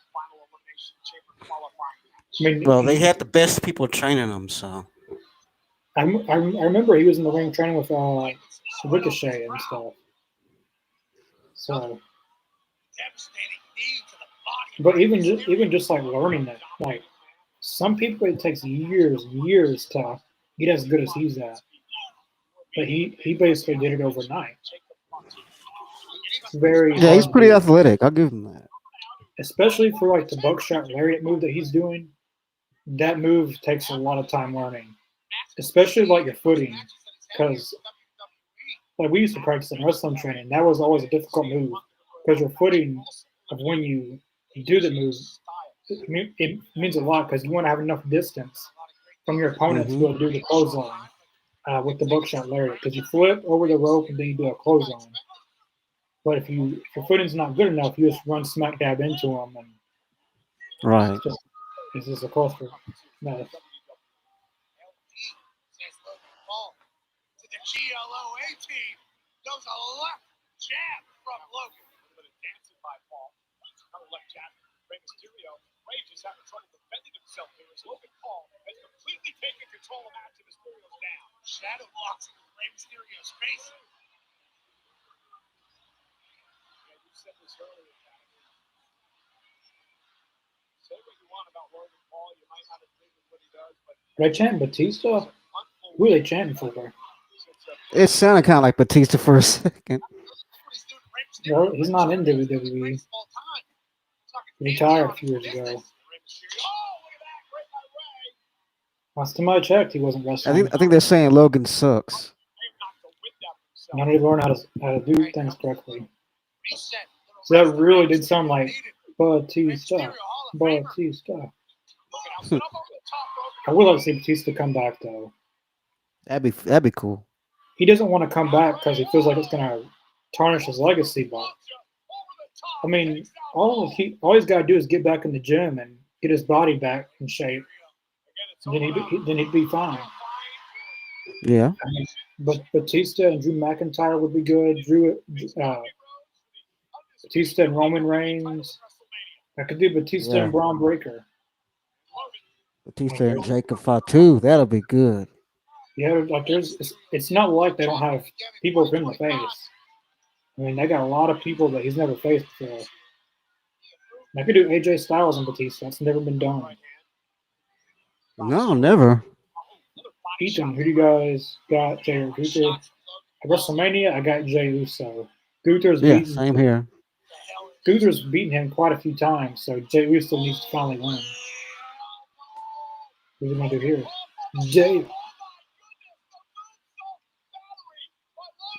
I mean, Well, they had the best people training them, so. I remember he was in the ring training with Ricochet and stuff. So, but even just like learning it, like some people it takes years to get as good as he's at. But he basically did it overnight. It's very Yeah, he's hard pretty to do. athletic. I'll give him that. Especially for like the buckshot lariat move that he's doing. That move takes a lot of time learning, especially like your footing, because like we used to practice in wrestling training. That was always a difficult move because your footing of when you do the move, it means a lot because you want to have enough distance from your opponent to be able to do the clothesline with the buckshot lariat, because you flip over the rope and then you do a clothesline. But if your footing's not good enough, you just run smack dab into them, and Right. it's just a cluster. No. To the GLOA team. Goes a left jab from Logan. A little bit of dancing by Paul. Another left jab. Rey Mysterio. Ray just having trouble defending himself here as Logan Paul has completely taken control of match and Mysterio's down. Shadow boxing with Rey Mysterio's face. Yeah, you said this earlier, Pat. Say what you want about Logan Paul. You might not agree with what he does, but Are they chanting Batista? Who are they chanting for? It sounded kind of like Batista for a second. Well, he's not in WWE. He retired a few years ago. Last time I checked, he wasn't wrestling. I think they're saying Logan sucks. Now he learned how to do things correctly. So that really did sound like Batista. Batista. I would like to see Batista come back though. That'd be cool. He doesn't want to come back because he feels like it's gonna tarnish his legacy. But I mean, all he's got to do is get back in the gym and get his body back in shape. And then he'd be fine. Yeah. I mean, but Batista and Drew McIntyre would be good. Batista and Roman Reigns. I could do Batista Yeah. and Braun Breaker. Batista and Jacob Fatu. That'll be good. Yeah, like it's not like they don't have people for him to face. I mean, they got a lot of people that he's never faced before. I could do AJ Styles and Batista. That's never been done. No, never. Ethan, who do you guys got? Jay or Gunther? At WrestleMania, I got Jay Uso. Gunther's Yeah, beaten same here. Gunther's beaten him quite a few times, so Jay Uso needs to finally win. What are we gonna do here? Jay.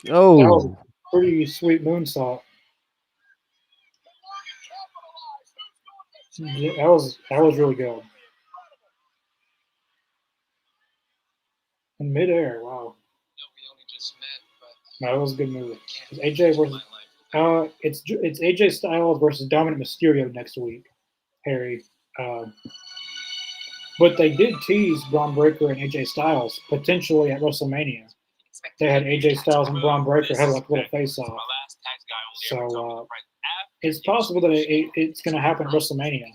That was Oh, a pretty sweet moonsault. Yeah, that was really good. In midair, wow. No, that was a good move. It's AJ versus it's AJ Styles versus Dominic Mysterio next week, Harry. Um, but they did tease Braun Breaker and AJ Styles potentially at WrestleMania. They had AJ Styles and Braun Breaker have like a little face off. So it's possible that it's going to happen at WrestleMania.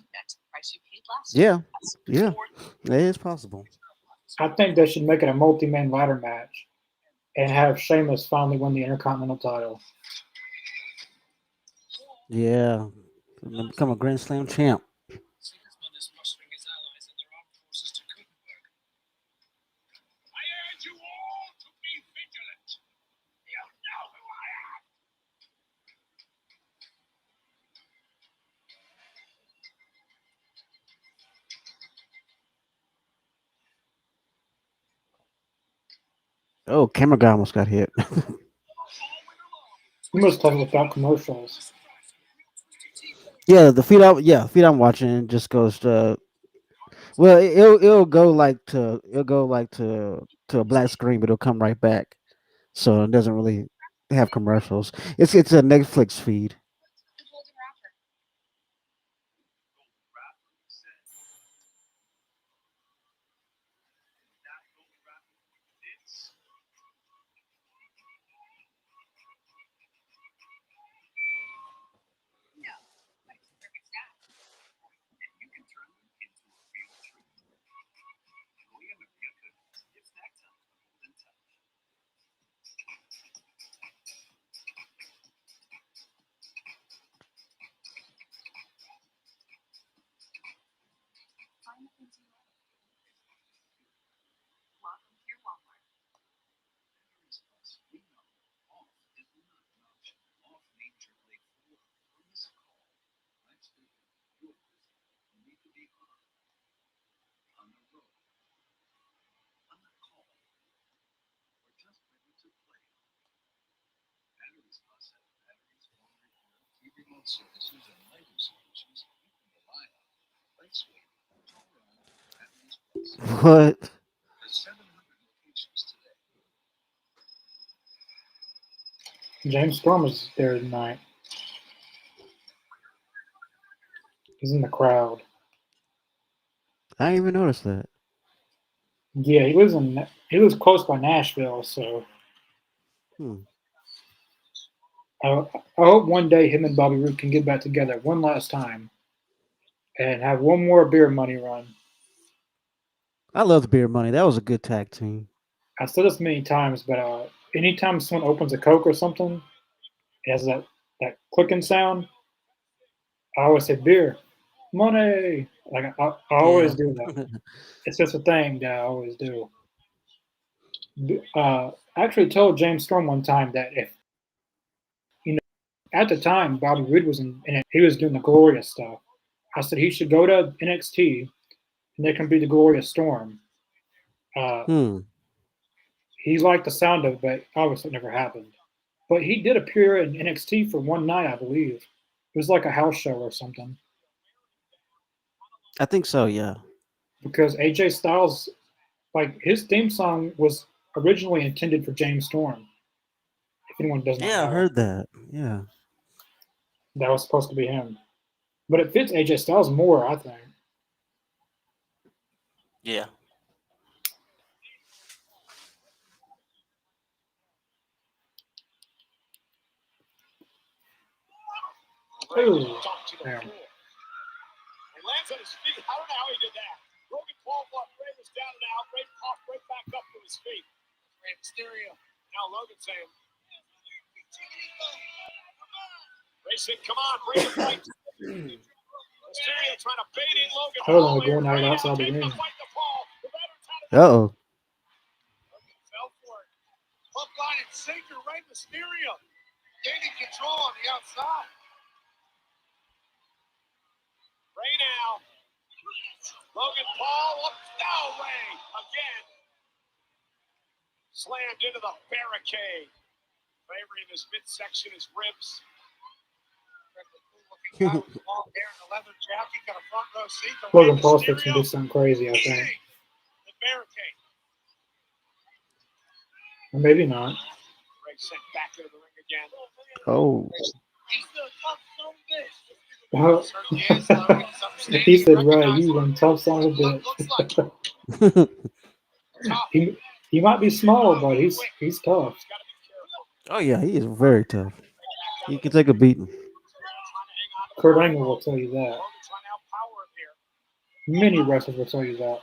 yeah. Yeah. It is possible. I think they should make it a multi-man ladder match and have Sheamus finally win the Intercontinental title. Yeah. Become a Grand Slam champ. Oh, camera guy almost got hit. We must talk without commercials. Yeah, feed I'm watching just goes to well, it'll go like to a black screen, but it'll come right back. So it doesn't really have commercials. It's a Netflix feed. What? James Storm is there tonight. He's in the crowd. I didn't even notice that. Yeah, he lives close by Nashville, so Hmm. I hope one day him and Bobby Roode can get back together one last time and have one more beer money run. I love the Beer Money. That was a good tag team. I've said this many times, but anytime someone opens a Coke or something, it has that clicking sound. I always say beer, money. Like I always Yeah. do that. It's just a thing that I always do. I actually told James Storm one time that if you know at the time Bobby Roode was in it, he was doing the Glorious stuff. I said he should go to NXT and they can be the Glorious Storm. Uh, Hmm. he liked the sound of it, but obviously it never happened. But he did appear in NXT for one night, I believe. It was like a house show or something. I think so. Yeah. Because AJ Styles, like his theme song was originally intended for James Storm. If anyone does not Yeah, I know, heard that. Yeah. that was supposed to be him. But it fits AJ Styles more, I think. Yeah. Ooh, Dunked to the damn. floor. He lands on his feet. I don't know how he did that. Logan Paul thought Rey was down and out. Rey popped right back up to his feet. Rey Mysterio. Now Logan saying, Rey said, come on, bring the fight. Mysterio trying to bait in Logan Hold Paul. on, going out Rey outside the taking ring. the fight to Paul. The veteran's had it. Uh-oh. Logan fell for it. Hook, line, and sinker. Rey Mysterio gaining control on the outside. Rey now. Logan Paul up. No way. Again. Slammed into the barricade. Favoring his midsection, his ribs. Looking guy with long hair and a leather jacket. Got a front row seat. Logan Paul's fixing to do something crazy, I think. The barricade. Or maybe not. Rey sent back into the ring again. Oh. He's the tough son of a bitch. Oh. Certainly is. Logan's upstanding. He said, right, Recognized you what one tough son of a Look- bitch. looks like. Tough. he might be small, but he's tough. He's gotta be careful. Oh, yeah, he is very tough. He can take a beating. Kurt Angle will tell you that. Logan trying to outpower him here. Many wrestlers will tell you that.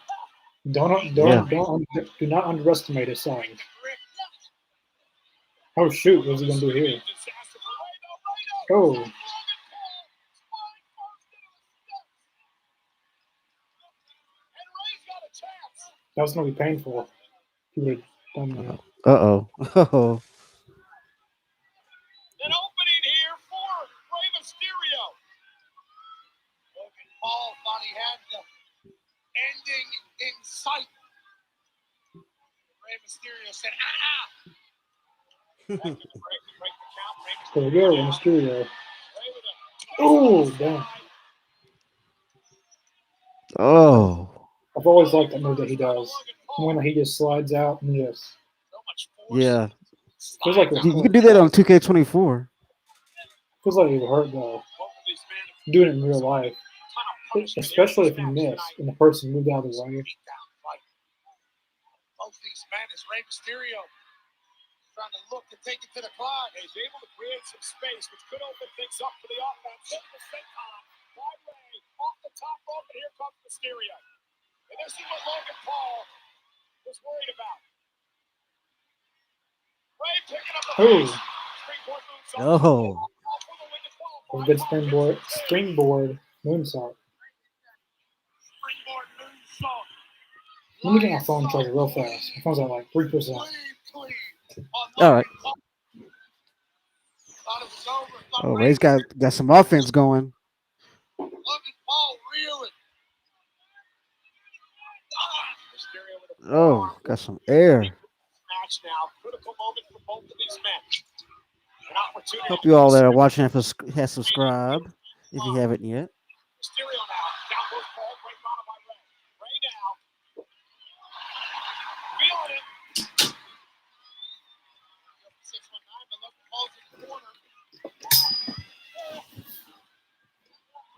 Do not underestimate his size. Oh shoot, what's he gonna do here? Oh, that was gonna be painful. He would have done that. Uh-oh. Uh-oh. An opening here for Rey Mysterio. Logan Paul thought he had the ending in sight. Rey Mysterio said, After the break, to break the count, Rey There we go, Mysterio. Oh, damn. Oh. I've always liked that move that he does. When he just slides out and just So much force. Yeah. feels like You can do that on 2K24. feels like it would hurt though. Both of these men have Doing it in real life, a ton of punishment especially here if you in this miss match tonight. and the person moved out of the way. Beatdown fight. Both of these men is Rey Mysterio trying to look to take it to the clock. He's able to create some space, which could open things up for the offense. Hit the senton by Rey off the top rope, and here comes Mysterio. And this is what Logan Paul was worried about. Rey picking up the Oh. pace. Springboard moonsault. Oh. Paul for the win to qualify. A good springboard moonsault. Springboard moonsault. Let me get my phone charger real fast. My phone's at like 3%. All right. Thought it was over. Thought Oh, Rey Ray's got some offense going. Logan Paul reeling. Mysterio with a Oh, forearm. got some air. Match now. Critical moment for both of these men. An opportunity. Hope you all that are watching have subscribed if you haven't yet. Mysterio now. Down goes Paul. Great bottom by Rey. Rey now. Feeling it. 619, but Logan Paul's in the corner.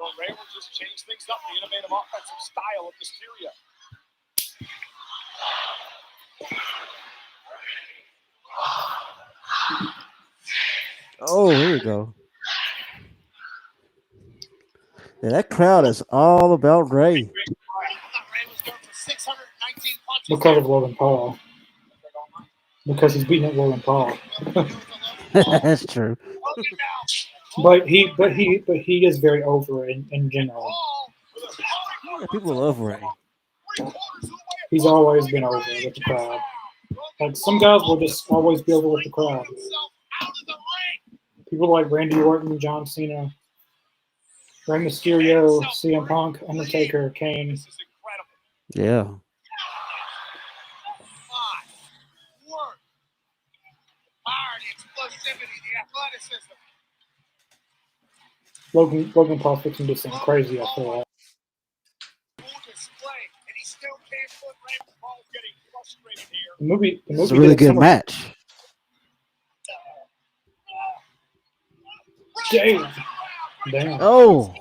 Well, Rey will just change things up. The innovative offensive style of Mysterio. Oh, here we go. Yeah, that crowd is all about Ray. I thought Rey was going for 619 punches. Because of Logan Paul. Because he's beating up Logan Paul. That's true. Logan now. But he is very over in general. Paul with a Yeah, people love Ray. He's always been over with the crowd. Like some guys will just always be over with the crowd. People like Randy Orton, John Cena, Rey Mysterio, CM Punk, Undertaker, Kane. This is incredible. Yeah. Work. Power, the explosivity, the athleticism. Logan Paul fixing to do something crazy after that. Full display, and he still can't put Rey. Paul's getting frustrated here. The movie It's a really did good so much- match. Damn. Damn. Oh,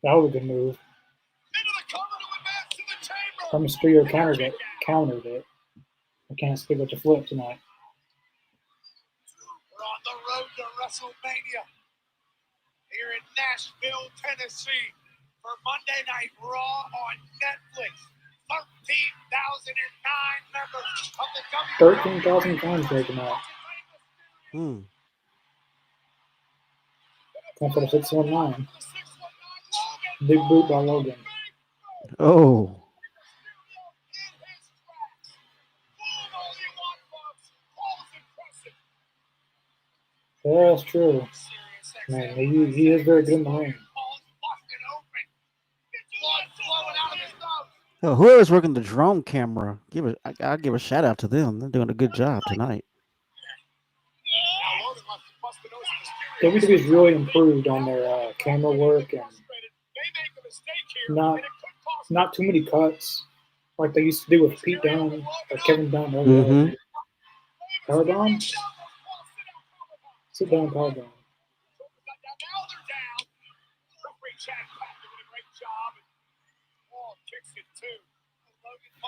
That was a good move. Into the cover to advance to the chamber. Rey Mysterio countered it. I can't speak with the flip tonight. We're on the road to WrestleMania here in Nashville, Tennessee for Monday Night Raw on Netflix. 13,009 members of the 13,000 fans there tonight. Come for the 619. Big boot by Logan. oh. Yeah, that's true. Man, he is very good in the ring. Oh, whoever's working the drone camera, I'll give a shout out to them. They're doing a good job tonight. WWE's really improved on their camera work and not too many cuts like they used to do with Pete Dunne or Kevin Dunn earlier. Mm-hmm. Powerbomb? Sit down, powerbomb.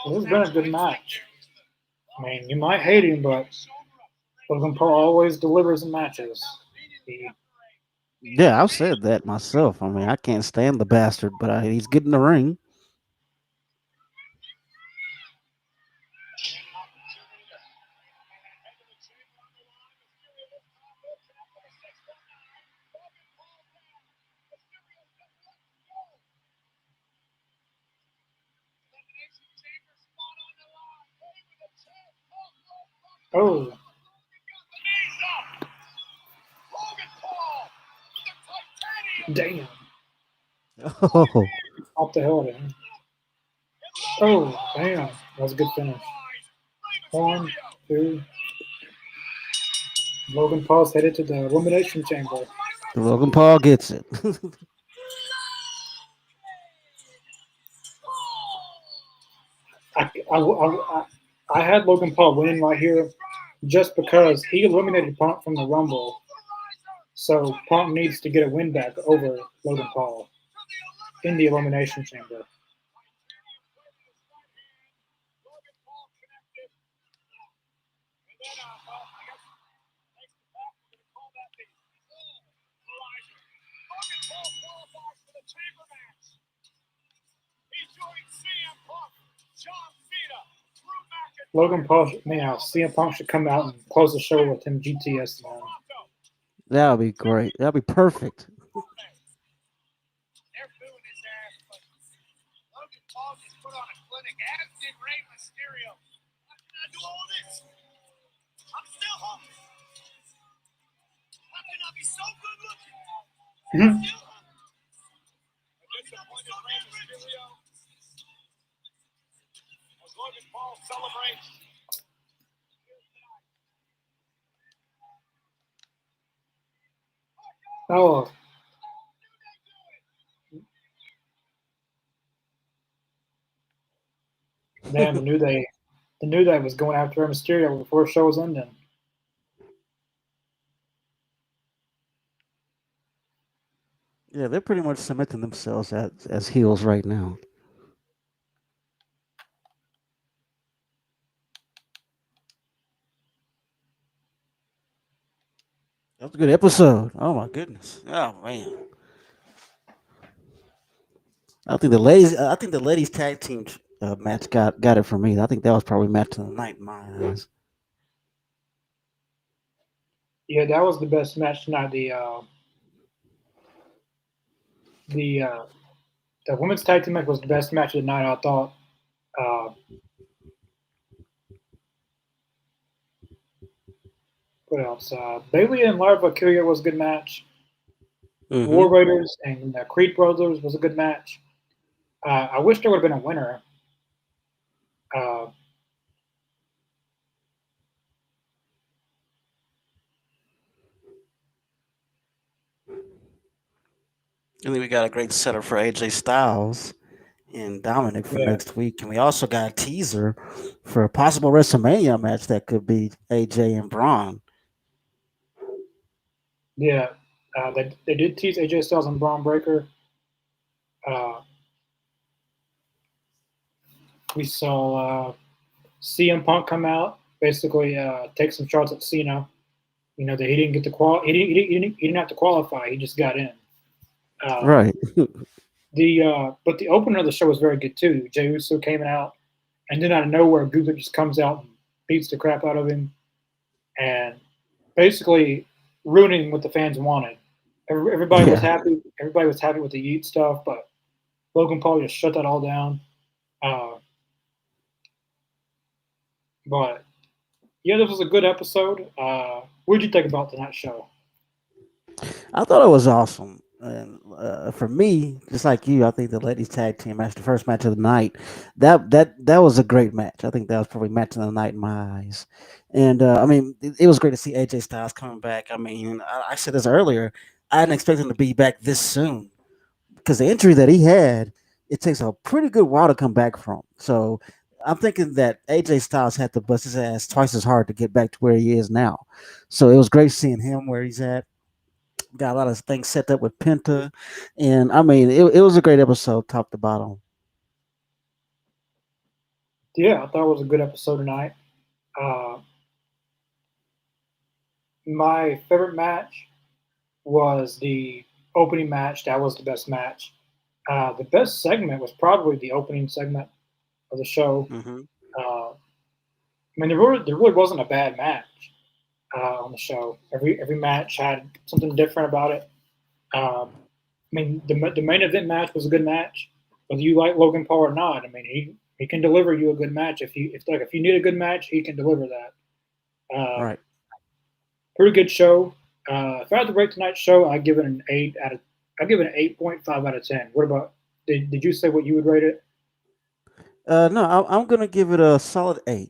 Well, this has been a good match. I mean, you might hate him, but Logan Paul always delivers in matches. Yeah, I've said that myself. I mean, I can't stand the bastard, but he's good in the ring. Oh. Damn. Oh, Off the hell of him. Oh, damn. That was a good finish. 1, 2. Logan Paul's headed to the Elimination Chamber. Logan Paul gets it. I had Logan Paul winning right here just because he eliminated Punk from the Rumble. So Punk needs to get a win back over Logan Paul in the Elimination Chamber. Logan Paul, CM Punk should come out and close the show with him GTS. Man. That would be great. That would be perfect. They're booing his ass, but Logan Paul just put on a clinic, as did Rey Mysterio. How can I do all this? I'm still hungry. How can I be so good looking? I'm still hungry. Disappointed Rey Mysterio. As Logan Paul celebrates. Oh. Damn, the New Day was going after Mysterio before the show was ending. Yeah, they're pretty much cementing themselves as heels right now. That was a good episode. Oh my goodness. Oh man. I think the ladies tag team match got it for me. I think that was probably match of the night in my eyes. Yeah, that was the best match tonight. The women's tag team match was the best match of the night. I thought. What else? Bailey and Lara Valkyria was a good match. Mm-hmm. War Raiders and the Creed Brothers was a good match. I wish there would have been a winner. I think we got a great setup for AJ Styles and Dominic for Yeah. next week. And we also got a teaser for a possible WrestleMania match that could be AJ and Braun. Yeah. They did tease AJ Styles and Braun Breaker. Uh, we saw CM Punk come out, basically take some shots at Cena. You know that he didn't get to he didn't have to qualify. He just got in. Uh, Right. but the opener of the show was very good too. Jey Uso came out, and then out of nowhere, Gunther just comes out and beats the crap out of him, and basically ruining what the fans wanted. Everybody was Yeah. happy. Everybody was happy with the Yeet stuff, but Logan Paul just shut that all down. Uh, but yeah, this was a good episode. What did you think about tonight's show? I thought it was awesome. And for me, just like you, I think the ladies tag team match, the first match of the night, that was a great match. I think that was probably match of the night in my eyes. And I mean, it was great to see AJ Styles coming back. I mean, I said this earlier. I didn't expect him to be back this soon because the injury that he had, it takes a pretty good while to come back from. So I'm thinking that AJ Styles had to bust his ass twice as hard to get back to where he is now. So it was great seeing him where he's at. Got a lot of things set up with Penta, and I mean, it was a great episode, top to bottom. Yeah, I thought it was a good episode tonight. Uh, my favorite match was the opening match. That was the best match. The best segment was probably the opening segment of the show. Hmm. I mean, there really wasn't a bad match on the show. Every match had something different about it. I mean, the main event match was a good match, whether you like Logan Paul or not. I mean, he can deliver you a good match if you need a good match, he can deliver that. Right. Pretty good show. If I had to rate tonight's show, I give it an 8.5 out of 10. What about did you say what you would rate it? No, I'm gonna give it a solid 8.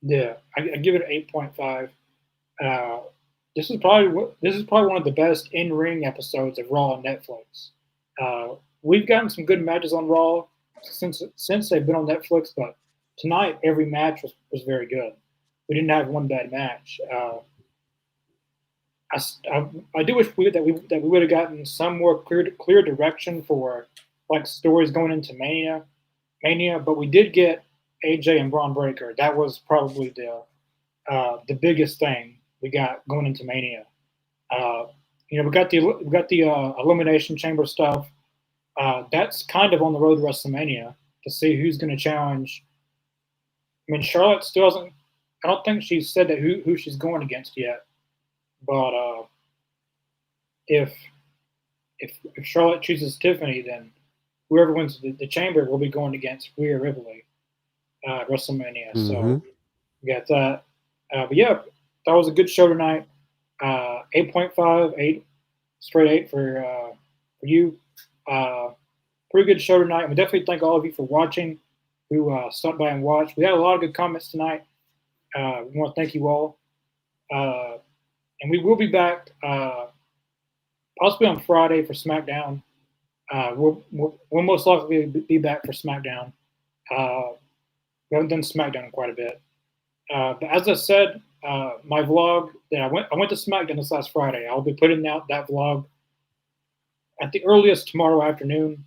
Yeah, I give it an 8.5. Uh, this is probably one of the best in ring episodes of Raw on Netflix. We've gotten some good matches on Raw since they've been on Netflix, but tonight every match was very good. We didn't have one bad match. I do wish we would have gotten some more clear direction for like stories going into Mania, but we did get AJ and Braun Breaker. That was probably the biggest thing we got going into Mania. Uh, we got the Elimination Chamber stuff. That's kind of on the road to WrestleMania to see who's going to challenge. I mean, Charlotte still hasn't. I don't think she's said that who she's going against yet. But if if Charlotte chooses Tiffany, then whoever wins the Chamber will be going against Rhea Ripley at WrestleMania. Hmm. So we got that. But yeah, that was a good show tonight. 8.5, 8 straight 8 for you. Uh, Pretty good show tonight. We definitely thank all of you for watching who stopped by and watched. We had a lot of good comments tonight. We want to thank you all. And we will be back possibly on Friday for SmackDown. We'll most likely be back for SmackDown. We haven't done SmackDown in quite a bit. But as I said, my vlog that I went to SmackDown this last Friday. I'll be putting out that vlog at the earliest tomorrow afternoon.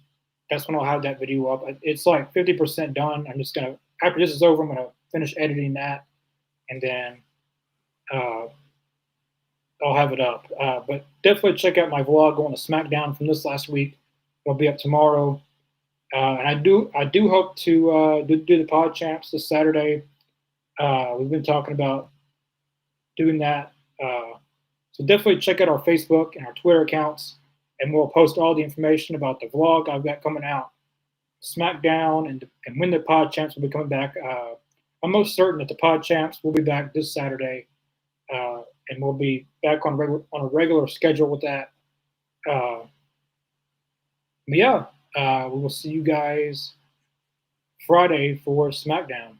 That's when I'll have that video up. It's like 50% done. I'm just gonna after this is over, I'm gonna finish editing that, and then I'll have it up. But definitely check out my vlog going to SmackDown from this last week. It'll be up tomorrow. And I do hope to do the Pod Champs this Saturday. We've been talking about doing that. So definitely check out our Facebook and our Twitter accounts, and we'll post all the information about the vlog I've got coming out, SmackDown, and when the Pod Champs will be coming back. I'm most certain that the Pod Champs will be back this Saturday, and we'll be back on a regular schedule with that. But yeah, we will see you guys Friday for SmackDown.